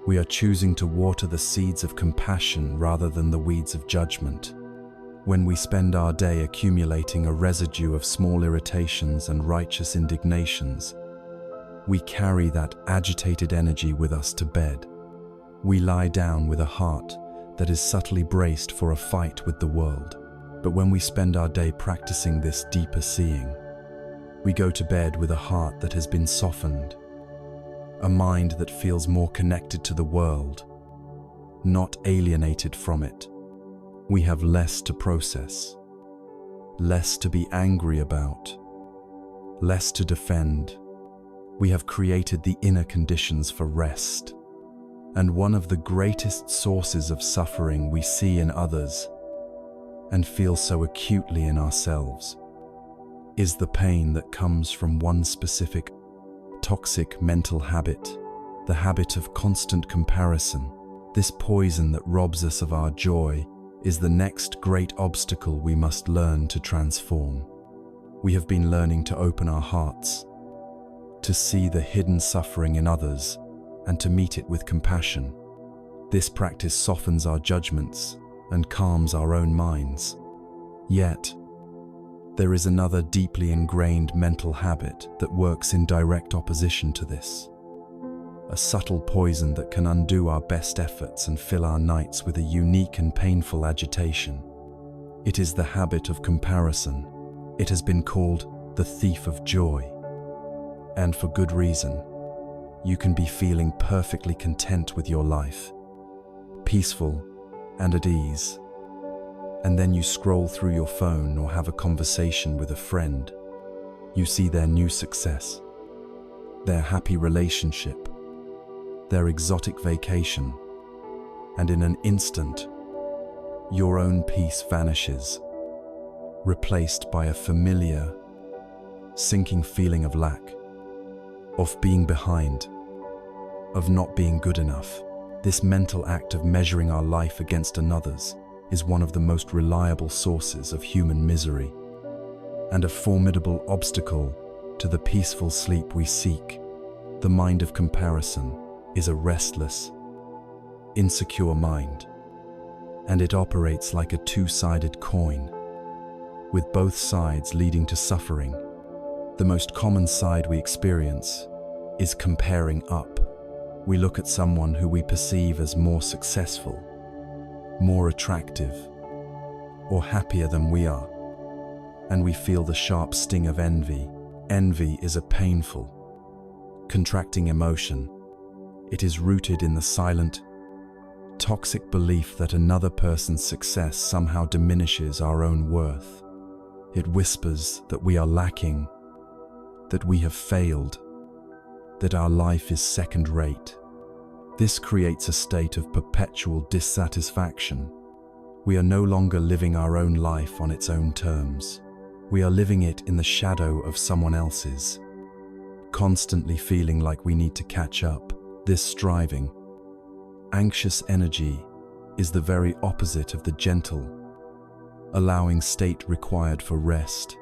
We are choosing to water the seeds of compassion rather than the weeds of judgment. When we spend our day accumulating a residue of small irritations and righteous indignations, we carry that agitated energy with us to bed. We lie down with a heart that is subtly braced for a fight with the world. But when we spend our day practicing this deeper seeing, we go to bed with a heart that has been softened, a mind that feels more connected to the world, not alienated from it. We have less to process, less to be angry about, less to defend. We have created the inner conditions for rest. And one of the greatest sources of suffering we see in others and feel so acutely in ourselves is the pain that comes from one specific toxic mental habit, the habit of constant comparison. This poison that robs us of our joy is the next great obstacle we must learn to transform. We have been learning to open our hearts, to see the hidden suffering in others, and to meet it with compassion. This practice softens our judgments and calms our own minds. Yet, there is another deeply ingrained mental habit that works in direct opposition to this. A subtle poison that can undo our best efforts and fill our nights with a unique and painful agitation. It is the habit of comparison. It has been called the thief of joy. And for good reason. You can be feeling perfectly content with your life, peaceful and at ease. And then you scroll through your phone or have a conversation with a friend. You see their new success, their happy relationship, their exotic vacation, and in an instant, your own peace vanishes, replaced by a familiar, sinking feeling of lack, of being behind, of not being good enough. This mental act of measuring our life against another's is one of the most reliable sources of human misery and a formidable obstacle to the peaceful sleep we seek. The mind of comparison is a restless, insecure mind. and it operates like a two-sided coin, with both sides leading to suffering. The most common side we experience is comparing up. We look at someone who we perceive as more successful, more attractive, or happier than we are, and we feel the sharp sting of envy. Envy is a painful, contracting emotion. It is rooted in the silent, toxic belief that another person's success somehow diminishes our own worth. It whispers that we are lacking, that we have failed, that our life is second-rate. This creates a state of perpetual dissatisfaction. We are no longer living our own life on its own terms. We are living it in the shadow of someone else's, constantly feeling like we need to catch up. This striving, anxious energy is the very opposite of the gentle, allowing state required for rest.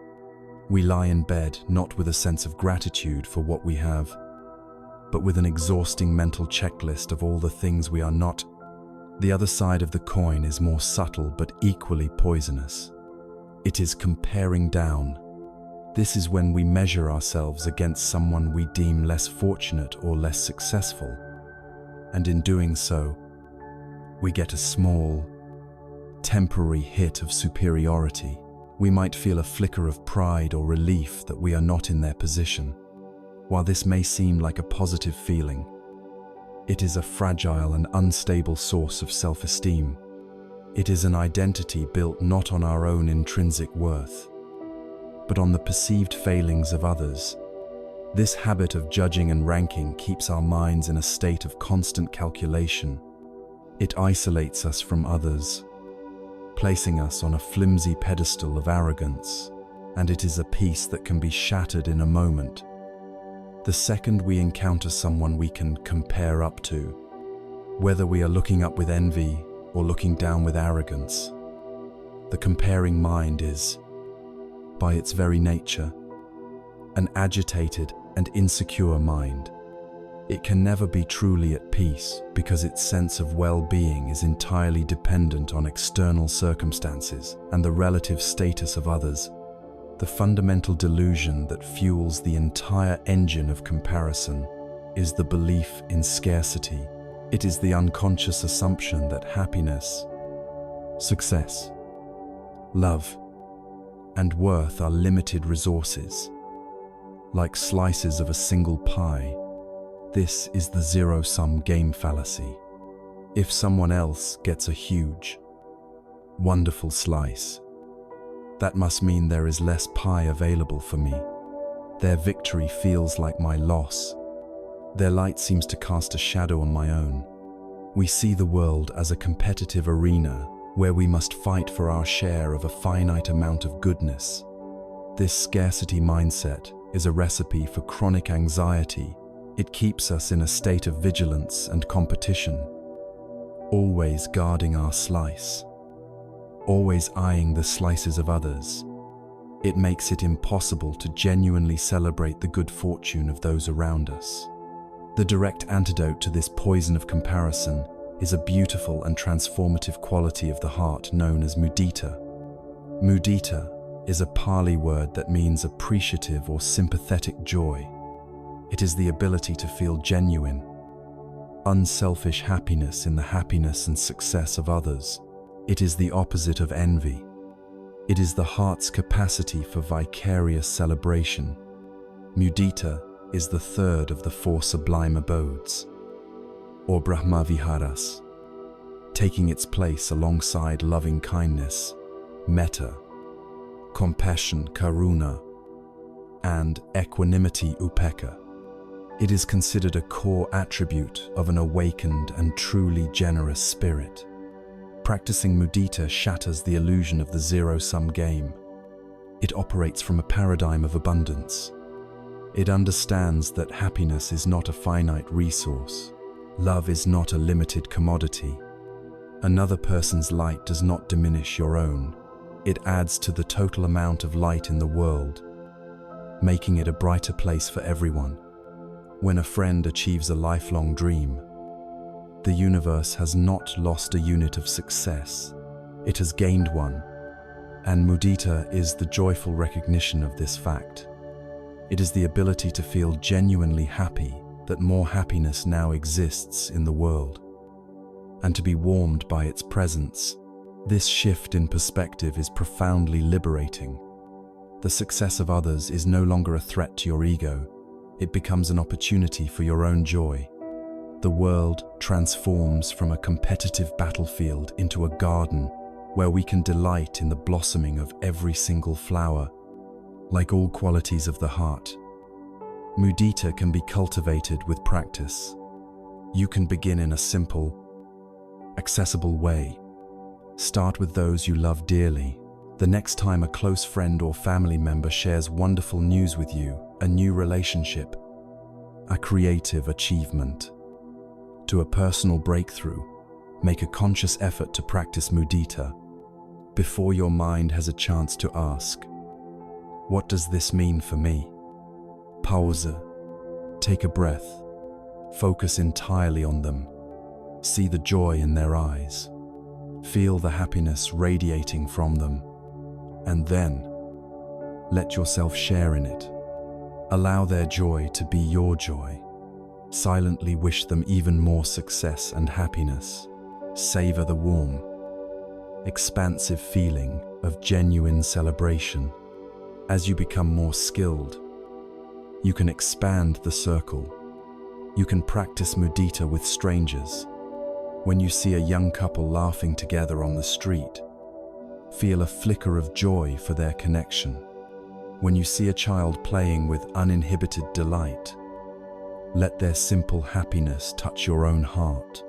We lie in bed not with a sense of gratitude for what we have, but with an exhausting mental checklist of all the things we are not. The other side of the coin is more subtle but equally poisonous. It is comparing down. This is when we measure ourselves against someone we deem less fortunate or less successful, and in doing so, we get a small, temporary hit of superiority. We might feel a flicker of pride or relief that we are not in their position. While this may seem like a positive feeling, it is a fragile and unstable source of self-esteem. It is an identity built not on our own intrinsic worth, but on the perceived failings of others. This habit of judging and ranking keeps our minds in a state of constant calculation. It isolates us from others, placing us on a flimsy pedestal of arrogance, and it is a peace that can be shattered in a moment. The second we encounter someone we can compare up to, whether we are looking up with envy or looking down with arrogance, the comparing mind is, by its very nature, an agitated and insecure mind. It can never be truly at peace because its sense of well-being is entirely dependent on external circumstances and the relative status of others. The fundamental delusion that fuels the entire engine of comparison is the belief in scarcity. It is the unconscious assumption that happiness, success, love, and worth are limited resources, like slices of a single pie. This is the zero-sum game fallacy. If someone else gets a huge, wonderful slice, that must mean there is less pie available for me. Their victory feels like my loss. Their light seems to cast a shadow on my own. We see the world as a competitive arena where we must fight for our share of a finite amount of goodness. This scarcity mindset is a recipe for chronic anxiety. It keeps us in a state of vigilance and competition, always guarding our slice, always eyeing the slices of others. It makes it impossible to genuinely celebrate the good fortune of those around us. The direct antidote to this poison of comparison is a beautiful and transformative quality of the heart known as mudita. Mudita is a Pali word that means appreciative or sympathetic joy. It is the ability to feel genuine, unselfish happiness in the happiness and success of others. It is the opposite of envy. It is the heart's capacity for vicarious celebration. Mudita is the third of the four sublime abodes, or Brahma Viharas, taking its place alongside loving kindness, metta, compassion, karuna, and equanimity, upekkha. It is considered a core attribute of an awakened and truly generous spirit. Practicing mudita shatters the illusion of the zero-sum game. It operates from a paradigm of abundance. It understands that happiness is not a finite resource. Love is not a limited commodity. Another person's light does not diminish your own. It adds to the total amount of light in the world, making it a brighter place for everyone. When a friend achieves a lifelong dream, The universe has not lost a unit of success. It has gained one, and mudita is the joyful recognition of this fact. It is the ability to feel genuinely happy that more happiness now exists in the world, and to be warmed by its presence. This shift in perspective is profoundly liberating. The success of others is no longer a threat to your ego. It becomes an opportunity for your own joy. The world transforms from a competitive battlefield into a garden where we can delight in the blossoming of every single flower. Like all qualities of the heart, mudita can be cultivated with practice. You can begin in a simple, accessible way. Start with those you love dearly. The next time a close friend or family member shares wonderful news with you, a new relationship, a creative achievement, to a personal breakthrough, make a conscious effort to practice mudita before your mind has a chance to ask, "What does this mean for me?" Pause, take a breath, focus entirely on them, see the joy in their eyes, feel the happiness radiating from them, and then let yourself share in it. Allow their joy to be your joy. Silently wish them even more success and happiness. Savor the warm, expansive feeling of genuine celebration. As you become more skilled, you can expand the circle. You can practice mudita with strangers. When you see a young couple laughing together on the street, feel a flicker of joy for their connection. When you see a child playing with uninhibited delight, let their simple happiness touch your own heart.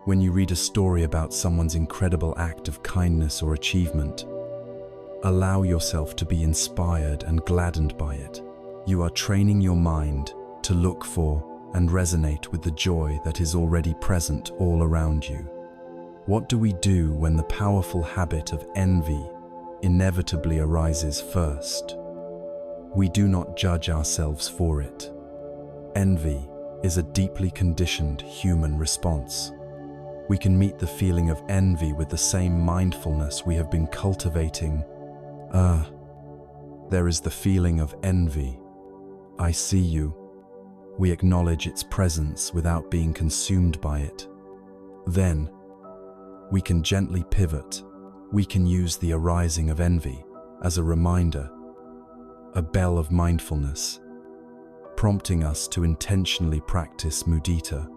When you read a story about someone's incredible act of kindness or achievement, allow yourself to be inspired and gladdened by it. You are training your mind to look for and resonate with the joy that is already present all around you. What do we do when the powerful habit of envy inevitably arises first? We do not judge ourselves for it. Envy is a deeply conditioned human response. We can meet the feeling of envy with the same mindfulness we have been cultivating. There is the feeling of envy. I see you. We acknowledge its presence without being consumed by it. Then, we can gently pivot. We can use the arising of envy as a reminder, a bell of mindfulness, prompting us to intentionally practice mudita.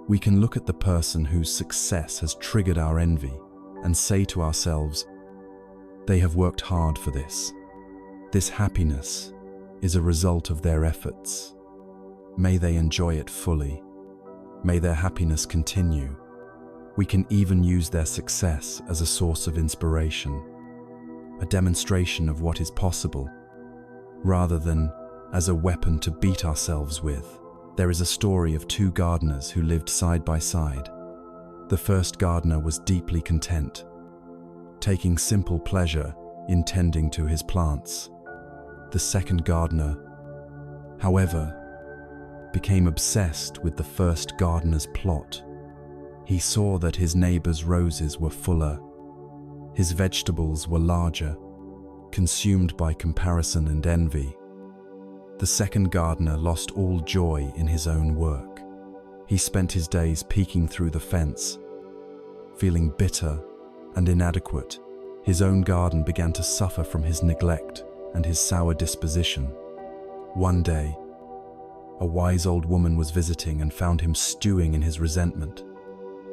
We can look at the person whose success has triggered our envy and say to ourselves, "They have worked hard for this. This happiness is a result of their efforts. May they enjoy it fully. May their happiness continue." We can even use their success as a source of inspiration, a demonstration of what is possible, rather than as a weapon to beat ourselves with. There is a story of two gardeners who lived side by side. The first gardener was deeply content, taking simple pleasure in tending to his plants. The second gardener, however, became obsessed with the first gardener's plot. He saw that his neighbor's roses were fuller, his vegetables were larger, consumed by comparison and envy. The second gardener lost all joy in his own work. He spent his days peeking through the fence, feeling bitter and inadequate. His own garden began to suffer from his neglect and his sour disposition. One day, a wise old woman was visiting and found him stewing in his resentment.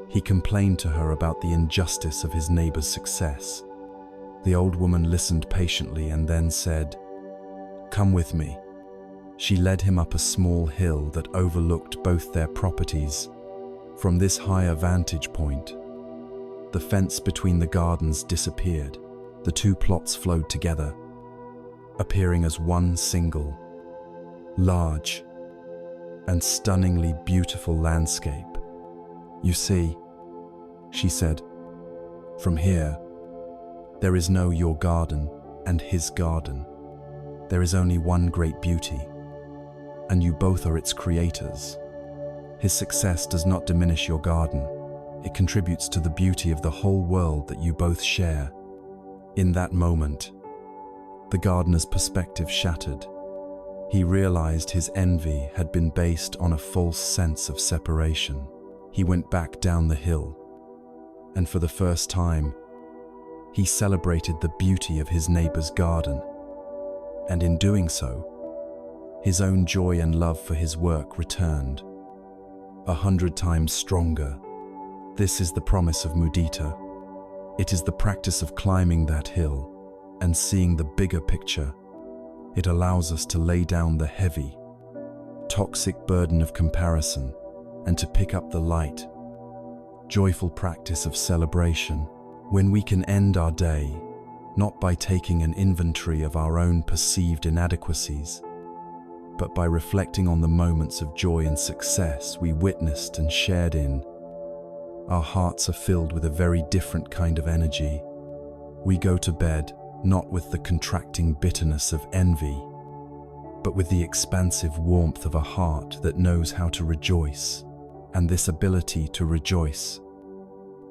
He complained to her about the injustice of his neighbor's success. The old woman listened patiently and then said, "Come with me." She led him up a small hill that overlooked both their properties. From this higher vantage point, the fence between the gardens disappeared. The two plots flowed together, appearing as one single, large, and stunningly beautiful landscape. "You see," she said, "from here, there is no your garden and his garden. There is only one great beauty, and you both are its creators. His success does not diminish your garden. It contributes to the beauty of the whole world that you both share. In that moment, the gardener's perspective shattered. He realized his envy had been based on a false sense of separation. He went back down the hill, and for the first time, he celebrated the beauty of his neighbor's garden. And in doing so, his own joy and love for his work returned, 100 times stronger. This is the promise of mudita. It is the practice of climbing that hill and seeing the bigger picture. It allows us to lay down the heavy, toxic burden of comparison and to pick up the light, joyful practice of celebration. When we can end our day, not by taking an inventory of our own perceived inadequacies, but by reflecting on the moments of joy and success we witnessed and shared in, our hearts are filled with a very different kind of energy. We go to bed not with the contracting bitterness of envy, but with the expansive warmth of a heart that knows how to rejoice. And this ability to rejoice,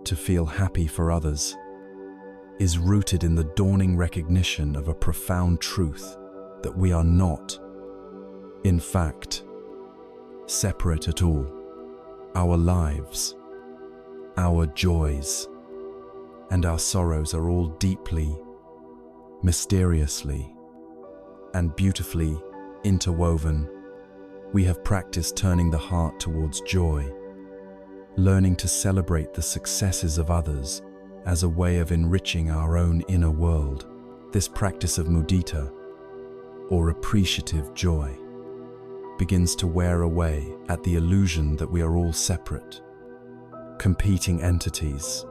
to feel happy for others, is rooted in the dawning recognition of a profound truth that we are not, in fact, separate at all. Our lives, our joys, and our sorrows are all deeply, mysteriously, and beautifully interwoven. We have practiced turning the heart towards joy, learning to celebrate the successes of others as a way of enriching our own inner world. This practice of mudita, or appreciative joy, begins to wear away at the illusion that we are all separate, competing entities.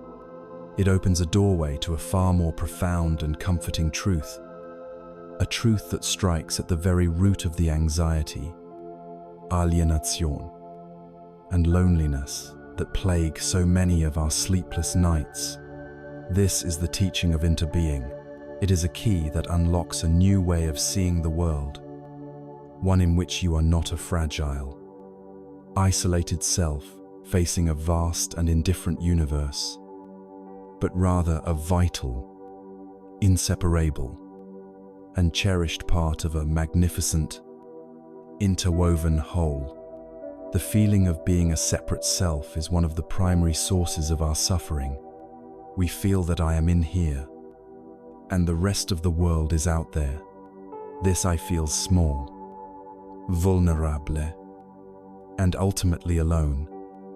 It opens a doorway to a far more profound and comforting truth, a truth that strikes at the very root of the anxiety, alienación, and loneliness that plague so many of our sleepless nights. This is the teaching of interbeing. It is a key that unlocks a new way of seeing the world, one in which you are not a fragile, isolated self facing a vast and indifferent universe, but rather a vital, inseparable, and cherished part of a magnificent, interwoven whole. The feeling of being a separate self is one of the primary sources of our suffering. We feel that I am in here, and the rest of the world is out there. This I feel small, vulnerable, and ultimately alone.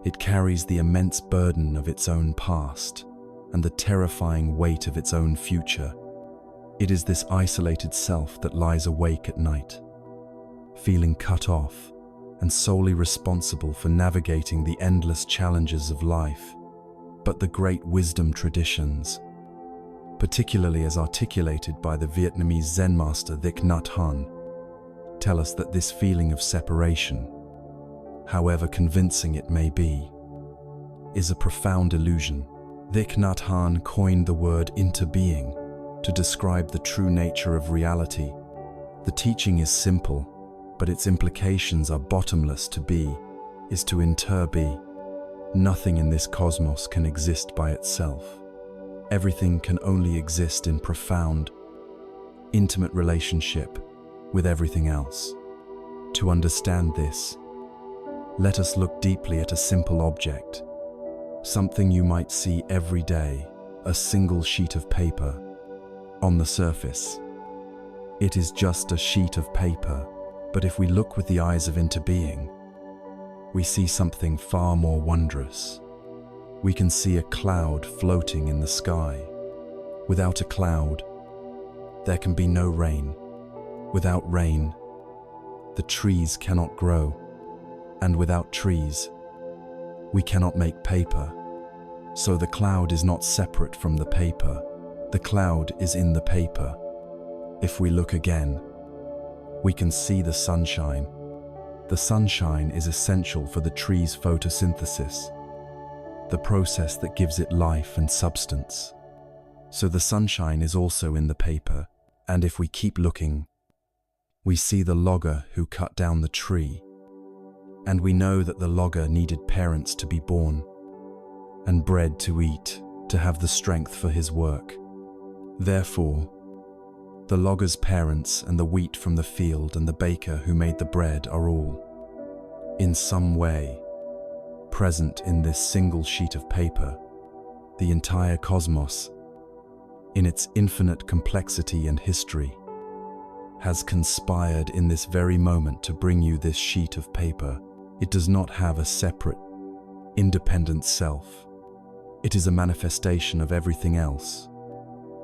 It carries the immense burden of its own past and the terrifying weight of its own future. It is this isolated self that lies awake at night, feeling cut off and solely responsible for navigating the endless challenges of life. But the great wisdom traditions, particularly as articulated by the Vietnamese Zen master Thich Nhat Hanh, tell us that this feeling of separation, however convincing it may be, is a profound illusion. Thich Nhat Hanh coined the word interbeing to describe the true nature of reality. The teaching is simple, but its implications are bottomless. To be is to interbe. Nothing in this cosmos can exist by itself. Everything can only exist in profound, intimate relationship with everything else. To understand this, let us look deeply at a simple object, something you might see every day, a single sheet of paper. On the surface, it is just a sheet of paper, but if we look with the eyes of interbeing, we see something far more wondrous. We can see a cloud floating in the sky. Without a cloud, there can be no rain. Without rain, the trees cannot grow. And without trees, we cannot make paper. So the cloud is not separate from the paper. The cloud is in the paper. If we look again, we can see the sunshine. The sunshine is essential for the tree's photosynthesis, the process that gives it life and substance. So the sunshine is also in the paper, and if we keep looking, we see the logger who cut down the tree. And we know that the logger needed parents to be born, and bread to eat, to have the strength for his work. Therefore, the logger's parents and the wheat from the field and the baker who made the bread are all, in some way, present in this single sheet of paper. The entire cosmos, in its infinite complexity and history, has conspired in this very moment to bring you this sheet of paper. It does not have a separate, independent self. It is a manifestation of everything else.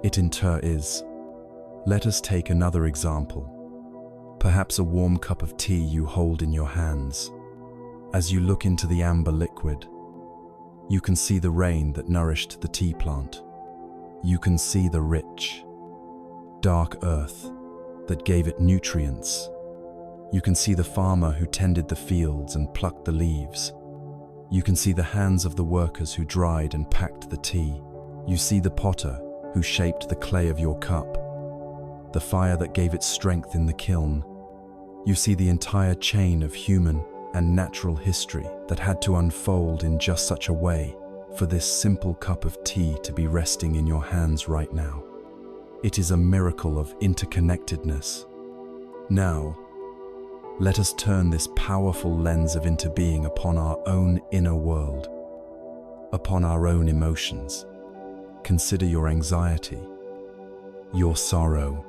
It in turn is. Let us take another example. Perhaps a warm cup of tea you hold in your hands. As you look into the amber liquid, you can see the rain that nourished the tea plant. You can see the rich, dark earth that gave it nutrients. You can see the farmer who tended the fields and plucked the leaves. You can see the hands of the workers who dried and packed the tea. You see the potter who shaped the clay of your cup, the fire that gave it strength in the kiln. You see the entire chain of human and natural history that had to unfold in just such a way for this simple cup of tea to be resting in your hands right now. It is a miracle of interconnectedness. Now, let us turn this powerful lens of interbeing upon our own inner world, upon our own emotions. Consider your anxiety, your sorrow,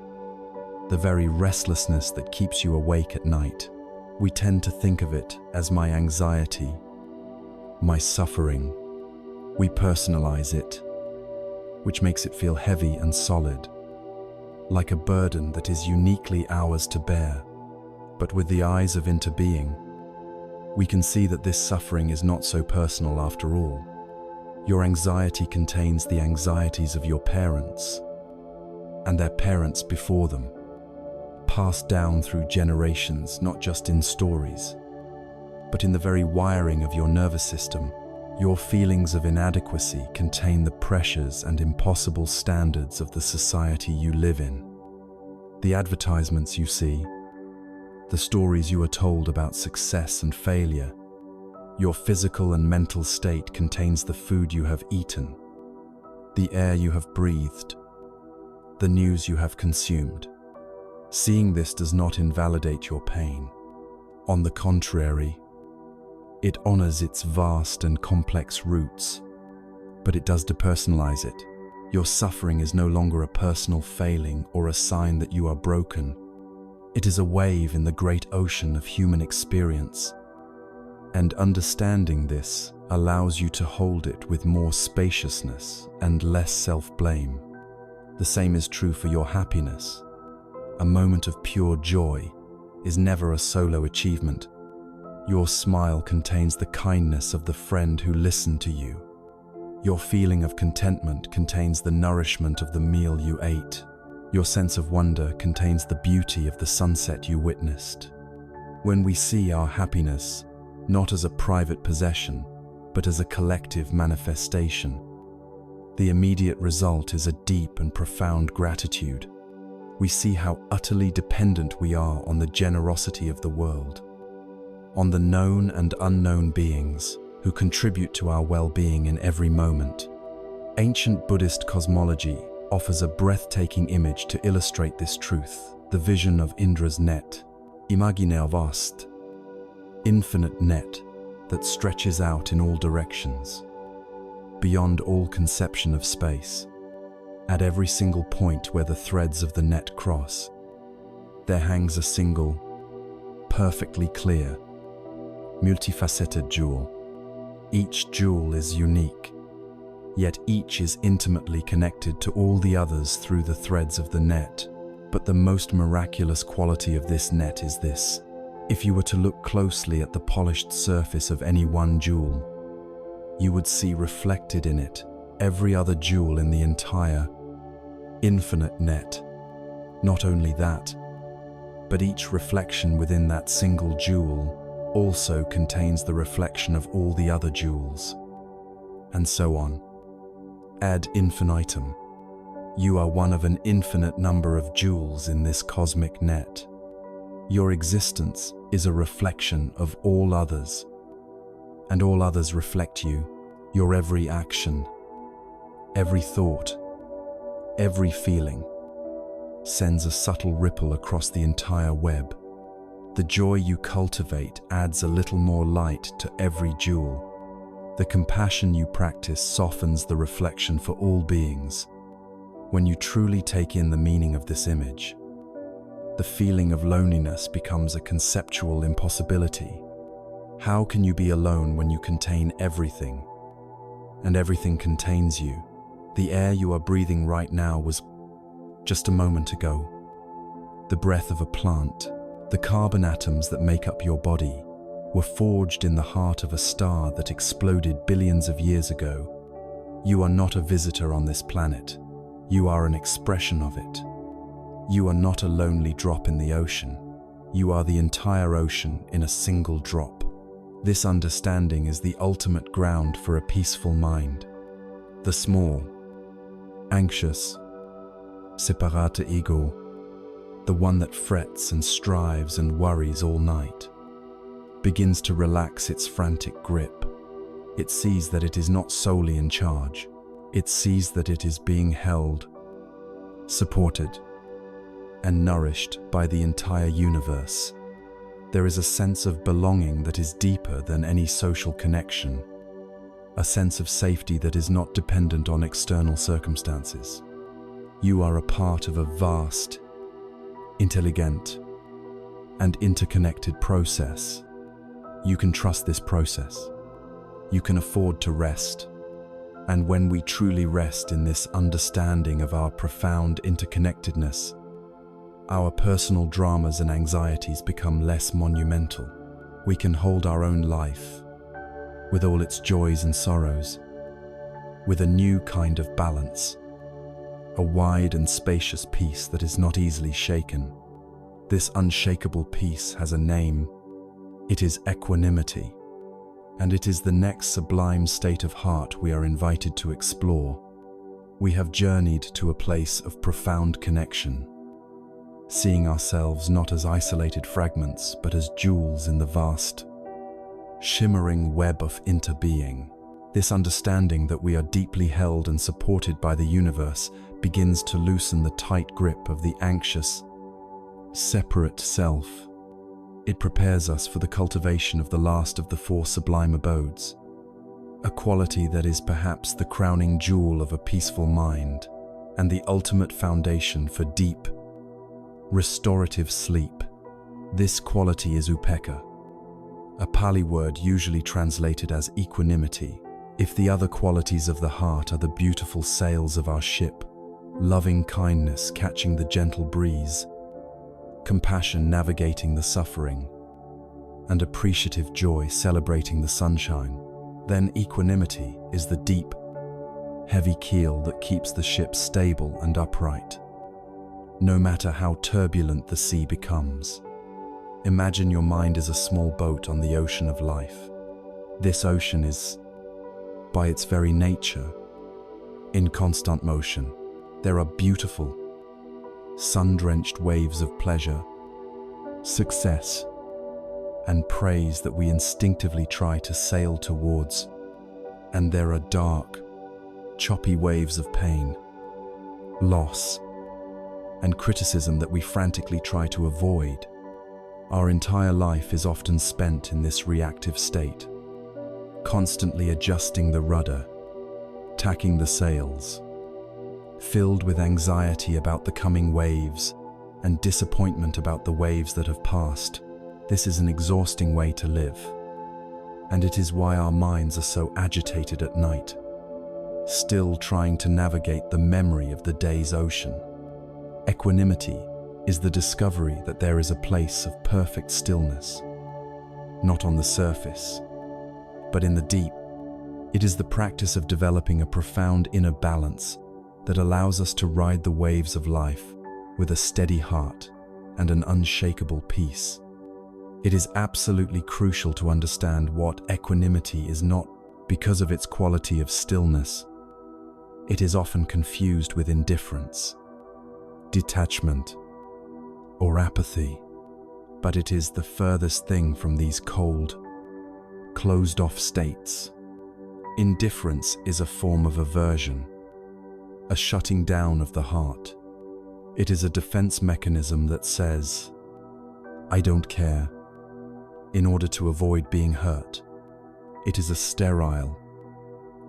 the very restlessness that keeps you awake at night. We tend to think of it as my anxiety, my suffering. We personalize it, which makes it feel heavy and solid, like a burden that is uniquely ours to bear. But with the eyes of interbeing, we can see that this suffering is not so personal after all. Your anxiety contains the anxieties of your parents and their parents before them, passed down through generations, not just in stories, but in the very wiring of your nervous system. Your feelings of inadequacy contain the pressures and impossible standards of the society you live in. The advertisements you see, the stories you are told about success and failure. Your physical and mental state contains the food you have eaten, the air you have breathed, the news you have consumed. Seeing this does not invalidate your pain. On the contrary, it honors its vast and complex roots, but it does depersonalize it. Your suffering is no longer a personal failing or a sign that you are broken. It is a wave in the great ocean of human experience, and understanding this allows you to hold it with more spaciousness and less self-blame. The same is true for your happiness. A moment of pure joy is never a solo achievement. Your smile contains the kindness of the friend who listened to you. Your feeling of contentment contains the nourishment of the meal you ate. Your sense of wonder contains the beauty of the sunset you witnessed. When we see our happiness not as a private possession, but as a collective manifestation, the immediate result is a deep and profound gratitude. We see how utterly dependent we are on the generosity of the world, on the known and unknown beings who contribute to our well-being in every moment. Ancient Buddhist cosmology offers a breathtaking image to illustrate this truth: the vision of Indra's net, imaginaire vaste, infinite net that stretches out in all directions, beyond all conception of space. At every single point where the threads of the net cross, there hangs a single, perfectly clear, multifaceted jewel. Each jewel is unique, yet each is intimately connected to all the others through the threads of the net. But the most miraculous quality of this net is this: if you were to look closely at the polished surface of any one jewel, you would see reflected in it every other jewel in the entire, infinite net. Not only that, but each reflection within that single jewel also contains the reflection of all the other jewels, and so on. Ad infinitum. You are one of an infinite number of jewels in this cosmic net. Your existence is a reflection of all others, and all others reflect you. Your every action, every thought, every feeling sends a subtle ripple across the entire web. The joy you cultivate adds a little more light to every jewel. The compassion you practice softens the reflection for all beings. When you truly take in the meaning of this image, the feeling of loneliness becomes a conceptual impossibility. How can you be alone when you contain everything, and everything contains you? The air you are breathing right now was just a moment ago. The breath of a plant, the carbon atoms that make up your body, were forged in the heart of a star that exploded billions of years ago. You are not a visitor on this planet. You are an expression of it. You are not a lonely drop in the ocean. You are the entire ocean in a single drop. This understanding is the ultimate ground for a peaceful mind. The small, anxious, separate ego, the one that frets and strives and worries all night, begins to relax its frantic grip. It sees that it is not solely in charge. It sees that it is being held, supported, and nourished by the entire universe. There is a sense of belonging that is deeper than any social connection, a sense of safety that is not dependent on external circumstances. You are a part of a vast, intelligent, and interconnected process. You can trust this process. You can afford to rest. And when we truly rest in this understanding of our profound interconnectedness, our personal dramas and anxieties become less monumental. We can hold our own life, with all its joys and sorrows, with a new kind of balance, a wide and spacious peace that is not easily shaken. This unshakable peace has a name. It is equanimity, and it is the next sublime state of heart we are invited to explore. We have journeyed to a place of profound connection, seeing ourselves not as isolated fragments, but as jewels in the vast, shimmering web of interbeing. This understanding that we are deeply held and supported by the universe begins to loosen the tight grip of the anxious, separate self. It prepares us for the cultivation of the last of the four sublime abodes, a quality that is perhaps the crowning jewel of a peaceful mind and the ultimate foundation for deep, restorative sleep. This quality is upekkha, a Pali word usually translated as equanimity. If the other qualities of the heart are the beautiful sails of our ship, loving kindness catching the gentle breeze, compassion navigating the suffering, and appreciative joy celebrating the sunshine, then equanimity is the deep, heavy keel that keeps the ship stable and upright, no matter how turbulent the sea becomes. Imagine your mind as a small boat on the ocean of life. This ocean is, by its very nature, in constant motion. There are beautiful, sun-drenched waves of pleasure, success, and praise that we instinctively try to sail towards. And there are dark, choppy waves of pain, loss, and criticism that we frantically try to avoid. Our entire life is often spent in this reactive state, constantly adjusting the rudder, tacking the sails, filled with anxiety about the coming waves and disappointment about the waves that have passed. This is an exhausting way to live, and it is why our minds are so agitated at night, still trying to navigate the memory of the day's ocean. Equanimity is the discovery that there is a place of perfect stillness, not on the surface, but in the deep. It is the practice of developing a profound inner balance that allows us to ride the waves of life with a steady heart and an unshakable peace. It is absolutely crucial to understand what equanimity is not because of its quality of stillness. It is often confused with indifference, detachment, or apathy. but it is the furthest thing from these cold, closed-off states. Indifference is a form of aversion, a shutting down of the heart. It is a defense mechanism that says, "I don't care," in order to avoid being hurt. It is a sterile,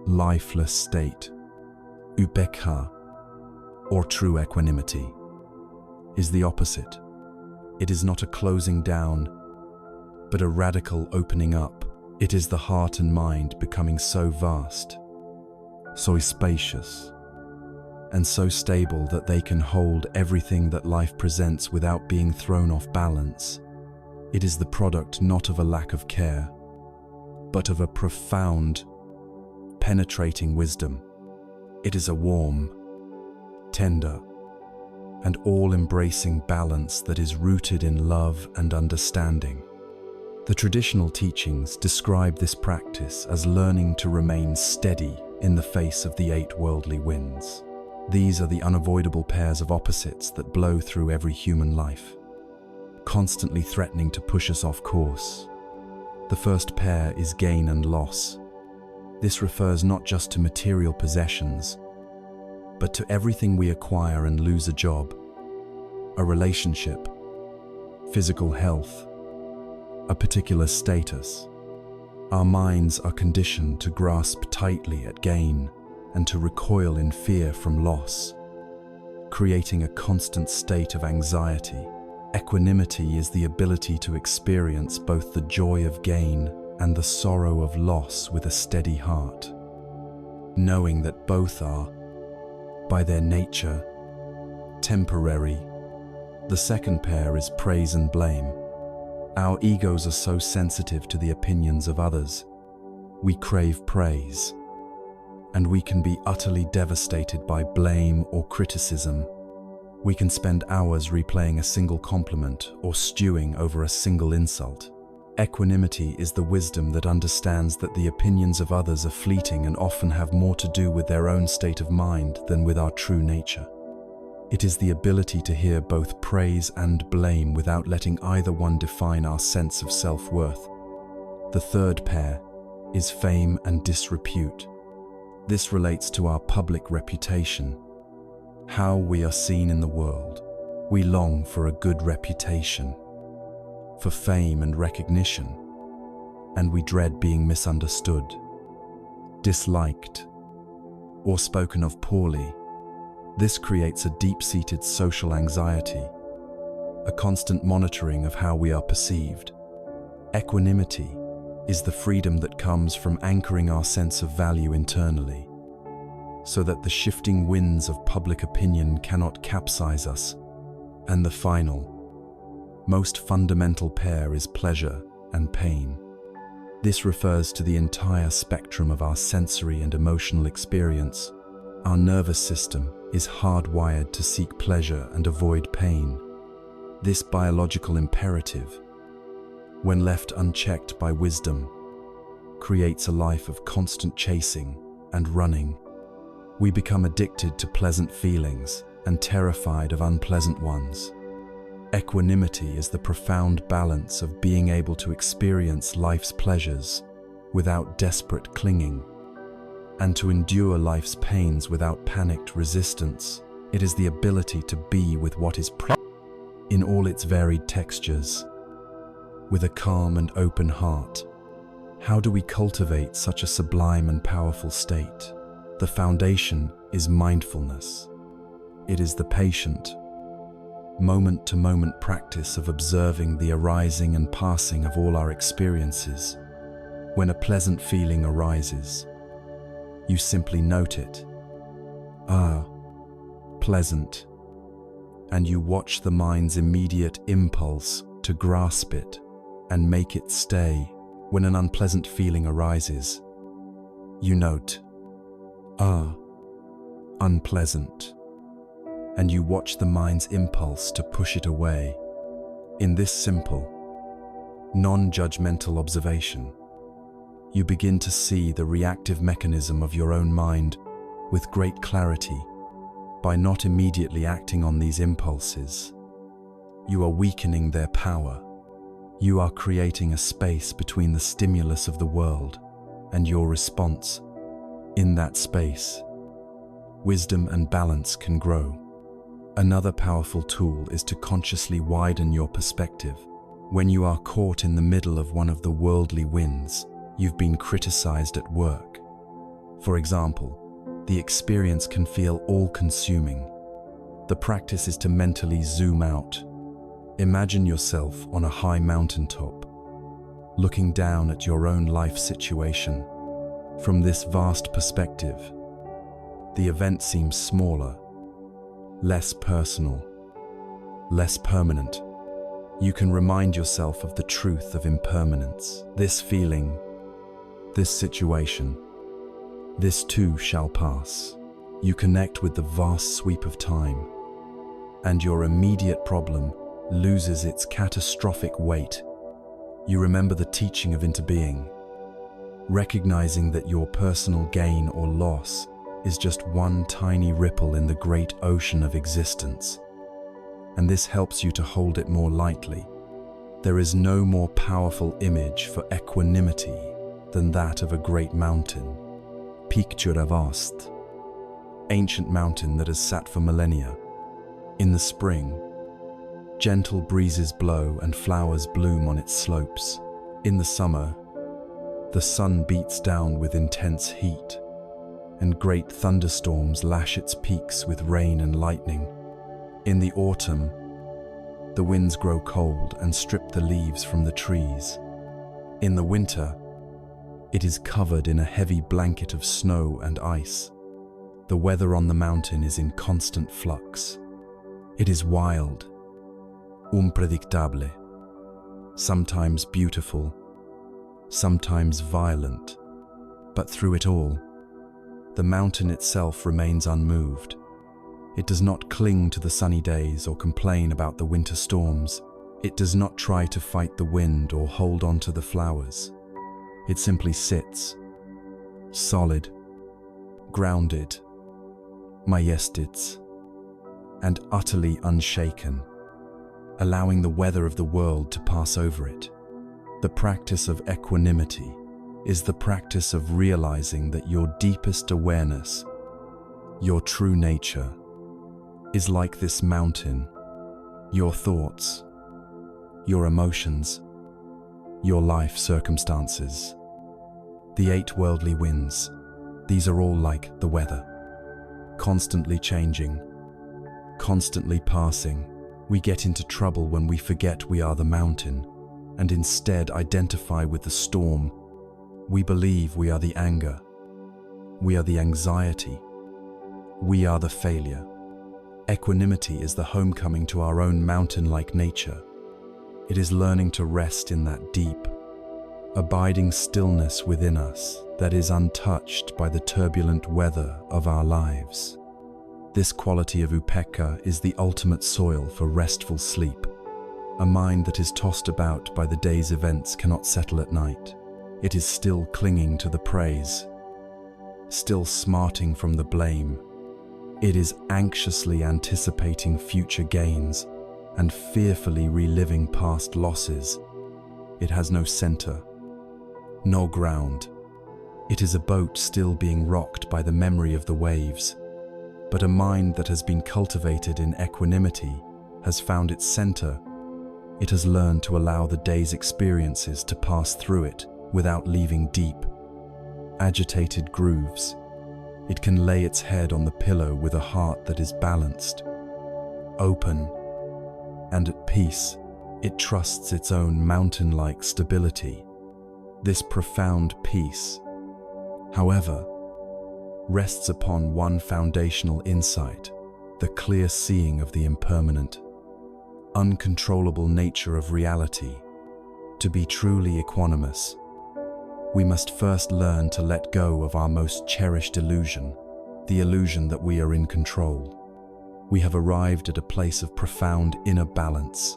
lifeless state. Upekkha, or true equanimity, is the opposite. It is not a closing down, but a radical opening up. It is the heart and mind becoming so vast, so spacious, and so stable that they can hold everything that life presents without being thrown off balance. It is the product not of a lack of care, but of a profound, penetrating wisdom. It is a warm, tender, and all-embracing balance that is rooted in love and understanding. The traditional teachings describe this practice as learning to remain steady in the face of the 8 worldly winds. These are the unavoidable pairs of opposites that blow through every human life, constantly threatening to push us off course. The first pair is gain and loss. This refers not just to material possessions, but to everything we acquire and lose: a job, a relationship, physical health, a particular status. Our minds are conditioned to grasp tightly at gain and to recoil in fear from loss, creating a constant state of anxiety. Equanimity is the ability to experience both the joy of gain and the sorrow of loss with a steady heart, knowing that both are, by their nature, temporary. The second pair is praise and blame. Our egos are so sensitive to the opinions of others. We crave praise, and we can be utterly devastated by blame or criticism. We can spend hours replaying a single compliment or stewing over a single insult. Equanimity is the wisdom that understands that the opinions of others are fleeting and often have more to do with their own state of mind than with our true nature. It is the ability to hear both praise and blame without letting either one define our sense of self-worth. The third pair is fame and disrepute. This relates to our public reputation, how we are seen in the world. We long for a good reputation, for fame and recognition, and we dread being misunderstood, disliked, or spoken of poorly. This creates a deep-seated social anxiety, a constant monitoring of how we are perceived. Equanimity is the freedom that comes from anchoring our sense of value internally, so that the shifting winds of public opinion cannot capsize us. And the final, most fundamental pair is pleasure and pain. This refers to the entire spectrum of our sensory and emotional experience. Our nervous system is hardwired to seek pleasure and avoid pain. This biological imperative, when left unchecked by wisdom, creates a life of constant chasing and running. We become addicted to pleasant feelings and terrified of unpleasant ones. Equanimity is the profound balance of being able to experience life's pleasures without desperate clinging, and to endure life's pains without panicked resistance. It is the ability to be with what is in all its varied textures, with a calm and open heart. How do we cultivate such a sublime and powerful state? The foundation is mindfulness. It is the patient, moment-to-moment practice of observing the arising and passing of all our experiences. When a pleasant feeling arises, you simply note it. Ah, pleasant. And you watch the mind's immediate impulse to grasp it and make it stay. When an unpleasant feeling arises, you note, ah, unpleasant. And you watch the mind's impulse to push it away. In this simple, non-judgmental observation, you begin to see the reactive mechanism of your own mind with great clarity. By not immediately acting on these impulses, you are weakening their power. You are creating a space between the stimulus of the world and your response. In that space, wisdom and balance can grow. Another powerful tool is to consciously widen your perspective. When you are caught in the middle of one of the worldly winds, you've been criticized at work. For example, the experience can feel all-consuming. The practice is to mentally zoom out. Imagine yourself on a high mountaintop, looking down at your own life situation. From this vast perspective, the event seems smaller, less personal, less permanent. You can remind yourself of the truth of impermanence. This feeling, this situation, this too shall pass. You connect with the vast sweep of time, and your immediate problem loses its catastrophic weight. You remember the teaching of interbeing, recognizing that your personal gain or loss is just one tiny ripple in the great ocean of existence, and this helps you to hold it more lightly. There is no more powerful image for equanimity than that of a great mountain. Picture a vast, ancient mountain that has sat for millennia. In the spring, gentle breezes blow and flowers bloom on its slopes. In the summer, the sun beats down with intense heat, and great thunderstorms lash its peaks with rain and lightning. In the autumn, the winds grow cold and strip the leaves from the trees. In the winter, it is covered in a heavy blanket of snow and ice. The weather on the mountain is in constant flux. It is wild, unpredictable, sometimes beautiful, sometimes violent. But through it all, the mountain itself remains unmoved. It does not cling to the sunny days or complain about the winter storms. It does not try to fight the wind or hold on to the flowers. It simply sits, solid, grounded, majestic, and utterly unshaken, allowing the weather of the world to pass over it. The practice of equanimity is the practice of realizing that your deepest awareness, your true nature, is like this mountain. Your thoughts, your emotions, your life circumstances, the 8 worldly winds, these are all like the weather, constantly changing, constantly passing. We get into trouble when we forget we are the mountain and instead identify with the storm. We believe we are the anger, we are the anxiety, we are the failure. Equanimity is the homecoming to our own mountain-like nature. It is learning to rest in that deep, abiding stillness within us that is untouched by the turbulent weather of our lives. This quality of upekkha is the ultimate soil for restful sleep. A mind that is tossed about by the day's events cannot settle at night. It is still clinging to the praise, still smarting from the blame. It is anxiously anticipating future gains and fearfully reliving past losses. It has no center, no ground. It is a boat still being rocked by the memory of the waves. But a mind that has been cultivated in equanimity has found its center. It has learned to allow the day's experiences to pass through it without leaving deep, agitated grooves. It can lay its head on the pillow with a heart that is balanced, open, and at peace. It trusts its own mountain-like stability. This profound peace, however, rests upon one foundational insight: the clear seeing of the impermanent, uncontrollable nature of reality. To be truly equanimous, we must first learn to let go of our most cherished illusion, the illusion that we are in control. We have arrived at a place of profound inner balance,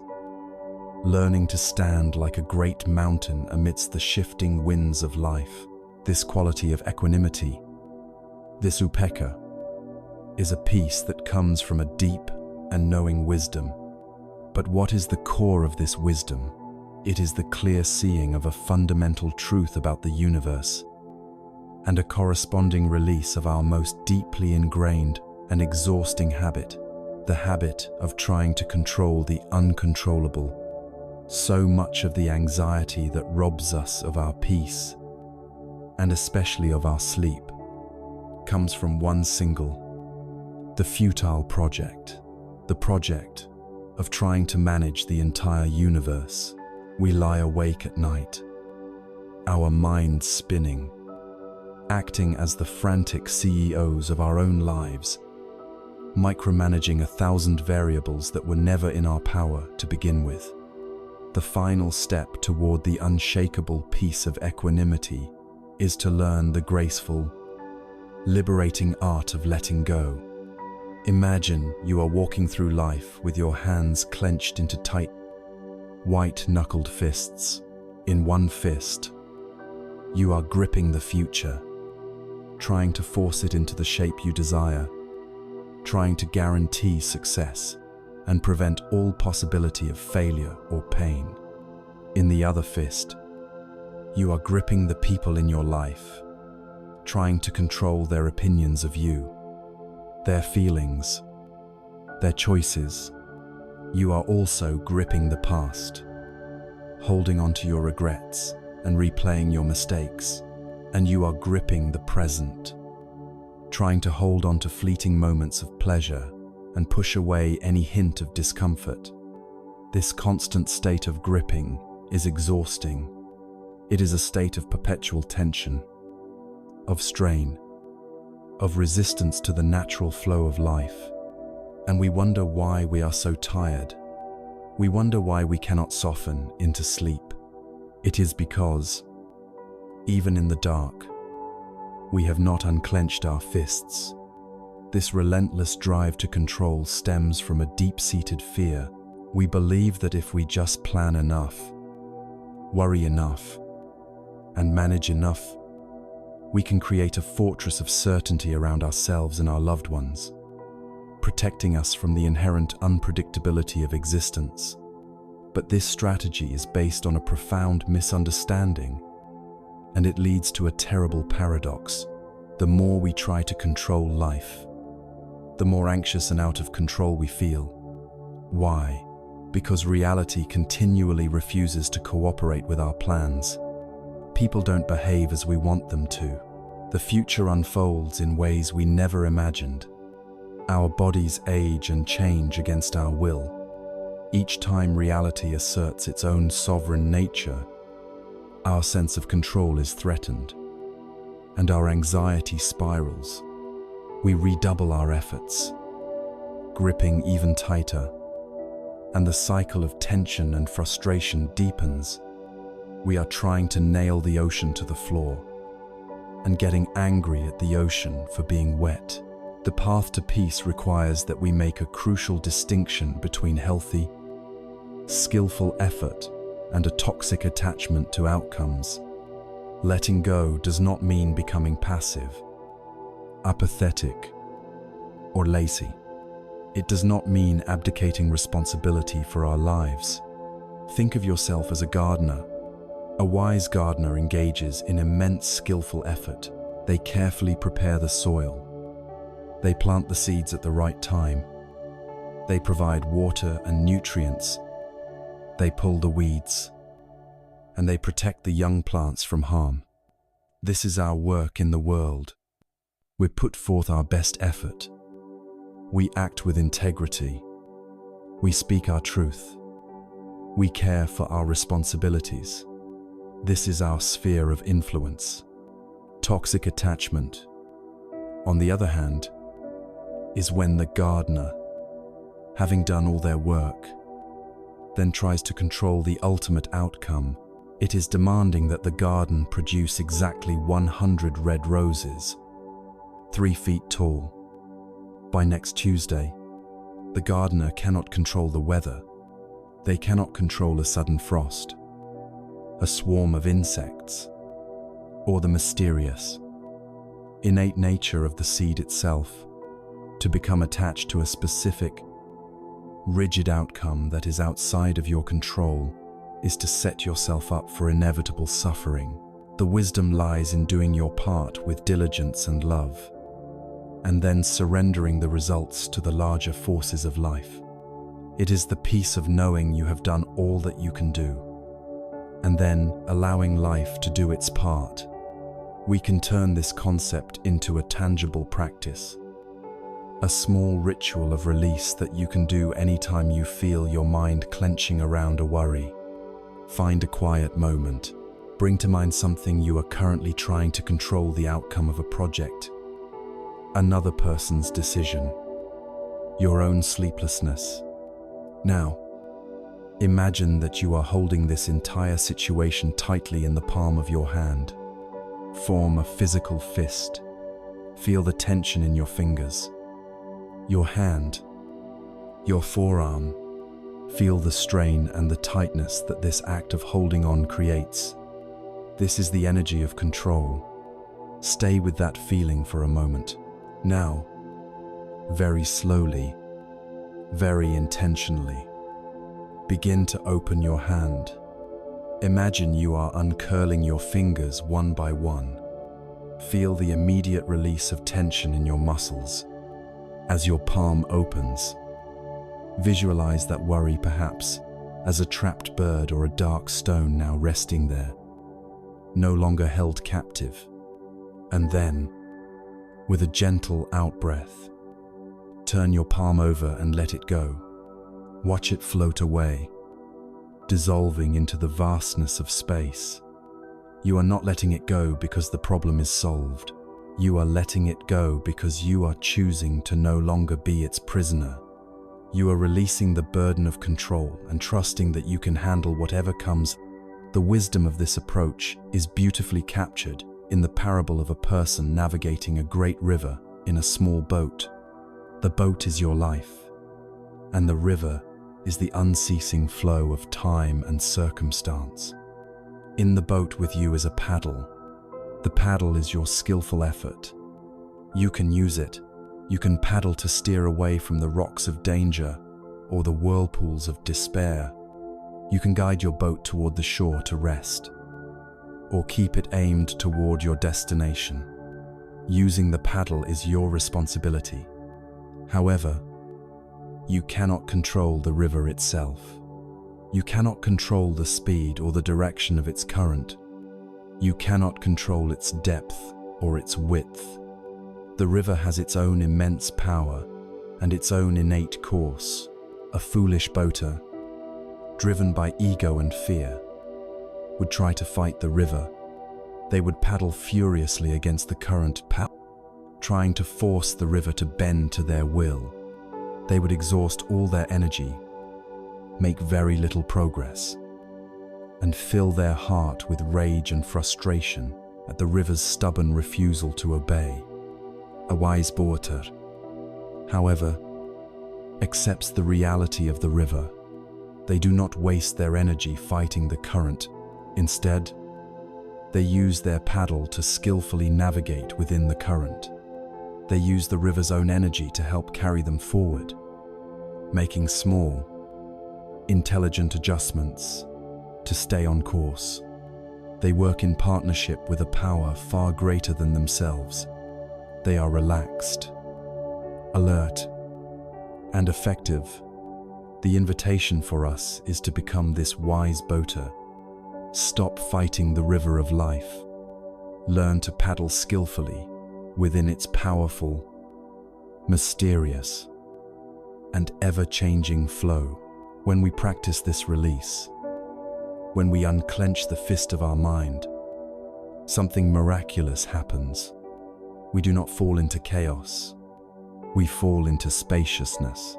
learning to stand like a great mountain amidst the shifting winds of life. This quality of equanimity, this upekkha, is a peace that comes from a deep and knowing wisdom. But what is the core of this wisdom? It is the clear seeing of a fundamental truth about the universe and a corresponding release of our most deeply ingrained and exhausting habit, the habit of trying to control the uncontrollable. So much of the anxiety that robs us of our peace, and especially of our sleep, comes from one single, the futile project, the project of trying to manage the entire universe. We lie awake at night, our minds spinning, acting as the frantic CEOs of our own lives, micromanaging 1,000 variables that were never in our power to begin with. The final step toward the unshakable peace of equanimity is to learn the graceful, liberating art of letting go. Imagine you are walking through life with your hands clenched into tight, white-knuckled fists. In one fist, you are gripping the future, trying to force it into the shape you desire, trying to guarantee success and prevent all possibility of failure or pain. In the other fist, you are gripping the people in your life, trying to control their opinions of you, their feelings, their choices. You are also gripping the past, holding on to your regrets and replaying your mistakes. And you are gripping the present, trying to hold on to fleeting moments of pleasure and push away any hint of discomfort. This constant state of gripping is exhausting. It is a state of perpetual tension, of strain, of resistance to the natural flow of life. And we wonder why we are so tired. We wonder why we cannot soften into sleep. It is because, even in the dark, we have not unclenched our fists. This relentless drive to control stems from a deep-seated fear. We believe that if we just plan enough, worry enough, and manage enough, we can create a fortress of certainty around ourselves and our loved ones, protecting us from the inherent unpredictability of existence. But this strategy is based on a profound misunderstanding, and it leads to a terrible paradox. The more we try to control life, the more anxious and out of control we feel. Why? Because reality continually refuses to cooperate with our plans. People don't behave as we want them to. The future unfolds in ways we never imagined. Our bodies age and change against our will. Each time reality asserts its own sovereign nature, our sense of control is threatened, and our anxiety spirals. We redouble our efforts, gripping even tighter, and the cycle of tension and frustration deepens. We are trying to nail the ocean to the floor, and getting angry at the ocean for being wet. The path to peace requires that we make a crucial distinction between healthy, skillful effort and a toxic attachment to outcomes. Letting go does not mean becoming passive, apathetic, or lazy. It does not mean abdicating responsibility for our lives. Think of yourself as a gardener. A wise gardener engages in immense skillful effort. They carefully prepare the soil. They plant the seeds at the right time. They provide water and nutrients. They pull the weeds, and they protect the young plants from harm. This is our work in the world. We put forth our best effort. We act with integrity. We speak our truth. We care for our responsibilities. This is our sphere of influence. Toxic attachment, on the other hand, is when the gardener, having done all their work, then tries to control the ultimate outcome. It is demanding that the garden produce exactly 100 red roses, 3 feet tall. By next Tuesday, the gardener cannot control the weather. They cannot control a sudden frost, a swarm of insects, or the mysterious, innate nature of the seed itself to become attached to a specific, rigid outcome that is outside of your control is to set yourself up for inevitable suffering. The wisdom lies in doing your part with diligence and love, and then surrendering the results to the larger forces of life. It is the peace of knowing you have done all that you can do, and then allowing life to do its part. We can turn this concept into a tangible practice, a small ritual of release that you can do anytime you feel your mind clenching around a worry. Find a quiet moment. Bring to mind something you are currently trying to control the outcome of a project, another person's decision, your own sleeplessness. Now, imagine that you are holding this entire situation tightly in the palm of your hand. Form a physical fist. Feel the tension in your fingers, your hand, your forearm. Feel the strain and the tightness that this act of holding on creates. This is the energy of control. Stay with that feeling for a moment. Now, very slowly, very intentionally, begin to open your hand. Imagine you are uncurling your fingers one by one. Feel the immediate release of tension in your muscles. As your palm opens, visualize that worry perhaps as a trapped bird or a dark stone now resting there, no longer held captive. And then, with a gentle out-breath, turn your palm over and let it go. Watch it float away, dissolving into the vastness of space. You are not letting it go because the problem is solved. You are letting it go because you are choosing to no longer be its prisoner. You are releasing the burden of control and trusting that you can handle whatever comes. The wisdom of this approach is beautifully captured in the parable of a person navigating a great river in a small boat. The boat is your life, and the river is the unceasing flow of time and circumstance. In the boat with you is a paddle. The paddle is your skillful effort. You can use it. You can paddle to steer away from the rocks of danger or the whirlpools of despair. You can guide your boat toward the shore to rest, or keep it aimed toward your destination. Using the paddle is your responsibility. However, you cannot control the river itself. You cannot control the speed or the direction of its current. You cannot control its depth or its width. The river has its own immense power and its own innate course. A foolish boater, driven by ego and fear, would try to fight the river. They would paddle furiously against the current, trying to force the river to bend to their will. They would exhaust all their energy, make very little progress, and fill their heart with rage and frustration at the river's stubborn refusal to obey. A wise boater, however, accepts the reality of the river. They do not waste their energy fighting the current. Instead, they use their paddle to skillfully navigate within the current. They use the river's own energy to help carry them forward, making small, intelligent adjustments to stay on course. They work in partnership with a power far greater than themselves. They are relaxed, alert, and effective. The invitation for us is to become this wise boater. Stop fighting the river of life. Learn to paddle skillfully within its powerful, mysterious, and ever-changing flow. When we practice this release, when we unclench the fist of our mind, something miraculous happens. We do not fall into chaos. We fall into spaciousness.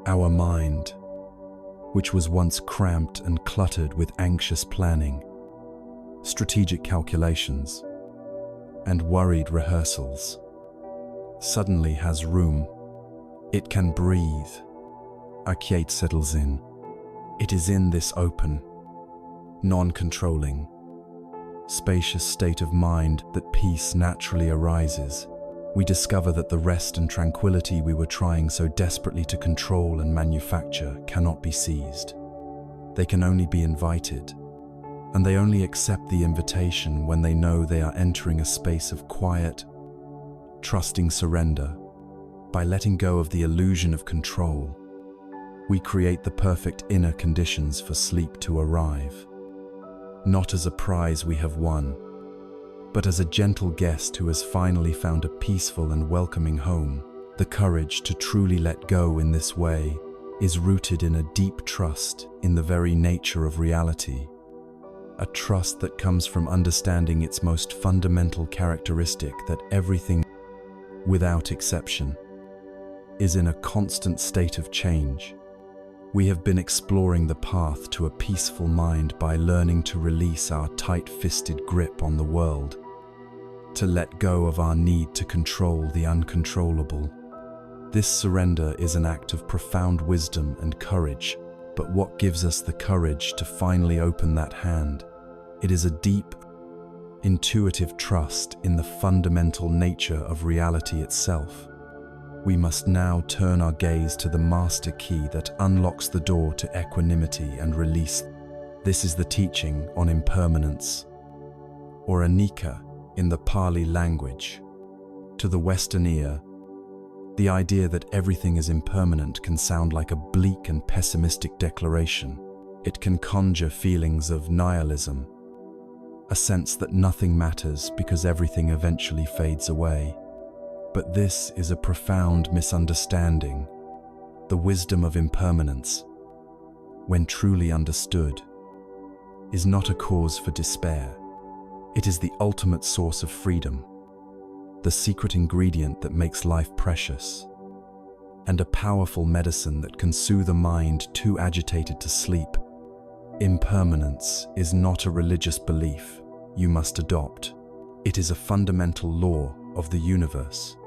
Our mind, which was once cramped and cluttered with anxious planning, strategic calculations, and worried rehearsals, suddenly has room. It can breathe. A quiet settles in. It is in this open, non-controlling, spacious state of mind that peace naturally arises. We discover that the rest and tranquility we were trying so desperately to control and manufacture cannot be seized. They can only be invited, and they only accept the invitation when they know they are entering a space of quiet, trusting surrender. By letting go of the illusion of control, we create the perfect inner conditions for sleep to arrive, not as a prize we have won, but as a gentle guest who has finally found a peaceful and welcoming home. The courage to truly let go in this way is rooted in a deep trust in the very nature of reality, a trust that comes from understanding its most fundamental characteristic, that everything, without exception, is in a constant state of change. We have been exploring the path to a peaceful mind by learning to release our tight-fisted grip on the world, to let go of our need to control the uncontrollable. This surrender is an act of profound wisdom and courage, but what gives us the courage to finally open that hand? It is a deep, intuitive trust in the fundamental nature of reality itself. We must now turn our gaze to the master key that unlocks the door to equanimity and release. This is the teaching on impermanence, or anicca in the Pali language. To the Western ear, the idea that everything is impermanent can sound like a bleak and pessimistic declaration. It can conjure feelings of nihilism, a sense that nothing matters because everything eventually fades away. But this is a profound misunderstanding. The wisdom of impermanence, when truly understood, is not a cause for despair. It is the ultimate source of freedom, the secret ingredient that makes life precious, and a powerful medicine that can soothe a mind too agitated to sleep. Impermanence is not a religious belief you must adopt. It is a fundamental law of the universe,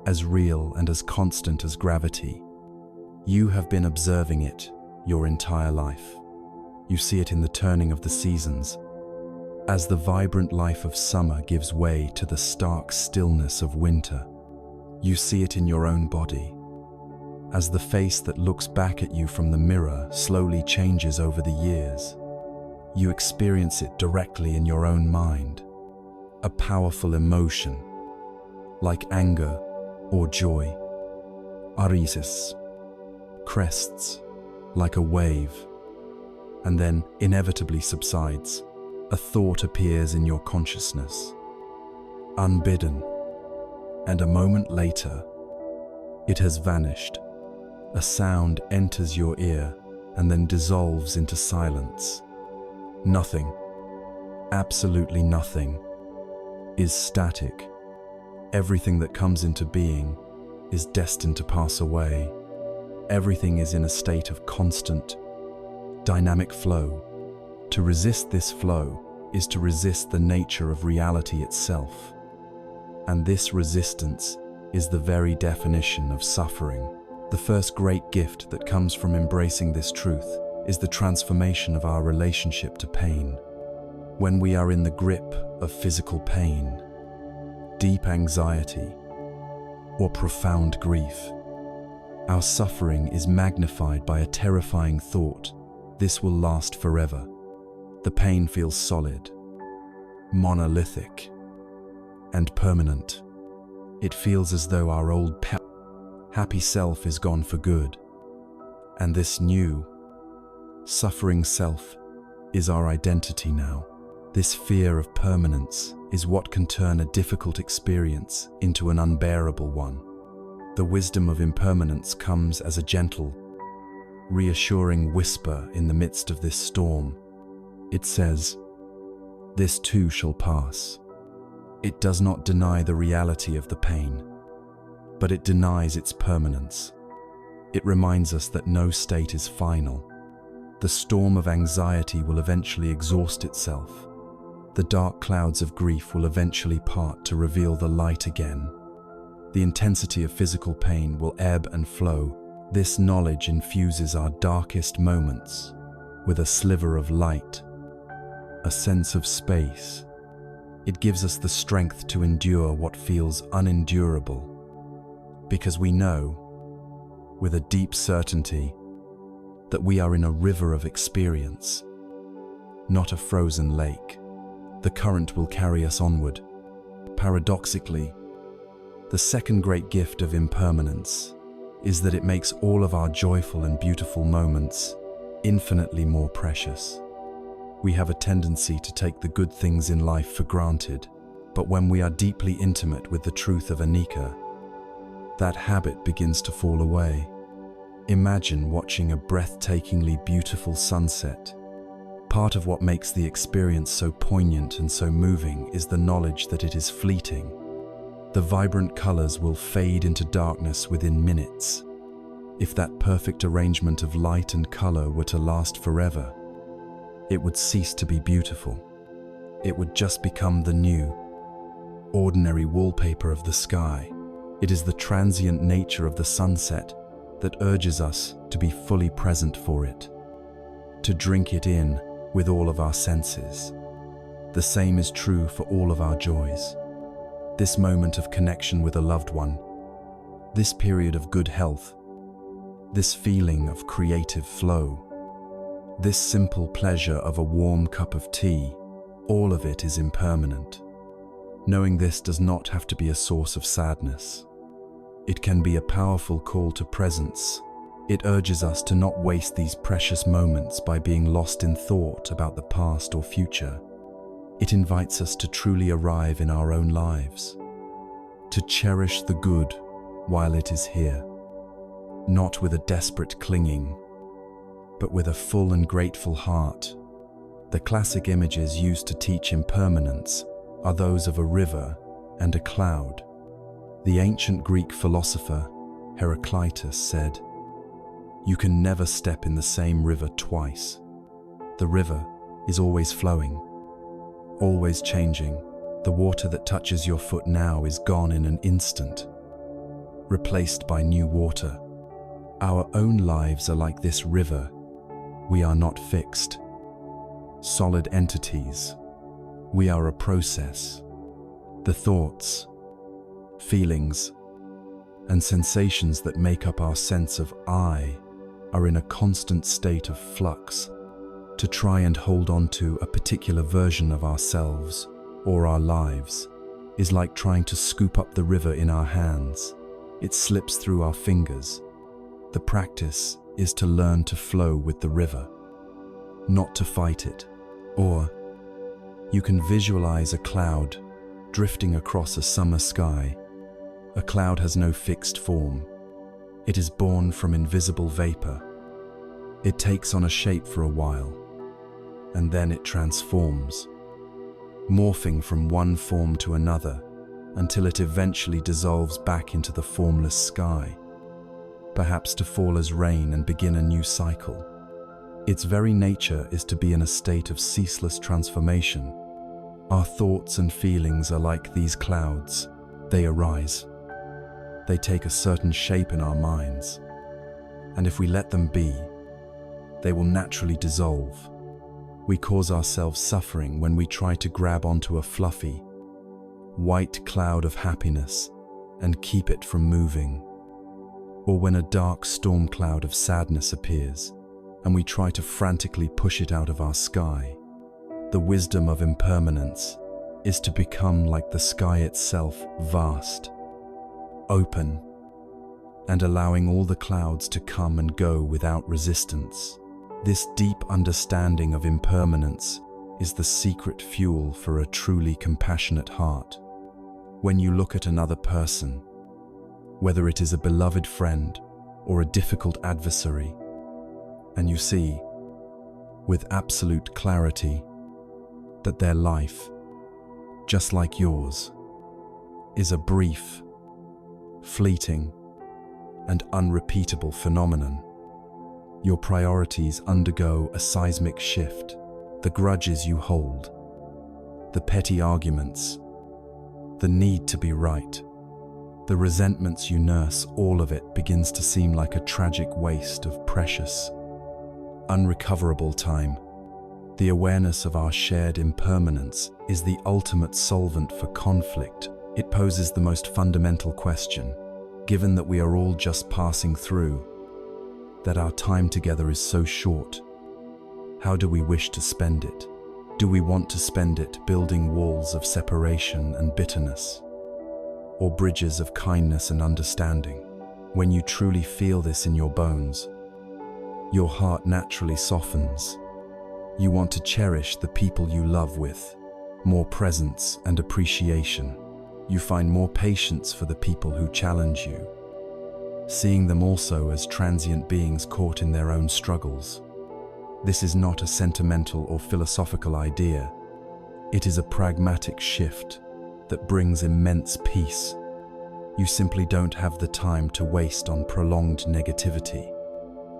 as real and as constant as gravity. You have been observing it your entire life. You see it in the turning of the seasons, as the vibrant life of summer gives way to the stark stillness of winter. You see it in your own body, as the face that looks back at you from the mirror slowly changes over the years. You experience it directly in your own mind, a powerful emotion, like anger or joy, arises, crests like a wave, and then inevitably subsides. A thought appears in your consciousness, unbidden, and a moment later, it has vanished. A sound enters your ear and then dissolves into silence. Nothing, absolutely nothing, is static. Everything that comes into being is destined to pass away. Everything is in a state of constant, dynamic flow. To resist this flow is to resist the nature of reality itself. And this resistance is the very definition of suffering. The first great gift that comes from embracing this truth is the transformation of our relationship to pain. When we are in the grip of physical pain, deep anxiety, or profound grief, our suffering is magnified by a terrifying thought: this will last forever. The pain feels solid, monolithic, and permanent. It feels as though our old happy self is gone for good, and this new, suffering self is our identity now. This fear of permanence is what can turn a difficult experience into an unbearable one. The wisdom of impermanence comes as a gentle, reassuring whisper in the midst of this storm. It says, "This too shall pass." It does not deny the reality of the pain, but it denies its permanence. It reminds us that no state is final. The storm of anxiety will eventually exhaust itself. The dark clouds of grief will eventually part to reveal the light again. The intensity of physical pain will ebb and flow. This knowledge infuses our darkest moments with a sliver of light, a sense of space. It gives us the strength to endure what feels unendurable, because we know, with a deep certainty, that we are in a river of experience, not a frozen lake. The current will carry us onward. Paradoxically, the second great gift of impermanence is that it makes all of our joyful and beautiful moments infinitely more precious. We have a tendency to take the good things in life for granted, but when we are deeply intimate with the truth of anicca, that habit begins to fall away. Imagine watching a breathtakingly beautiful sunset. Part of what makes the experience so poignant and so moving is the knowledge that it is fleeting. The vibrant colors will fade into darkness within minutes. If that perfect arrangement of light and color were to last forever, it would cease to be beautiful. It would just become the new, ordinary wallpaper of the sky. It is the transient nature of the sunset that urges us to be fully present for it, to drink it in with all of our senses. The same is true for all of our joys. This moment of connection with a loved one, this period of good health, this feeling of creative flow, this simple pleasure of a warm cup of tea, all of it is impermanent. Knowing this does not have to be a source of sadness. It can be a powerful call to presence. It urges us to not waste these precious moments by being lost in thought about the past or future. It invites us to truly arrive in our own lives, to cherish the good while it is here, not with a desperate clinging, but with a full and grateful heart. The classic images used to teach impermanence are those of a river and a cloud. The ancient Greek philosopher Heraclitus said, "You can never step in the same river twice. The river is always flowing, always changing. The water that touches your foot now is gone in an instant, replaced by new water. Our own lives are like this river. We are not fixed, solid entities. We are a process. The thoughts, feelings, and sensations that make up our sense of I are in a constant state of flux. To try and hold on to a particular version of ourselves or our lives is like trying to scoop up the river in our hands. It slips through our fingers. The practice is to learn to flow with the river, not to fight it. Or you can visualize a cloud drifting across a summer sky. A cloud has no fixed form. It is born from invisible vapor. It takes on a shape for a while, and then it transforms, morphing from one form to another until it eventually dissolves back into the formless sky, perhaps to fall as rain and begin a new cycle. Its very nature is to be in a state of ceaseless transformation. Our thoughts and feelings are like these clouds. They arise. They take a certain shape in our minds, and if we let them be, they will naturally dissolve. We cause ourselves suffering when we try to grab onto a fluffy, white cloud of happiness and keep it from moving, or when a dark storm cloud of sadness appears and we try to frantically push it out of our sky. The wisdom of impermanence is to become like the sky itself, vast, open, and allowing all the clouds to come and go without resistance. This deep understanding of impermanence is the secret fuel for a truly compassionate heart. When you look at another person, whether it is a beloved friend or a difficult adversary, and you see, with absolute clarity, that their life, just like yours, is a brief, fleeting, and unrepeatable phenomenon, your priorities undergo a seismic shift. The grudges you hold, the petty arguments, the need to be right, the resentments you nurse, all of it begins to seem like a tragic waste of precious, unrecoverable time. The awareness of our shared impermanence is the ultimate solvent for conflict. It poses the most fundamental question. Given that we are all just passing through, that our time together is so short. How do we wish to spend it? Do we want to spend it building walls of separation and bitterness, or bridges of kindness and understanding? When you truly feel this in your bones, your heart naturally softens. You want to cherish the people you love with more presence and appreciation. You find more patience for the people who challenge you, seeing them also as transient beings caught in their own struggles. This is not a sentimental or philosophical idea. It is a pragmatic shift that brings immense peace. You simply don't have the time to waste on prolonged negativity.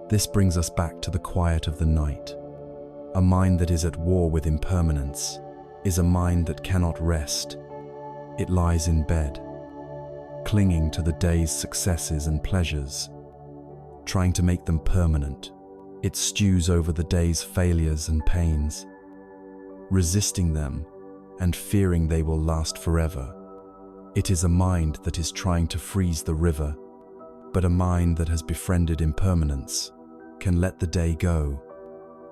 This brings us back to the quiet of the night. A mind that is at war with impermanence is a mind that cannot rest. It lies in bed, clinging to the day's successes and pleasures, trying to make them permanent. It stews over the day's failures and pains, resisting them and fearing they will last forever. It is a mind that is trying to freeze the river, but a mind that has befriended impermanence can let the day go.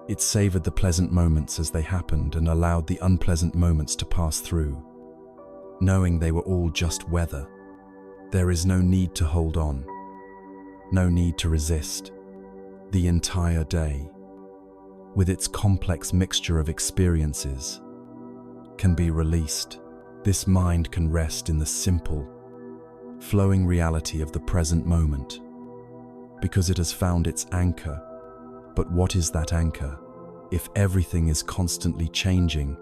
It savored the pleasant moments as they happened and allowed the unpleasant moments to pass through, knowing they were all just weather. There is no need to hold on, no need to resist. The entire day, with its complex mixture of experiences, can be released. This mind can rest in the simple, flowing reality of the present moment, because it has found its anchor. But what is that anchor? If everything is constantly changing,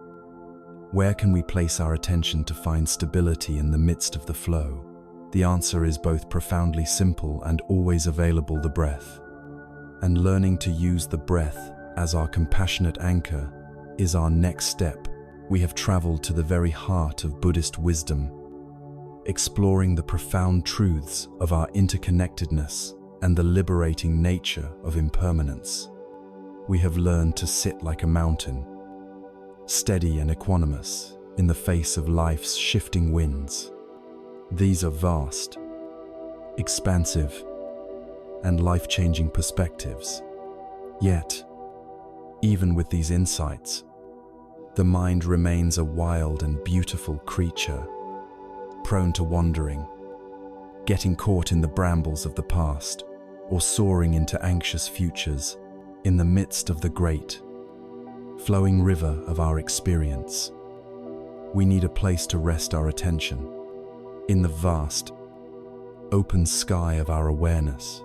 where can we place our attention to find stability in the midst of the flow? The answer is both profoundly simple and always available: the breath. And learning to use the breath as our compassionate anchor is our next step. We have traveled to the very heart of Buddhist wisdom, exploring the profound truths of our interconnectedness and the liberating nature of impermanence. We have learned to sit like a mountain, steady and equanimous in the face of life's shifting winds. These are vast, expansive, and life-changing perspectives. Yet, even with these insights, the mind remains a wild and beautiful creature, prone to wandering, getting caught in the brambles of the past, or soaring into anxious futures in the midst of the great, flowing river of our experience. We need a place to rest our attention, in the vast, open sky of our awareness.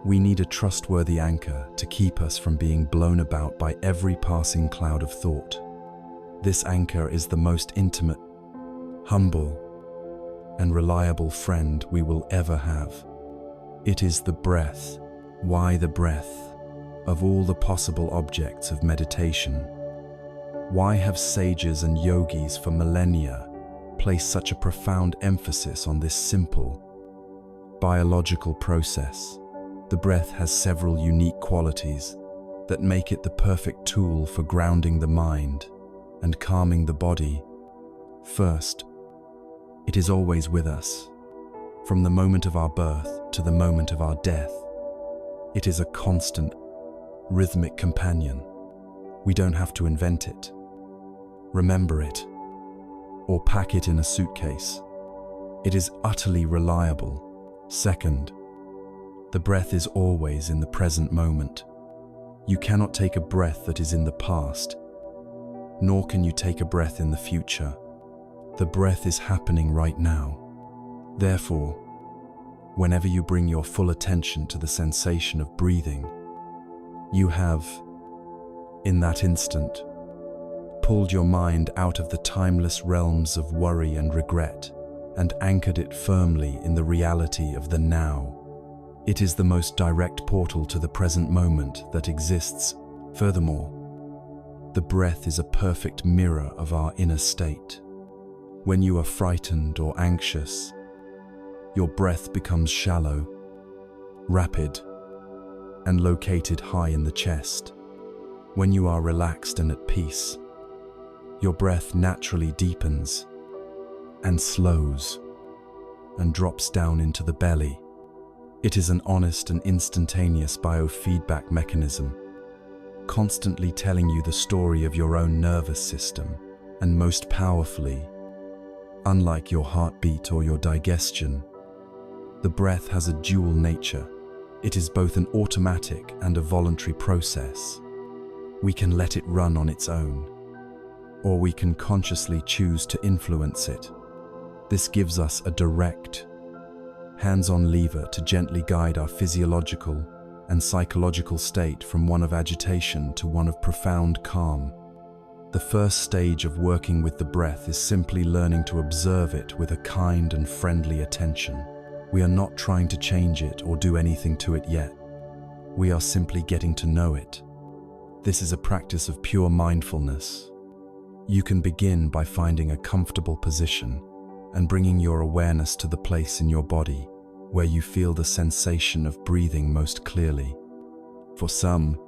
We need a trustworthy anchor to keep us from being blown about by every passing cloud of thought. This anchor is the most intimate, humble, and reliable friend we will ever have. It is the breath. Why the breath? Of all the possible objects of meditation, why have sages and yogis for millennia placed such a profound emphasis on this simple, biological process? The breath has several unique qualities that make it the perfect tool for grounding the mind and calming the body. First, it is always with us. From the moment of our birth to the moment of our death, it is a constant, rhythmic companion. We don't have to invent it, remember it, or pack it in a suitcase. It is utterly reliable. Second, the breath is always in the present moment. You cannot take a breath that is in the past, nor can you take a breath in the future. The breath is happening right now. Therefore, whenever you bring your full attention to the sensation of breathing, you have, in that instant, pulled your mind out of the timeless realms of worry and regret and anchored it firmly in the reality of the now. It is the most direct portal to the present moment that exists. Furthermore, the breath is a perfect mirror of our inner state. When you are frightened or anxious, your breath becomes shallow, rapid, and located high in the chest. When you are relaxed and at peace, your breath naturally deepens and slows and drops down into the belly. It is an honest and instantaneous biofeedback mechanism, constantly telling you the story of your own nervous system, and most powerfully, unlike your heartbeat or your digestion, the breath has a dual nature. It is both an automatic and a voluntary process. We can let it run on its own, or we can consciously choose to influence it. This gives us a direct, hands-on lever to gently guide our physiological and psychological state from one of agitation to one of profound calm. The first stage of working with the breath is simply learning to observe it with a kind and friendly attention. We are not trying to change it or do anything to it yet. We are simply getting to know it. This is a practice of pure mindfulness. You can begin by finding a comfortable position and bringing your awareness to the place in your body where you feel the sensation of breathing most clearly. For some,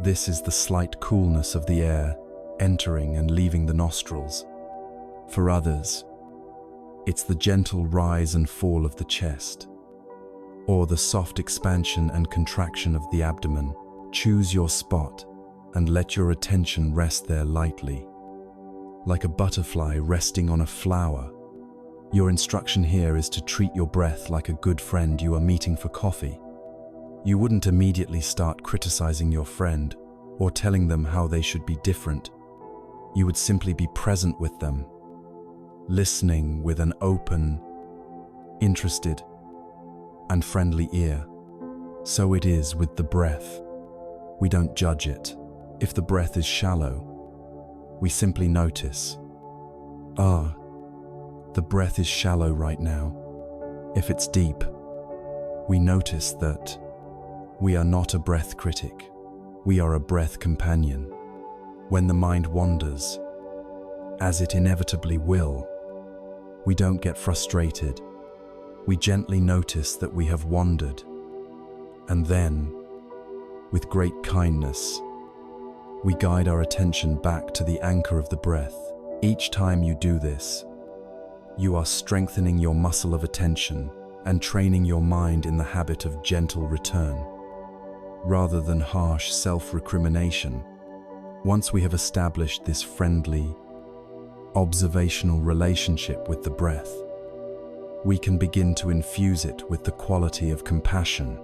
this is the slight coolness of the air entering and leaving the nostrils. For others, it's the gentle rise and fall of the chest, or the soft expansion and contraction of the abdomen. Choose your spot and let your attention rest there lightly, like a butterfly resting on a flower. Your instruction here is to treat your breath like a good friend you are meeting for coffee. You wouldn't immediately start criticizing your friend or telling them how they should be different. You would simply be present with them, listening with an open, interested, and friendly ear. So it is with the breath. We don't judge it. If the breath is shallow, we simply notice, the breath is shallow right now. If it's deep, we notice that we are not a breath critic. We are a breath companion. When the mind wanders, as it inevitably will, we don't get frustrated. We gently notice that we have wandered. And then, with great kindness, we guide our attention back to the anchor of the breath. Each time you do this, you are strengthening your muscle of attention and training your mind in the habit of gentle return, rather than harsh self-recrimination. Once we have established this friendly, observational relationship with the breath, we can begin to infuse it with the quality of compassion.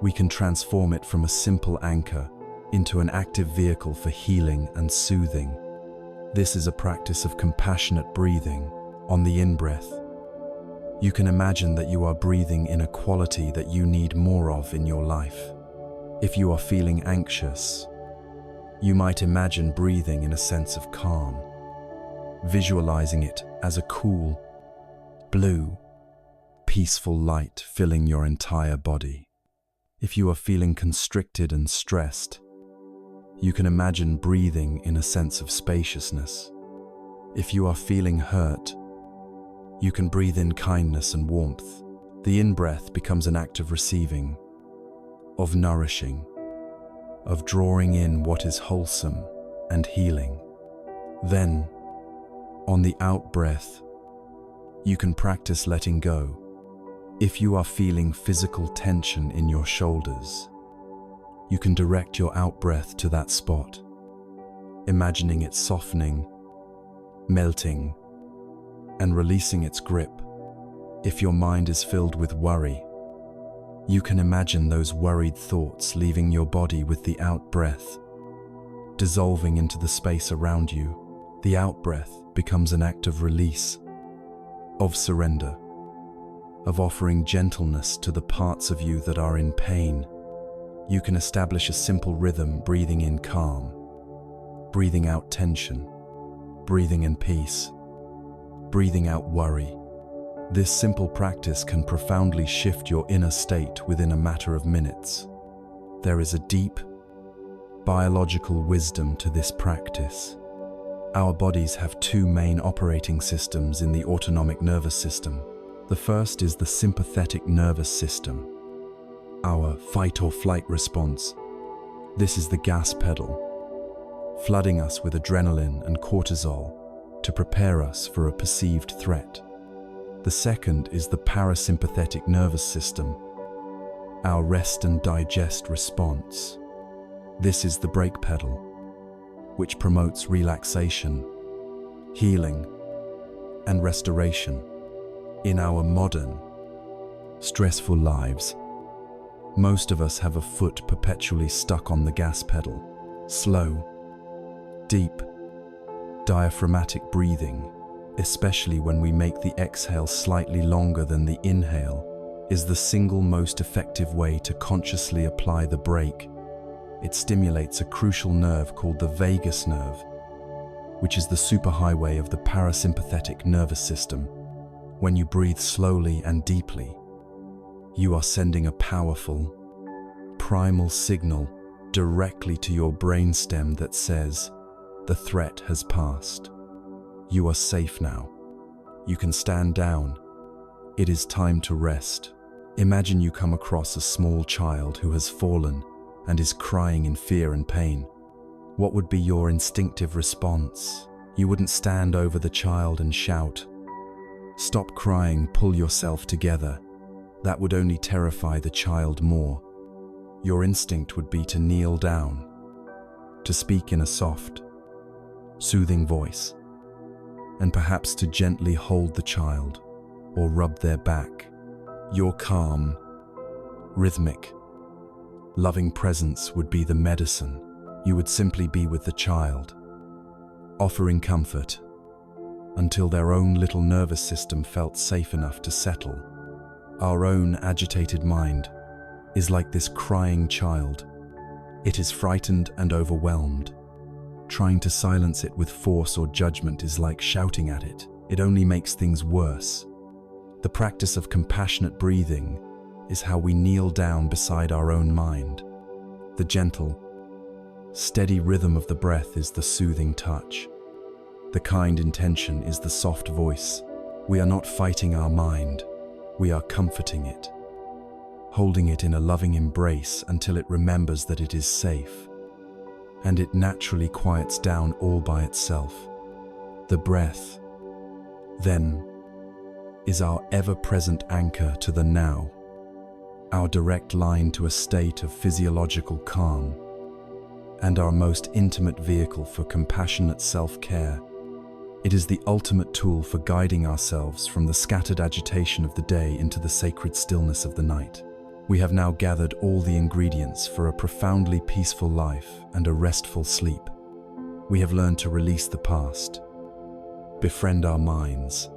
We can transform it from a simple anchor into an active vehicle for healing and soothing. This is a practice of compassionate breathing. On the in-breath, you can imagine that you are breathing in a quality that you need more of in your life. If you are feeling anxious, you might imagine breathing in a sense of calm, visualizing it as a cool, blue, peaceful light filling your entire body. If you are feeling constricted and stressed, you can imagine breathing in a sense of spaciousness. If you are feeling hurt, you can breathe in kindness and warmth. The in-breath becomes an act of receiving, of nourishing, of drawing in what is wholesome and healing. Then, on the out-breath, you can practice letting go. If you are feeling physical tension in your shoulders, you can direct your out-breath to that spot, imagining it softening, melting, and releasing its grip. If your mind is filled with worry, you can imagine those worried thoughts leaving your body with the out-breath, dissolving into the space around you. The out-breath becomes an act of release, of surrender, of offering gentleness to the parts of you that are in pain. You can establish a simple rhythm, breathing in calm, breathing out tension, breathing in peace, breathing out worry. This simple practice can profoundly shift your inner state within a matter of minutes. There is a deep, biological wisdom to this practice. Our bodies have two main operating systems in the autonomic nervous system. The first is the sympathetic nervous system, our fight or flight response. This is the gas pedal, flooding us with adrenaline and cortisol to prepare us for a perceived threat. The second is the parasympathetic nervous system, our rest and digest response. This is the brake pedal, which promotes relaxation, healing, and restoration. In our modern, stressful lives, most of us have a foot perpetually stuck on the gas pedal. Slow, deep, diaphragmatic breathing, especially when we make the exhale slightly longer than the inhale, is the single most effective way to consciously apply the brake. It stimulates a crucial nerve called the vagus nerve, which is the superhighway of the parasympathetic nervous system. When you breathe slowly and deeply, you are sending a powerful, primal signal directly to your brainstem that says, the threat has passed. You are safe now. You can stand down. It is time to rest. Imagine you come across a small child who has fallen and is crying in fear and pain. What would be your instinctive response? You wouldn't stand over the child and shout, "Stop crying, pull yourself together." That would only terrify the child more. Your instinct would be to kneel down, to speak in a soft, soothing voice, and perhaps to gently hold the child or rub their back. Your calm, rhythmic, loving presence would be the medicine. You would simply be with the child, offering comfort until their own little nervous system felt safe enough to settle. Our own agitated mind is like this crying child. It is frightened and overwhelmed. Trying to silence it with force or judgment is like shouting at it. It only makes things worse. The practice of compassionate breathing is how we kneel down beside our own mind. The gentle, steady rhythm of the breath is the soothing touch. The kind intention is the soft voice. We are not fighting our mind, we are comforting it, holding it in a loving embrace until it remembers that it is safe, and it naturally quiets down all by itself. The breath, then, is our ever-present anchor to the now, our direct line to a state of physiological calm, and our most intimate vehicle for compassionate self-care. It is the ultimate tool for guiding ourselves from the scattered agitation of the day into the sacred stillness of the night. We have now gathered all the ingredients for a profoundly peaceful life and a restful sleep. We have learned to release the past, befriend our minds,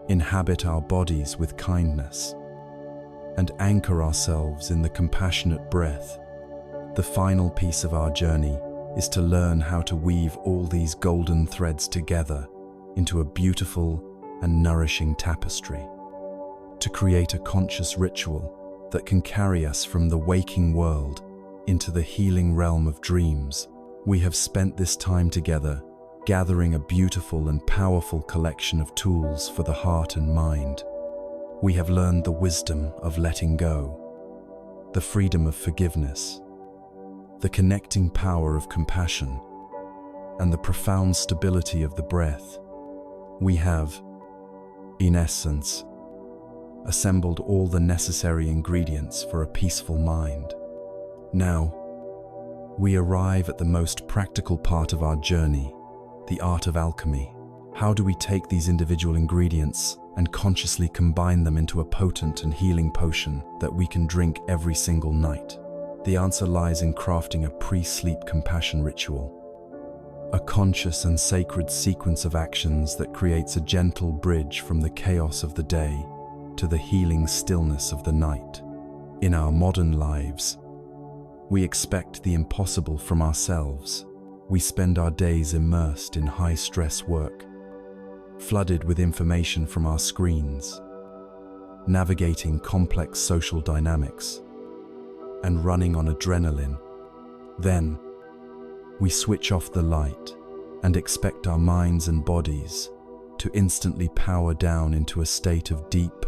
inhabit our bodies with kindness, and anchor ourselves in the compassionate breath. The final piece of our journey is to learn how to weave all these golden threads together into a beautiful and nourishing tapestry, to create a conscious ritual that can carry us from the waking world into the healing realm of dreams. We have spent this time together gathering a beautiful and powerful collection of tools for the heart and mind. We have learned the wisdom of letting go, the freedom of forgiveness, the connecting power of compassion, and the profound stability of the breath. We have, in essence, assembled all the necessary ingredients for a peaceful mind. Now, we arrive at the most practical part of our journey, the art of alchemy. How do we take these individual ingredients and consciously combine them into a potent and healing potion that we can drink every single night? The answer lies in crafting a pre-sleep compassion ritual, a conscious and sacred sequence of actions that creates a gentle bridge from the chaos of the day to the healing stillness of the night. In our modern lives, we expect the impossible from ourselves. We spend our days immersed in high-stress work, flooded with information from our screens, navigating complex social dynamics, and running on adrenaline. Then, we switch off the light and expect our minds and bodies to instantly power down into a state of deep,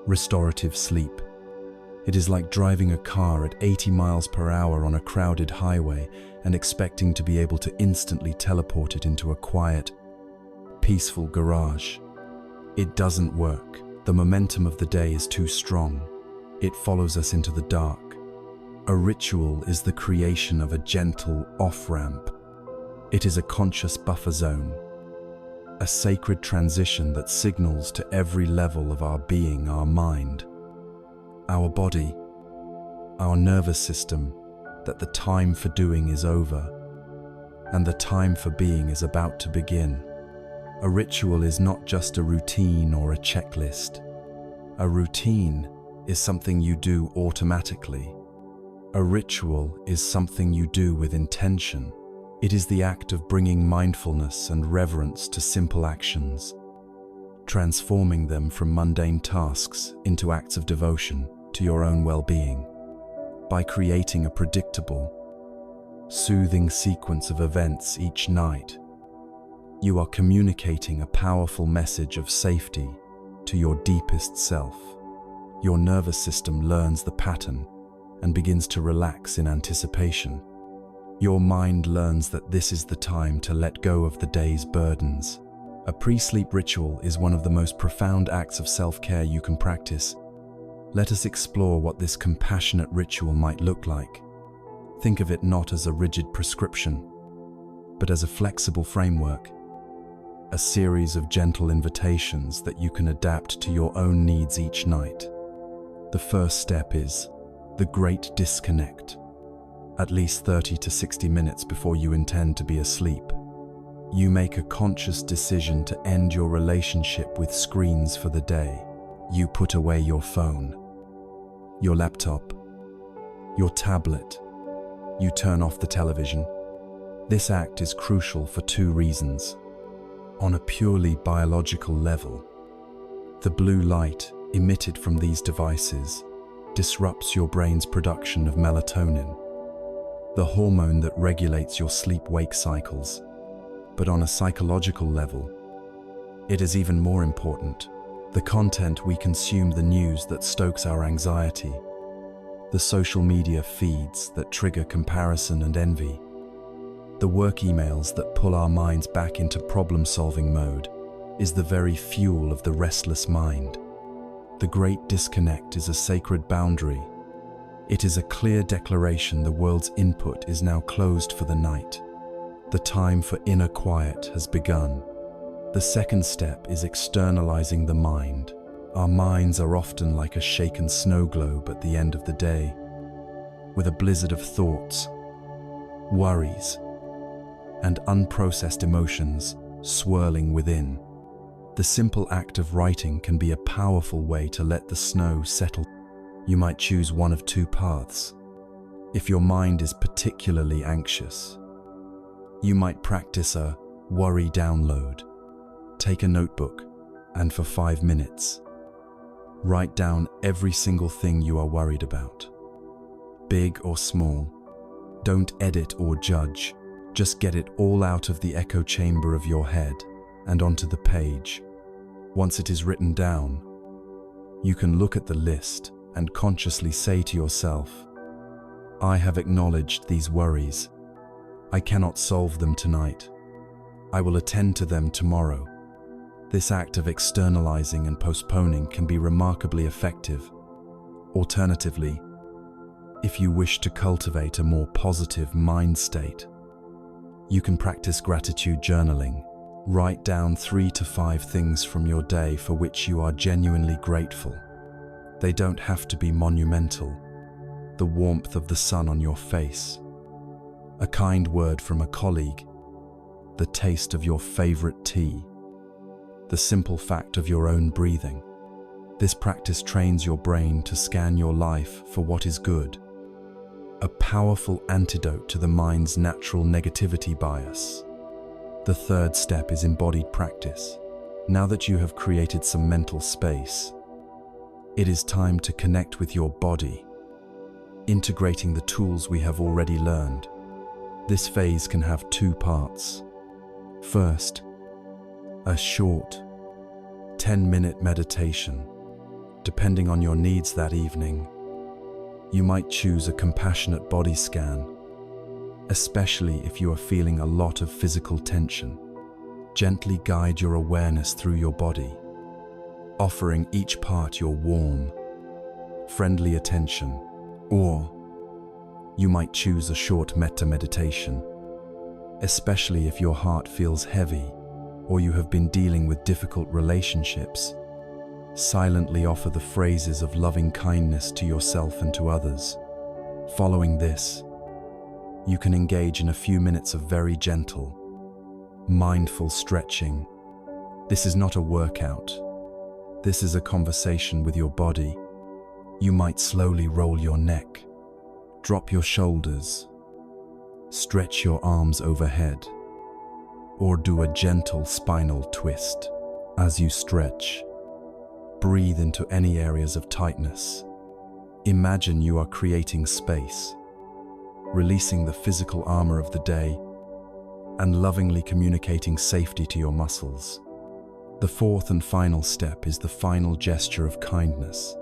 restorative sleep. It is like driving a car at 80 miles per hour on a crowded highway and expecting to be able to instantly teleport it into a quiet, peaceful garage. It doesn't work. The momentum of the day is too strong. It follows us into the dark. A ritual is the creation of a gentle off-ramp. It is a conscious buffer zone, a sacred transition that signals to every level of our being, our mind, our body, our nervous system, that the time for doing is over and the time for being is about to begin. A ritual is not just a routine or a checklist. A routine is something you do automatically. A ritual is something you do with intention. It is the act of bringing mindfulness and reverence to simple actions, transforming them from mundane tasks into acts of devotion to your own well-being. By creating a predictable, soothing sequence of events each night, you are communicating a powerful message of safety to your deepest self. Your nervous system learns the pattern and begins to relax in anticipation. Your mind learns that this is the time to let go of the day's burdens. A pre-sleep ritual is one of the most profound acts of self-care you can practice. Let us explore what this compassionate ritual might look like. Think of it not as a rigid prescription, but as a flexible framework, a series of gentle invitations that you can adapt to your own needs each night. The first step is the great disconnect. At least 30 to 60 minutes before you intend to be asleep, you make a conscious decision to end your relationship with screens for the day. You put away your phone, your laptop, your tablet. You turn off the television. This act is crucial for two reasons. On a purely biological level, the blue light emitted from these devices disrupts your brain's production of melatonin, the hormone that regulates your sleep-wake cycles. But on a psychological level, it is even more important. The content we consume, the news that stokes our anxiety, the social media feeds that trigger comparison and envy, the work emails that pull our minds back into problem-solving mode, is the very fuel of the restless mind. The great disconnect is a sacred boundary. It is a clear declaration the world's input is now closed for the night. The time for inner quiet has begun. The second step is externalizing the mind. Our minds are often like a shaken snow globe at the end of the day, with a blizzard of thoughts, worries, and unprocessed emotions swirling within. The simple act of writing can be a powerful way to let the snow settle. You might choose one of two paths. If your mind is particularly anxious, you might practice a worry download. Take a notebook and for 5 minutes, write down every single thing you are worried about, big or small. Don't edit or judge. Just get it all out of the echo chamber of your head and onto the page. Once it is written down, you can look at the list and consciously say to yourself, I have acknowledged these worries. I cannot solve them tonight. I will attend to them tomorrow. This act of externalizing and postponing can be remarkably effective. Alternatively, if you wish to cultivate a more positive mind state, you can practice gratitude journaling. Write down 3 to 5 things from your day for which you are genuinely grateful. They don't have to be monumental. The warmth of the sun on your face, a kind word from a colleague, the taste of your favorite tea, the simple fact of your own breathing. This practice trains your brain to scan your life for what is good, a powerful antidote to the mind's natural negativity bias. The third step is embodied practice. Now that you have created some mental space, it is time to connect with your body, integrating the tools we have already learned. This phase can have 2 parts. First, a short 10-minute meditation. Depending on your needs that evening, you might choose a compassionate body scan, especially if you are feeling a lot of physical tension. Gently guide your awareness through your body, offering each part your warm, friendly attention, or you might choose a short metta meditation, especially if your heart feels heavy or you have been dealing with difficult relationships. Silently offer the phrases of loving kindness to yourself and to others. Following this, you can engage in a few minutes of very gentle, mindful stretching. This is not a workout. This is a conversation with your body. You might slowly roll your neck, drop your shoulders, stretch your arms overhead, or do a gentle spinal twist. As you stretch, breathe into any areas of tightness. Imagine you are creating space, releasing the physical armor of the day, and lovingly communicating safety to your muscles. The fourth and final step is the final gesture of kindness.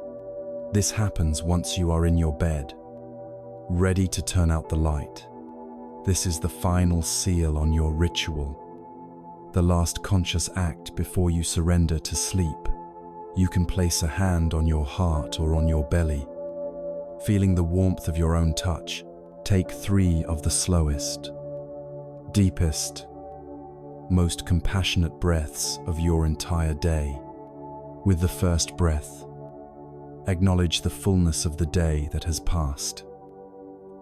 This happens once you are in your bed, ready to turn out the light. This is the final seal on your ritual, the last conscious act before you surrender to sleep. You can place a hand on your heart or on your belly. Feeling the warmth of your own touch, take 3 of the slowest, deepest, most compassionate breaths of your entire day. With the first breath, acknowledge the fullness of the day that has passed,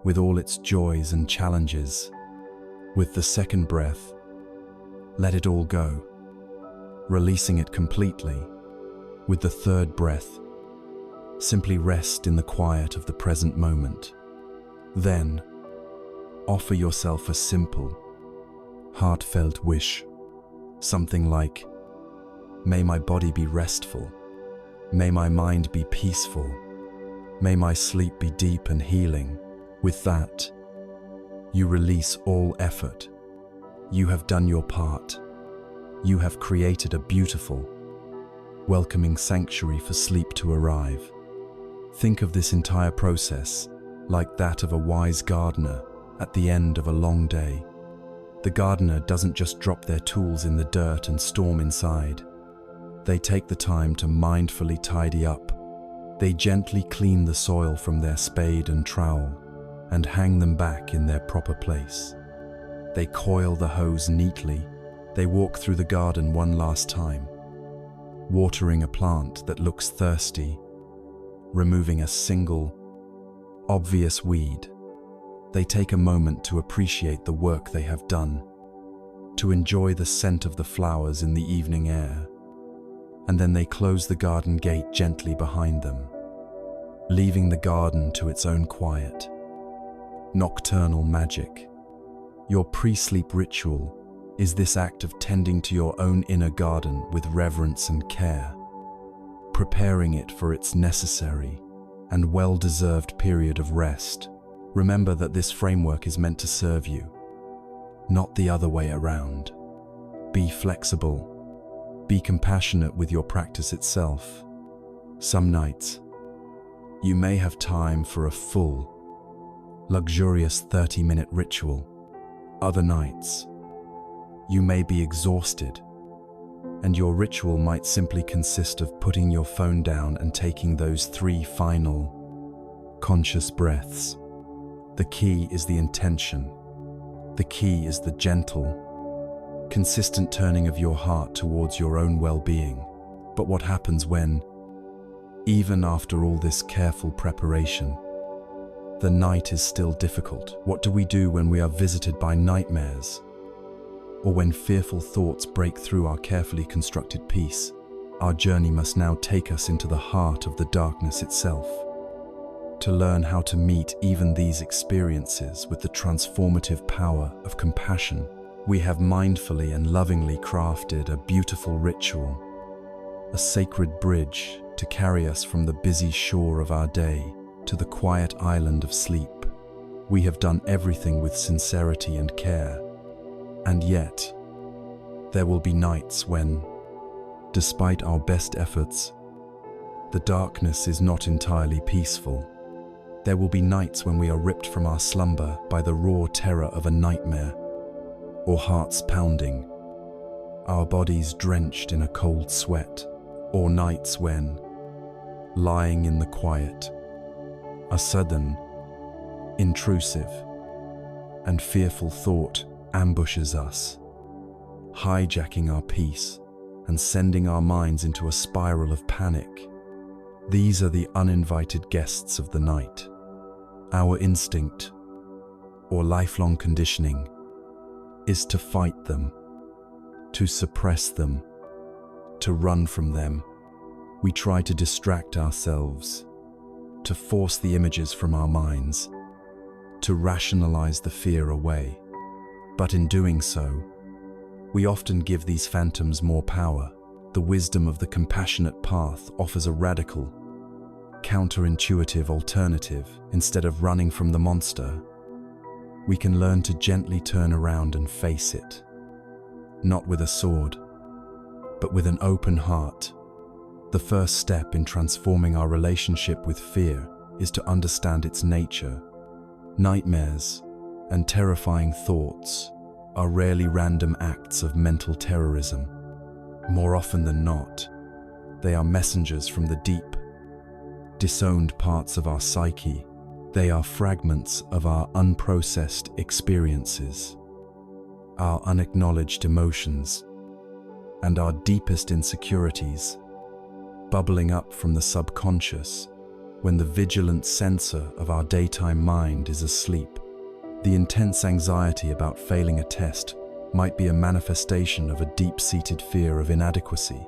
with all its joys and challenges. With the second breath, let it all go, releasing it completely. With the third breath, simply rest in the quiet of the present moment. Then, offer yourself a simple, heartfelt wish. Something like, may my body be restful, may my mind be peaceful, may my sleep be deep and healing. With that, you release all effort. You have done your part. You have created a beautiful, welcoming sanctuary for sleep to arrive. Think of this entire process like that of a wise gardener at the end of a long day. The gardener doesn't just drop their tools in the dirt and storm inside. They take the time to mindfully tidy up. They gently clean the soil from their spade and trowel and hang them back in their proper place. They coil the hose neatly. They walk through the garden one last time, watering a plant that looks thirsty, removing a single, obvious weed. They take a moment to appreciate the work they have done, to enjoy the scent of the flowers in the evening air, and then they close the garden gate gently behind them, leaving the garden to its own quiet. Nocturnal magic. Your pre-sleep ritual is this act of tending to your own inner garden with reverence and care, preparing it for its necessary and well-deserved period of rest. Remember that this framework is meant to serve you, not the other way around. Be flexible. Be compassionate with your practice itself. Some nights, you may have time for a full, luxurious 30-minute ritual. Other nights, you may be exhausted, and your ritual might simply consist of putting your phone down and taking those 3 final, conscious breaths. The key is the intention. The key is the gentle, consistent turning of your heart towards your own well-being. But what happens when, even after all this careful preparation, the night is still difficult? What do we do when we are visited by nightmares? Or when fearful thoughts break through our carefully constructed peace? Our journey must now take us into the heart of the darkness itself. To learn how to meet even these experiences with the transformative power of compassion, we have mindfully and lovingly crafted a beautiful ritual, a sacred bridge to carry us from the busy shore of our day to the quiet island of sleep. We have done everything with sincerity and care, and yet, there will be nights when, despite our best efforts, the darkness is not entirely peaceful. There will be nights when we are ripped from our slumber by the raw terror of a nightmare, or hearts pounding, our bodies drenched in a cold sweat, or nights when, lying in the quiet, A sudden, intrusive, and fearful thought ambushes us, hijacking our peace and sending our minds into a spiral of panic. These are the uninvited guests of the night. Our instinct, or lifelong conditioning, is to fight them, to suppress them, to run from them. We try to distract ourselves, to force the images from our minds, to rationalize the fear away. But in doing so, we often give these phantoms more power. The wisdom of the compassionate path offers a radical, counterintuitive alternative. Instead of running from the monster, we can learn to gently turn around and face it, not with a sword, but with an open heart. The first step in transforming our relationship with fear is to understand its nature. Nightmares and terrifying thoughts are rarely random acts of mental terrorism. More often than not, they are messengers from the deep, disowned parts of our psyche. They are fragments of our unprocessed experiences, our unacknowledged emotions, and our deepest insecurities, bubbling up from the subconscious when the vigilant censor of our daytime mind is asleep. The intense anxiety about failing a test might be a manifestation of a deep-seated fear of inadequacy.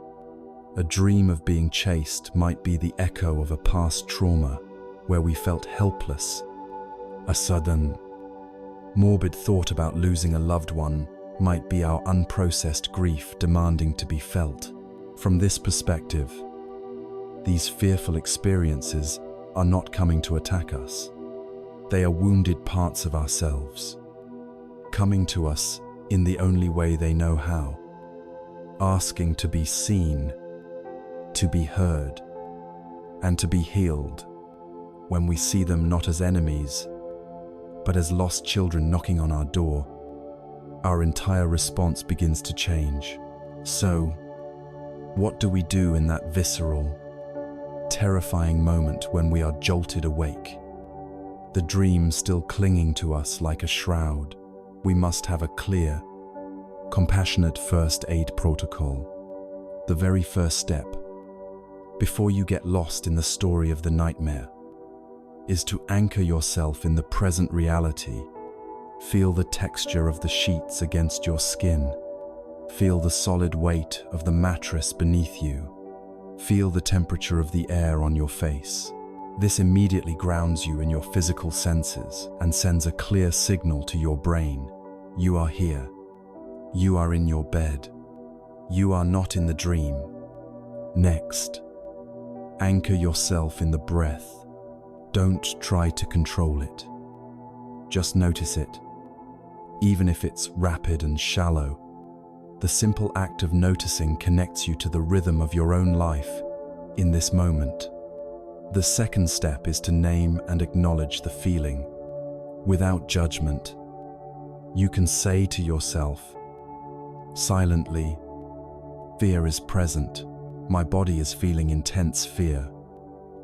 A dream of being chased might be the echo of a past trauma where we felt helpless. A sudden, morbid thought about losing a loved one might be our unprocessed grief demanding to be felt. From this perspective, these fearful experiences are not coming to attack us. They are wounded parts of ourselves, coming to us in the only way they know how, asking to be seen, to be heard, and to be healed. When we see them not as enemies, but as lost children knocking on our door, our entire response begins to change. So, what do we do in that visceral, terrifying moment when we are jolted awake? The dream still clinging to us like a shroud. We must have a clear, compassionate first aid protocol. The very first step, before you get lost in the story of the nightmare, is to anchor yourself in the present reality. Feel the texture of the sheets against your skin. Feel the solid weight of the mattress beneath you. Feel the temperature of the air on your face. This immediately grounds you in your physical senses and sends a clear signal to your brain. You are here. You are in your bed. You are not in the dream. Next, anchor yourself in the breath. Don't try to control it. Just notice it, even if it's rapid and shallow. The simple act of noticing connects you to the rhythm of your own life in this moment. The second step is to name and acknowledge the feeling. Without judgment, you can say to yourself, silently, fear is present. My body is feeling intense fear.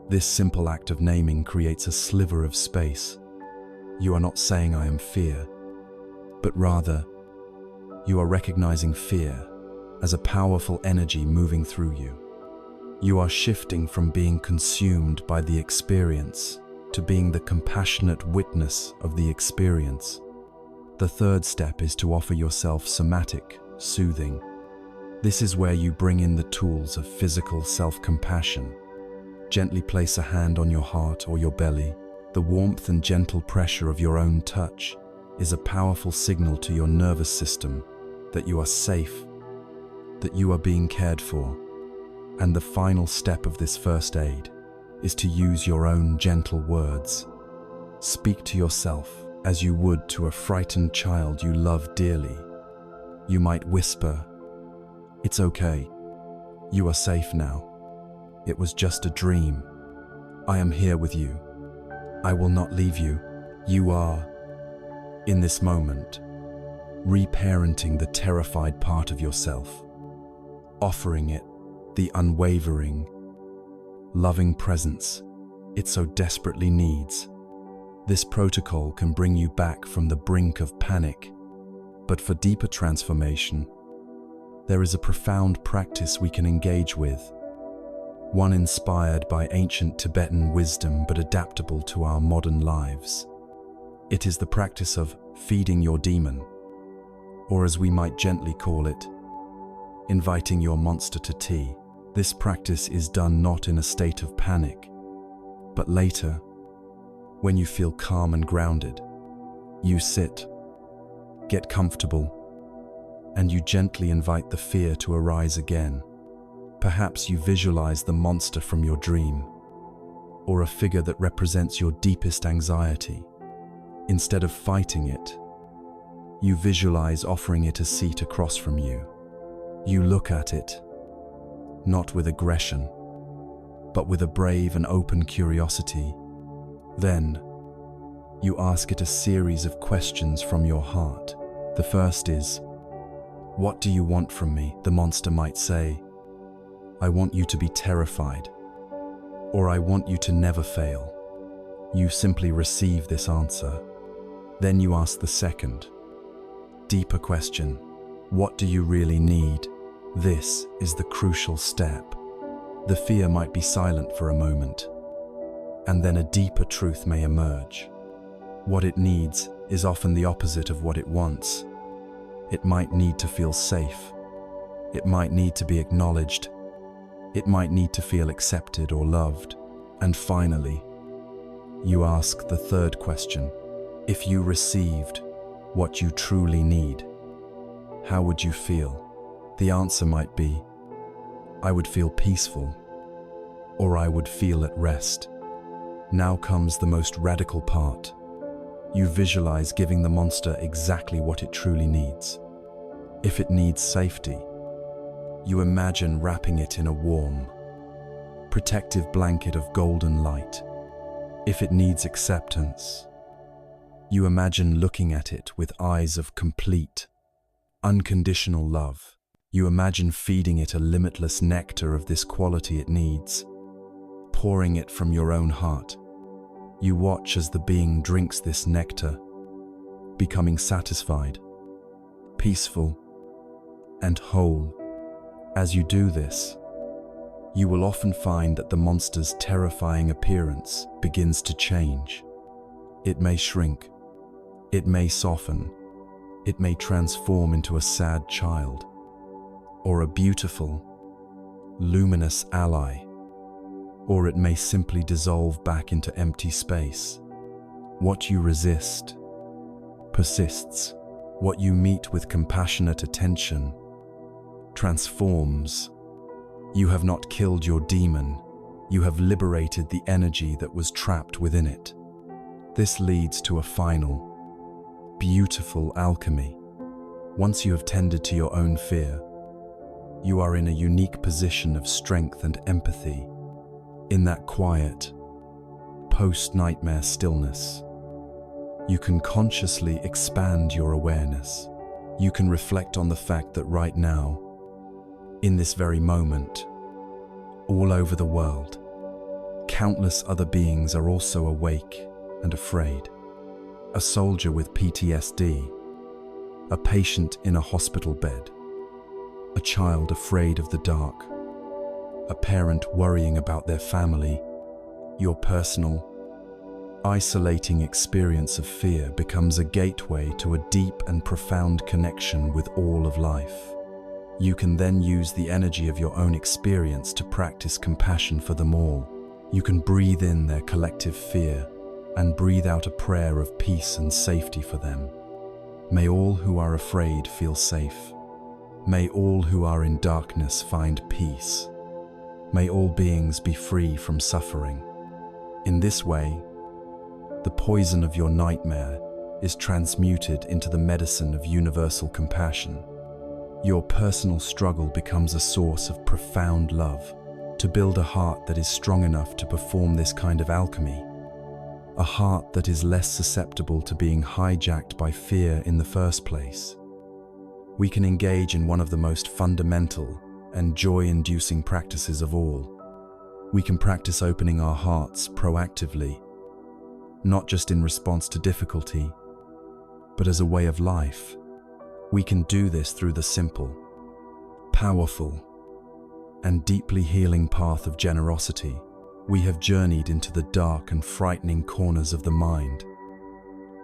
This simple act of naming creates a sliver of space. You are not saying I am fear, but rather, you are recognizing fear as a powerful energy moving through you. You are shifting from being consumed by the experience to being the compassionate witness of the experience. The third step is to offer yourself somatic soothing. This is where you bring in the tools of physical self-compassion. Gently place a hand on your heart or your belly. The warmth and gentle pressure of your own touch is a powerful signal to your nervous system that you are safe, that you are being cared for. And the final step of this first aid is to use your own gentle words. Speak to yourself as you would to a frightened child you love dearly. You might whisper, "It's okay. You are safe now. It was just a dream. I am here with you. I will not leave you." You are, in this moment, reparenting the terrified part of yourself, offering it the unwavering, loving presence it so desperately needs. This protocol can bring you back from the brink of panic. But for deeper transformation, there is a profound practice we can engage with, one inspired by ancient Tibetan wisdom but adaptable to our modern lives. It is the practice of feeding your demon, or as we might gently call it, inviting your monster to tea. This practice is done not in a state of panic, but later, when you feel calm and grounded. You sit, get comfortable, and you gently invite the fear to arise again. Perhaps you visualize the monster from your dream, or a figure that represents your deepest anxiety. Instead of fighting it, you visualize offering it a seat across from you. You look at it, not with aggression, but with a brave and open curiosity. Then, you ask it a series of questions from your heart. The first is, "What do you want from me?" The monster might say, "I want you to be terrified," or "I want you to never fail." You simply receive this answer. Then you ask the second, deeper question, "What do you really need?" This is the crucial step. The fear might be silent for a moment, and then a deeper truth may emerge. What it needs is often the opposite of what it wants. It might need to feel safe. It might need to be acknowledged. It might need to feel accepted or loved. And finally, you ask the third question. If you received what you truly need, how would you feel? The answer might be, "I would feel peaceful," or "I would feel at rest." Now comes the most radical part. You visualize giving the monster exactly what it truly needs. If it needs safety, you imagine wrapping it in a warm, protective blanket of golden light. If it needs acceptance, you imagine looking at it with eyes of complete, unconditional love. You imagine feeding it a limitless nectar of this quality it needs, pouring it from your own heart. You watch as the being drinks this nectar, becoming satisfied, peaceful, and whole. As you do this, you will often find that the monster's terrifying appearance begins to change. It may shrink, it may soften, it may transform into a sad child, or a beautiful, luminous ally, or it may simply dissolve back into empty space. What you resist persists. What you meet with compassionate attention transforms. You have not killed your demon, you have liberated the energy that was trapped within it. This leads to a final, beautiful alchemy. Once you have tended to your own fear, you are in a unique position of strength and empathy. In that quiet, post-nightmare stillness, you can consciously expand your awareness. You can reflect on the fact that right now, in this very moment, all over the world, countless other beings are also awake and afraid. A soldier with PTSD, a patient in a hospital bed, a child afraid of the dark, a parent worrying about their family. Your personal, isolating experience of fear becomes a gateway to a deep and profound connection with all of life. You can then use the energy of your own experience to practice compassion for them all. You can breathe in their collective fear and breathe out a prayer of peace and safety for them. May all who are afraid feel safe. May all who are in darkness find peace. May all beings be free from suffering. In this way, the poison of your nightmare is transmuted into the medicine of universal compassion. Your personal struggle becomes a source of profound love. To build a heart that is strong enough to perform this kind of alchemy, a heart that is less susceptible to being hijacked by fear in the first place, we can engage in one of the most fundamental and joy-inducing practices of all. We can practice opening our hearts proactively, not just in response to difficulty, but as a way of life. We can do this through the simple, powerful, and deeply healing path of generosity. We have journeyed into the dark and frightening corners of the mind,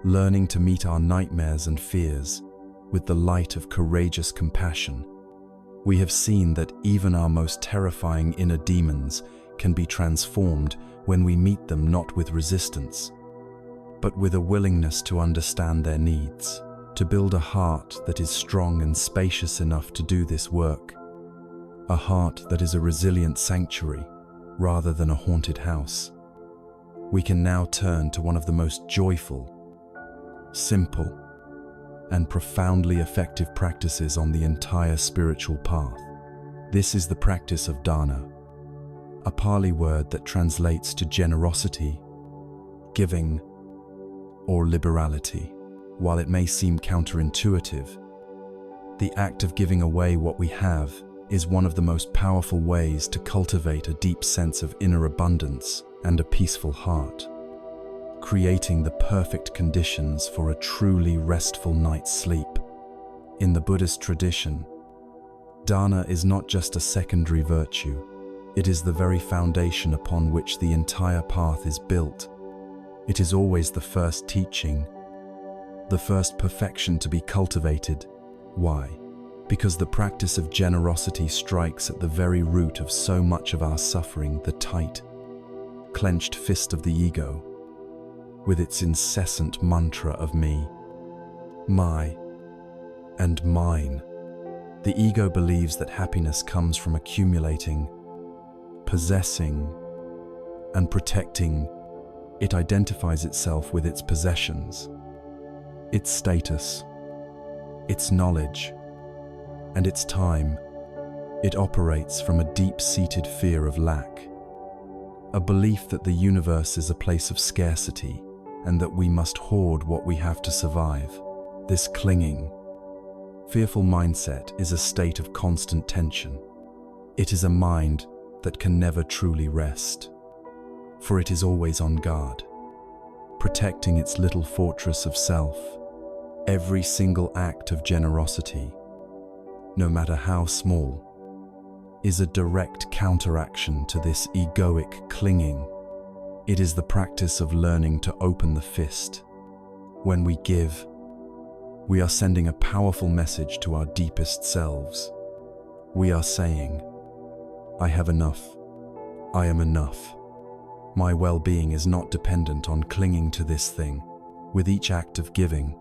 learning to meet our nightmares and fears with the light of courageous compassion. We have seen that even our most terrifying inner demons can be transformed when we meet them not with resistance, but with a willingness to understand their needs, to build a heart that is strong and spacious enough to do this work, a heart that is a resilient sanctuary rather than a haunted house. We can now turn to one of the most joyful, simple, and profoundly effective practices on the entire spiritual path. This is the practice of dana, a Pali word that translates to generosity, giving, or liberality. While it may seem counterintuitive, the act of giving away what we have is one of the most powerful ways to cultivate a deep sense of inner abundance and a peaceful heart, creating the perfect conditions for a truly restful night's sleep. In the Buddhist tradition, dana is not just a secondary virtue, it is the very foundation upon which the entire path is built. It is always the first teaching, the first perfection to be cultivated. Why? Because the practice of generosity strikes at the very root of so much of our suffering, the tight, clenched fist of the ego, with its incessant mantra of me, my, and mine. The ego believes that happiness comes from accumulating, possessing, and protecting. It identifies itself with its possessions, its status, its knowledge, and its time. It operates from a deep-seated fear of lack, a belief that the universe is a place of scarcity and that we must hoard what we have to survive. This clinging, fearful mindset is a state of constant tension. It is a mind that can never truly rest, for it is always on guard, protecting its little fortress of self. Every single act of generosity, no matter how small, is a direct counteraction to this egoic clinging. It is the practice of learning to open the fist. When we give, we are sending a powerful message to our deepest selves. We are saying, I have enough. I am enough. My well-being is not dependent on clinging to this thing. With each act of giving,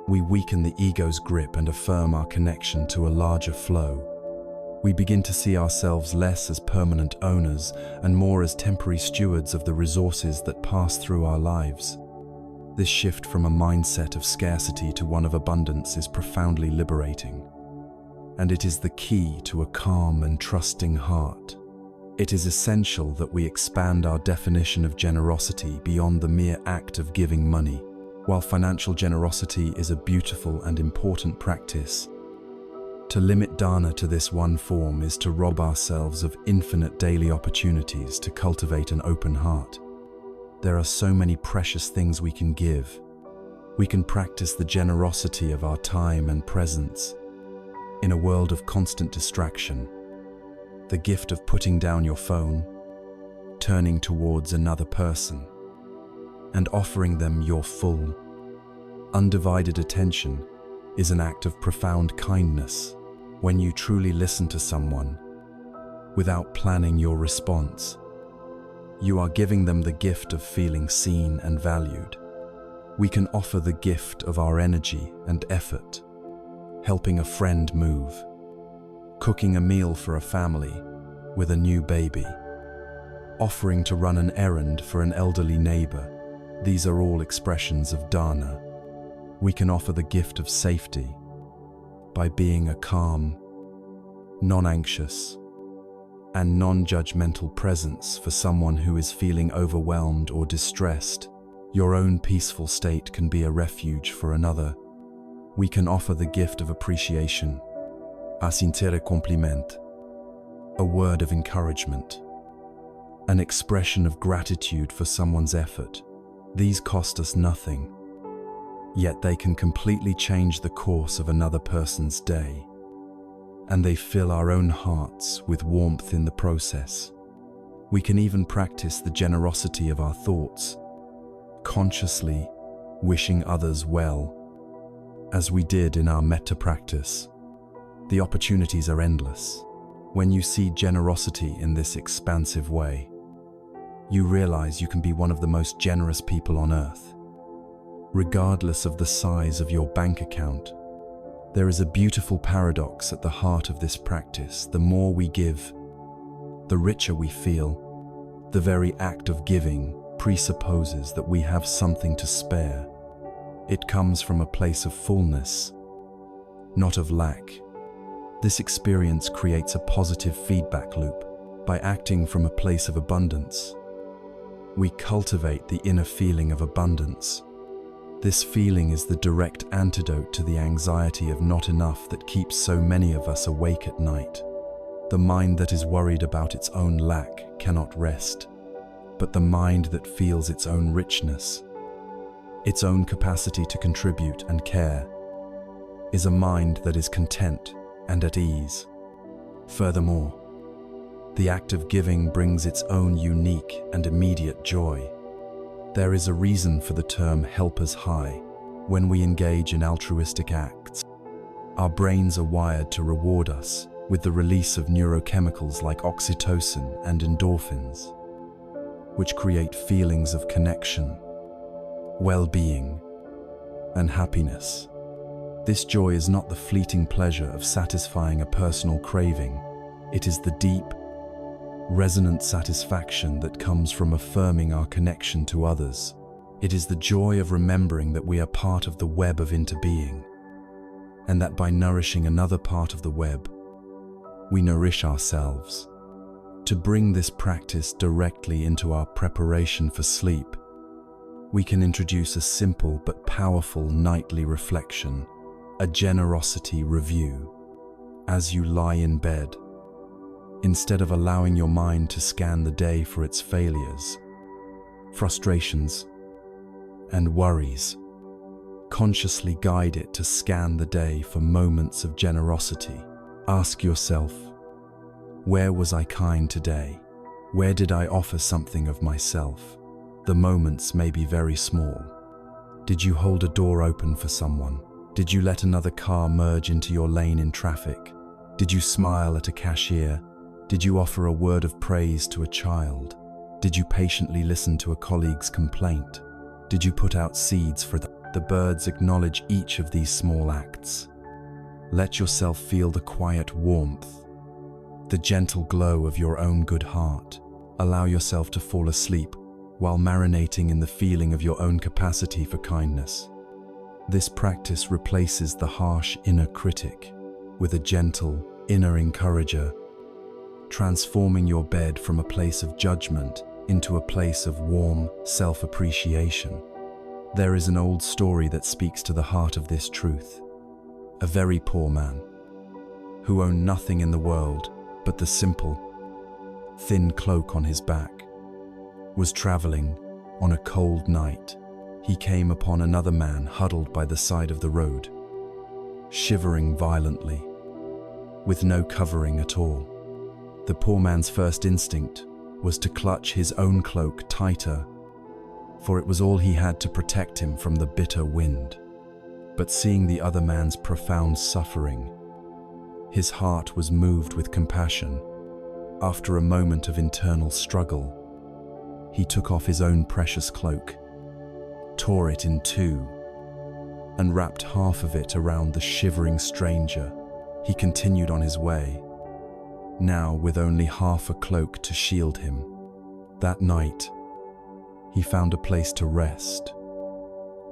we weaken the ego's grip and affirm our connection to a larger flow. We begin to see ourselves less as permanent owners and more as temporary stewards of the resources that pass through our lives. This shift from a mindset of scarcity to one of abundance is profoundly liberating, and it is the key to a calm and trusting heart. It is essential that we expand our definition of generosity beyond the mere act of giving money. While financial generosity is a beautiful and important practice, to limit dana to this one form is to rob ourselves of infinite daily opportunities to cultivate an open heart. There are so many precious things we can give. We can practice the generosity of our time and presence. In a world of constant distraction, the gift of putting down your phone, turning towards another person, and offering them your full, undivided attention is an act of profound kindness. When you truly listen to someone, without planning your response, you are giving them the gift of feeling seen and valued. We can offer the gift of our energy and effort, helping a friend move, cooking a meal for a family with a new baby, offering to run an errand for an elderly neighbor. These are all expressions of dana. We can offer the gift of safety by being a calm, non-anxious, and non-judgmental presence for someone who is feeling overwhelmed or distressed. Your own peaceful state can be a refuge for another. We can offer the gift of appreciation, a sincere compliment, a word of encouragement, an expression of gratitude for someone's effort. These cost us nothing, yet they can completely change the course of another person's day, and they fill our own hearts with warmth in the process. We can even practice the generosity of our thoughts, consciously wishing others well, as we did in our metta practice. The opportunities are endless. When you see generosity in this expansive way, you realize you can be one of the most generous people on earth. Regardless of the size of your bank account, there is a beautiful paradox at the heart of this practice. The more we give, the richer we feel. The very act of giving presupposes that we have something to spare. It comes from a place of fullness, not of lack. This experience creates a positive feedback loop. By acting from a place of abundance, we cultivate the inner feeling of abundance. This feeling is the direct antidote to the anxiety of not enough that keeps so many of us awake at night. The mind that is worried about its own lack cannot rest, but the mind that feels its own richness, its own capacity to contribute and care, is a mind that is content and at ease. Furthermore, the act of giving brings its own unique and immediate joy. There is a reason for the term helper's high. When we engage in altruistic acts, our brains are wired to reward us with the release of neurochemicals like oxytocin and endorphins, which create feelings of connection, well-being, and happiness. This joy is not the fleeting pleasure of satisfying a personal craving. It is the deep, resonant satisfaction that comes from affirming our connection to others. It is the joy of remembering that we are part of the web of interbeing, and that by nourishing another part of the web, we nourish ourselves. To bring this practice directly into our preparation for sleep, we can introduce a simple but powerful nightly reflection, a generosity review. As you lie in bed, instead of allowing your mind to scan the day for its failures, frustrations, and worries, consciously guide it to scan the day for moments of generosity. Ask yourself, where was I kind today? Where did I offer something of myself? The moments may be very small. Did you hold a door open for someone? Did you let another car merge into your lane in traffic? Did you smile at a cashier? Did you offer a word of praise to a child? Did you patiently listen to a colleague's complaint? Did you put out seeds for the birds? Acknowledge each of these small acts. Let yourself feel the quiet warmth, the gentle glow of your own good heart. Allow yourself to fall asleep while marinating in the feeling of your own capacity for kindness. This practice replaces the harsh inner critic with a gentle inner encourager, transforming your bed from a place of judgment into a place of warm self-appreciation. There is an old story that speaks to the heart of this truth. A very poor man, who owned nothing in the world but the simple, thin cloak on his back, was traveling on a cold night. He came upon another man huddled by the side of the road, shivering violently, with no covering at all. The poor man's first instinct was to clutch his own cloak tighter, for it was all he had to protect him from the bitter wind. But seeing the other man's profound suffering, his heart was moved with compassion. After a moment of internal struggle, he took off his own precious cloak, tore it in two, and wrapped half of it around the shivering stranger. He continued on his way, now with only half a cloak to shield him. That night, he found a place to rest,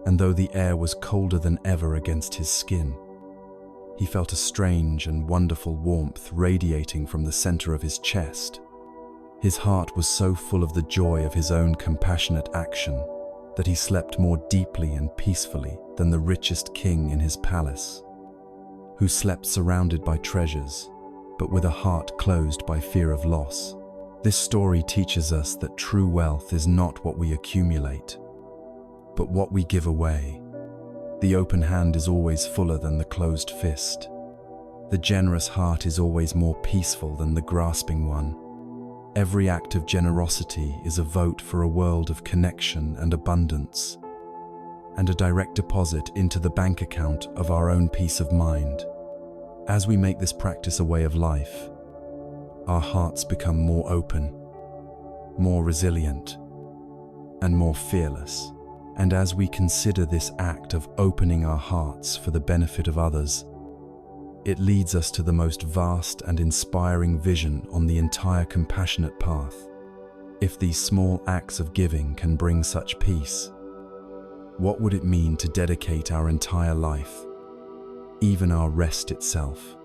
and though the air was colder than ever against his skin, he felt a strange and wonderful warmth radiating from the center of his chest. His heart was so full of the joy of his own compassionate action that he slept more deeply and peacefully than the richest king in his palace, who slept surrounded by treasures, but with a heart closed by fear of loss. This story teaches us that true wealth is not what we accumulate, but what we give away. The open hand is always fuller than the closed fist. The generous heart is always more peaceful than the grasping one. Every act of generosity is a vote for a world of connection and abundance, and a direct deposit into the bank account of our own peace of mind. As we make this practice a way of life, our hearts become more open, more resilient, and more fearless. And as we consider this act of opening our hearts for the benefit of others, it leads us to the most vast and inspiring vision on the entire compassionate path. If these small acts of giving can bring such peace, what would it mean to dedicate our entire life, even our rest itself,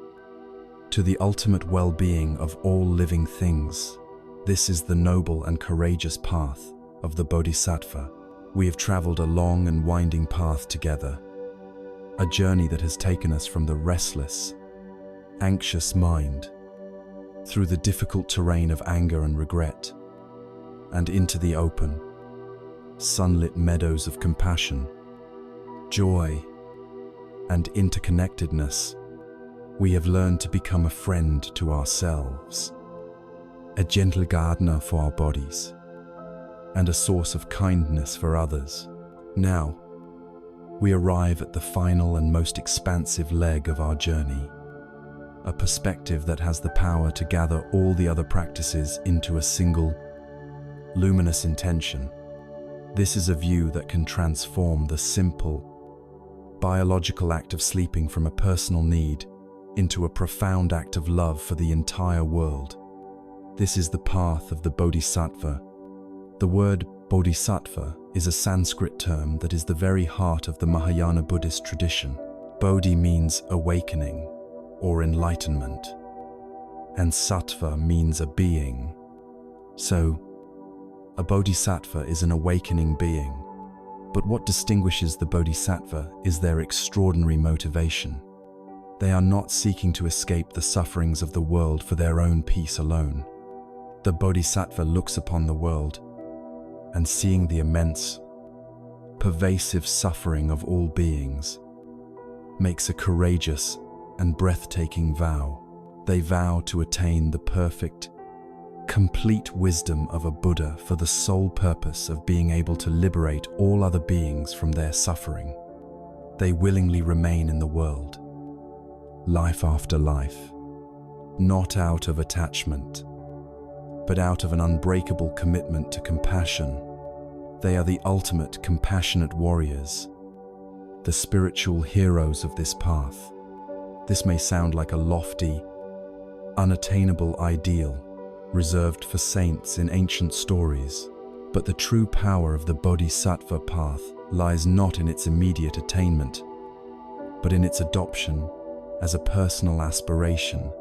to the ultimate well-being of all living things? This is the noble and courageous path of the Bodhisattva. We have traveled a long and winding path together, a journey that has taken us from the restless, anxious mind, through the difficult terrain of anger and regret, and into the open, sunlit meadows of compassion, joy, and interconnectedness. We have learned to become a friend to ourselves, a gentle gardener for our bodies, and a source of kindness for others. Now, we arrive at the final and most expansive leg of our journey, a perspective that has the power to gather all the other practices into a single, luminous intention. This is a view that can transform the simple, biological act of sleeping from a personal need into a profound act of love for the entire world. This is the path of the Bodhisattva. The word Bodhisattva is a Sanskrit term that is the very heart of the Mahayana Buddhist tradition. Bodhi means awakening or enlightenment, and sattva means a being. So, a bodhisattva is an awakening being. But what distinguishes the bodhisattva is their extraordinary motivation. They are not seeking to escape the sufferings of the world for their own peace alone. The bodhisattva looks upon the world, and seeing the immense, pervasive suffering of all beings, makes a courageous and breathtaking vow. They vow to attain the perfect, complete wisdom of a Buddha for the sole purpose of being able to liberate all other beings from their suffering. They willingly remain in the world, life after life, not out of attachment, but out of an unbreakable commitment to compassion. They are the ultimate compassionate warriors, the spiritual heroes of this path. This may sound like a lofty, unattainable ideal reserved for saints in ancient stories, but the true power of the Bodhisattva path lies not in its immediate attainment, but in its adoption as a personal aspiration.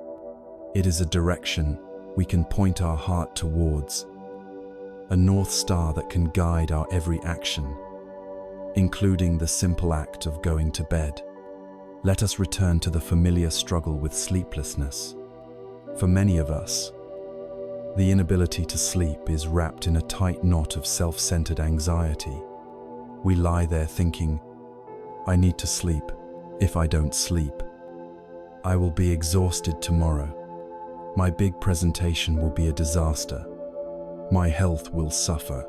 It is a direction we can point our heart towards, a North Star that can guide our every action, including the simple act of going to bed. Let us return to the familiar struggle with sleeplessness. For many of us, the inability to sleep is wrapped in a tight knot of self-centered anxiety. We lie there thinking, I need to sleep. If I don't sleep, I will be exhausted tomorrow. My big presentation will be a disaster. My health will suffer.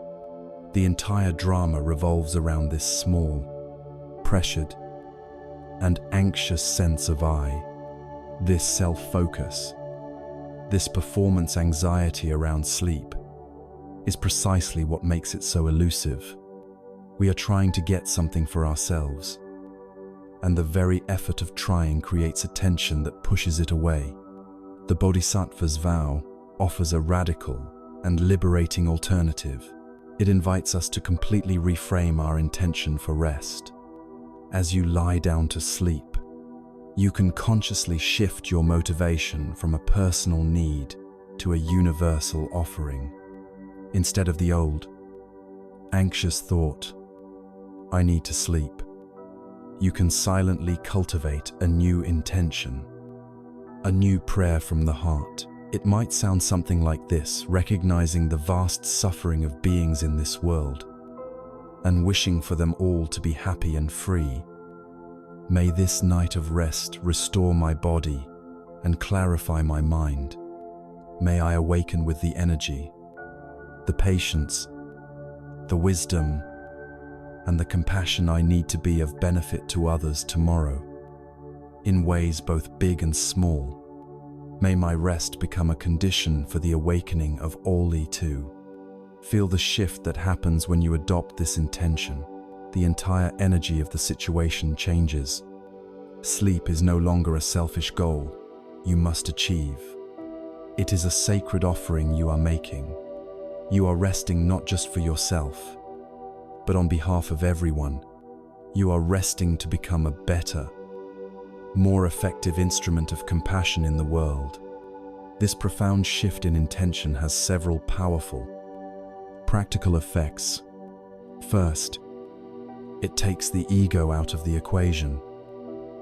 The entire drama revolves around this small, pressured, and anxious sense of I, this self-focus, this performance anxiety around sleep, is precisely what makes it so elusive. We are trying to get something for ourselves, and the very effort of trying creates a tension that pushes it away. The Bodhisattva's vow offers a radical and liberating alternative. It invites us to completely reframe our intention for rest. As you lie down to sleep, you can consciously shift your motivation from a personal need to a universal offering. Instead of the old, anxious thought, I need to sleep, you can silently cultivate a new intention, a new prayer from the heart. It might sound something like this, recognizing the vast suffering of beings in this world and wishing for them all to be happy and free. May this night of rest restore my body and clarify my mind. May I awaken with the energy, the patience, the wisdom, and the compassion I need to be of benefit to others tomorrow, in ways both big and small. May my rest become a condition for the awakening of all too. Feel the shift that happens when you adopt this intention. The entire energy of the situation changes. Sleep is no longer a selfish goal you must achieve. It is a sacred offering you are making. You are resting not just for yourself, but on behalf of everyone. You are resting to become a better, more effective instrument of compassion in the world. This profound shift in intention has several powerful, practical effects. First, it takes the ego out of the equation.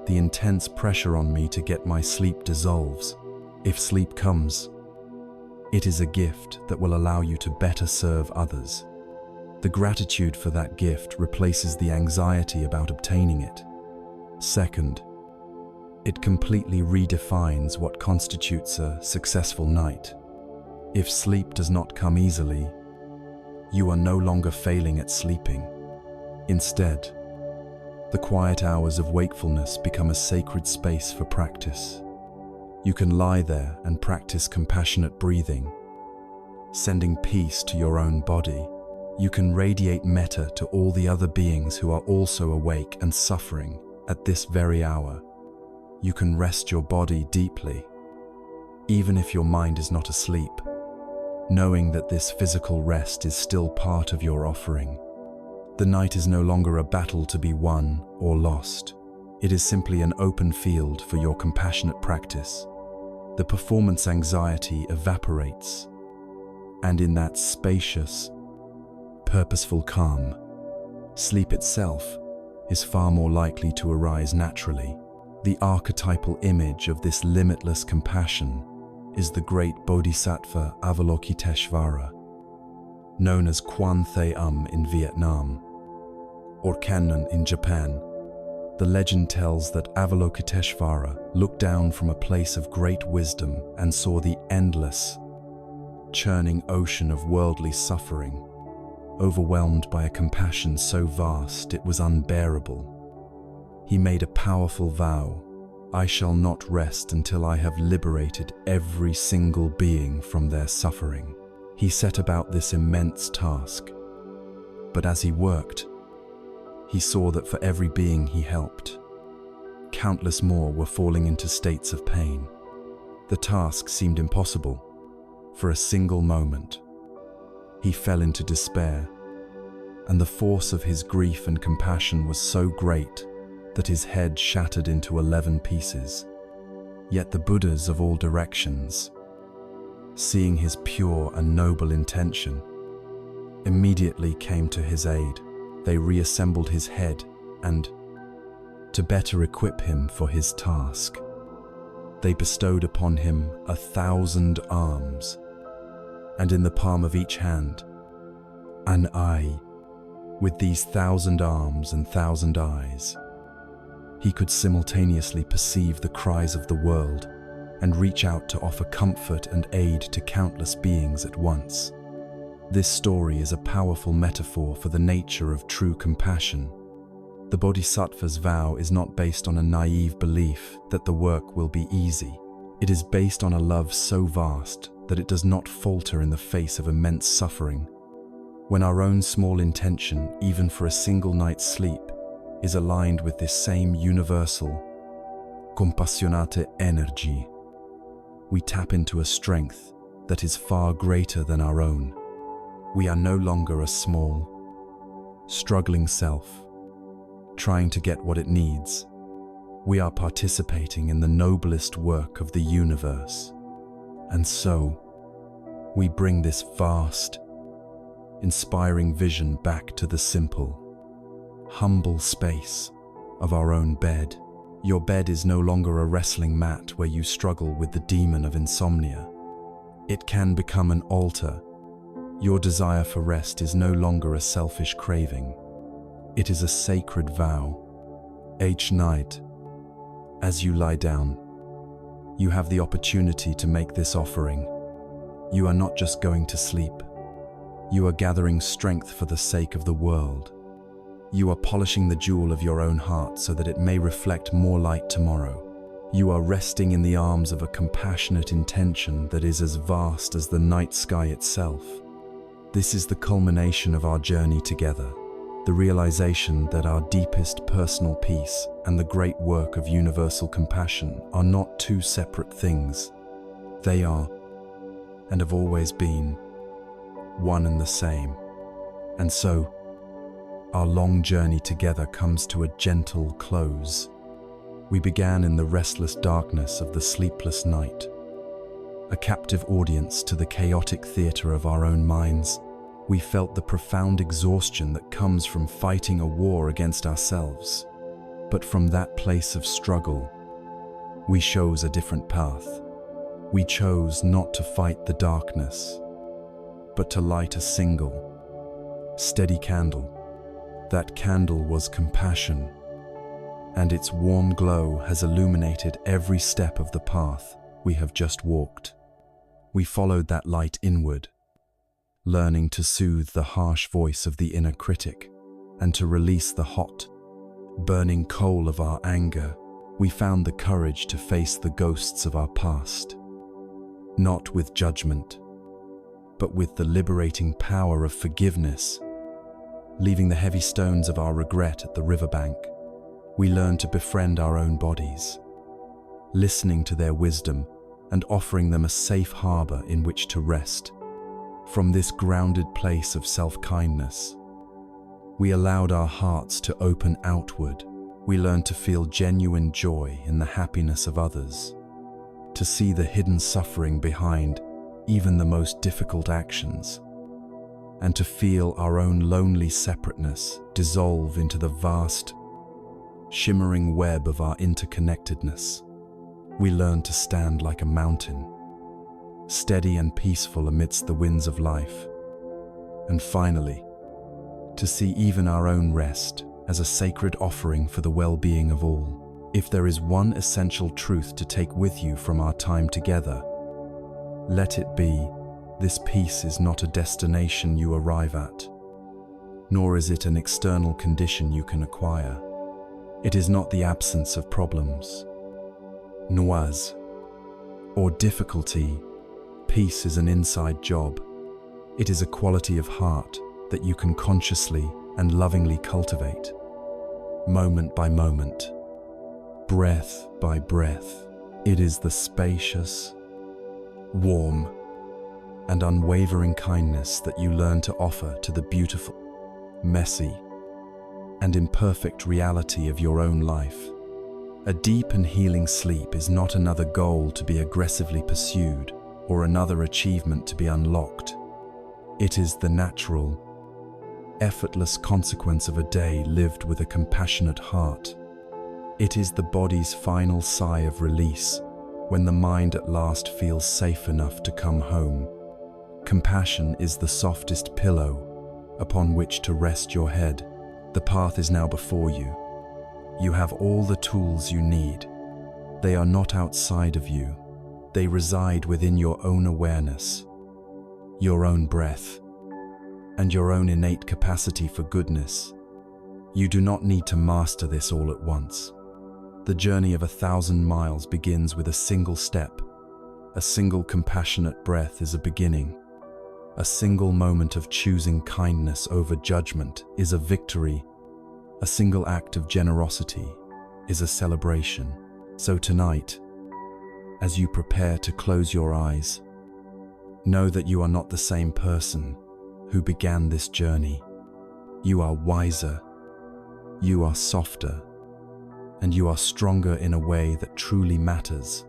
The intense pressure on me to get my sleep dissolves. If sleep comes, it is a gift that will allow you to better serve others. The gratitude for that gift replaces the anxiety about obtaining it. Second, it completely redefines what constitutes a successful night. If sleep does not come easily, you are no longer failing at sleeping. Instead, the quiet hours of wakefulness become a sacred space for practice. You can lie there and practice compassionate breathing, sending peace to your own body. You can radiate metta to all the other beings who are also awake and suffering at this very hour. You can rest your body deeply, even if your mind is not asleep, knowing that this physical rest is still part of your offering. The night is no longer a battle to be won or lost. It is simply an open field for your compassionate practice. The performance anxiety evaporates, and in that spacious, purposeful calm, sleep itself is far more likely to arise naturally. The archetypal image of this limitless compassion is the great Bodhisattva Avalokiteshvara, known as Quan Thay in Vietnam, or Kannon in Japan. The legend tells that Avalokiteshvara looked down from a place of great wisdom and saw the endless, churning ocean of worldly suffering, overwhelmed by a compassion so vast it was unbearable. He made a powerful vow: I shall not rest until I have liberated every single being from their suffering. He set about this immense task, but as he worked, he saw that for every being he helped, countless more were falling into states of pain. The task seemed impossible. For a single moment, he fell into despair, and the force of his grief and compassion was so great that his head shattered into 11 pieces. Yet the Buddhas of all directions, seeing his pure and noble intention, immediately came to his aid. They reassembled his head and, to better equip him for his task, they bestowed upon him 1,000 arms, and in the palm of each hand, an eye. With these 1,000 arms and 1,000 eyes, he could simultaneously perceive the cries of the world and reach out to offer comfort and aid to countless beings at once. This story is a powerful metaphor for the nature of true compassion. The Bodhisattva's vow is not based on a naive belief that the work will be easy. It is based on a love so vast that it does not falter in the face of immense suffering. When our own small intention, even for a single night's sleep, is aligned with this same universal, compassionate energy, we tap into a strength that is far greater than our own. We are no longer a small, struggling self, trying to get what it needs. We are participating in the noblest work of the universe. And so, we bring this vast, inspiring vision back to the simple, humble space of our own bed. Your bed is no longer a wrestling mat where you struggle with the demon of insomnia. It can become an altar. Your desire for rest is no longer a selfish craving. It is a sacred vow. Each night, as you lie down, you have the opportunity to make this offering. You are not just going to sleep. You are gathering strength for the sake of the world. You are polishing the jewel of your own heart so that it may reflect more light tomorrow. You are resting in the arms of a compassionate intention that is as vast as the night sky itself. This is the culmination of our journey together, the realization that our deepest personal peace and the great work of universal compassion are not two separate things. They are, and have always been, one and the same. And so, our long journey together comes to a gentle close. We began in the restless darkness of the sleepless night, a captive audience to the chaotic theater of our own minds. We felt the profound exhaustion that comes from fighting a war against ourselves. But from that place of struggle, we chose a different path. We chose not to fight the darkness, but to light a single, steady candle. That candle was compassion, and its warm glow has illuminated every step of the path we have just walked. We followed that light inward, learning to soothe the harsh voice of the inner critic and to release the hot, burning coal of our anger. We found the courage to face the ghosts of our past, not with judgment, but with the liberating power of forgiveness. Leaving the heavy stones of our regret at the riverbank, we learned to befriend our own bodies, listening to their wisdom and offering them a safe harbor in which to rest. From this grounded place of self-kindness, we allowed our hearts to open outward. We learned to feel genuine joy in the happiness of others, to see the hidden suffering behind even the most difficult actions, and to feel our own lonely separateness dissolve into the vast, shimmering web of our interconnectedness. We learned to stand like a mountain, steady and peaceful amidst the winds of life, and finally, to see even our own rest as a sacred offering for the well-being of all. If there is one essential truth to take with you from our time together, let it be: this peace is not a destination you arrive at, nor is it an external condition you can acquire. It is not the absence of problems, noise, or difficulty. Peace is an inside job. It is a quality of heart that you can consciously and lovingly cultivate, moment by moment, breath by breath. It is the spacious, warm, and unwavering kindness that you learn to offer to the beautiful, messy, and imperfect reality of your own life. A deep and healing sleep is not another goal to be aggressively pursued or another achievement to be unlocked. It is the natural, effortless consequence of a day lived with a compassionate heart. It is the body's final sigh of release when the mind at last feels safe enough to come home. Compassion is the softest pillow upon which to rest your head. The path is now before you. You have all the tools you need. They are not outside of you. They reside within your own awareness, your own breath, and your own innate capacity for goodness. You do not need to master this all at once. The journey of 1,000 miles begins with a single step. A single compassionate breath is a beginning. A single moment of choosing kindness over judgment is a victory. A single act of generosity is a celebration. So tonight, as you prepare to close your eyes, know that you are not the same person who began this journey. You are wiser, you are softer, and you are stronger in a way that truly matters.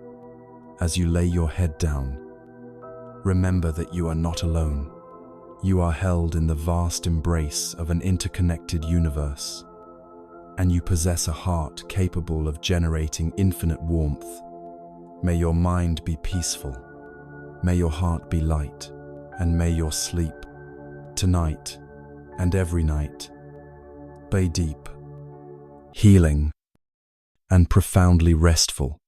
As you lay your head down, remember that you are not alone. You are held in the vast embrace of an interconnected universe, and you possess a heart capable of generating infinite warmth. May your mind be peaceful. May your heart be light, and may your sleep, tonight and every night, be deep, healing, and profoundly restful.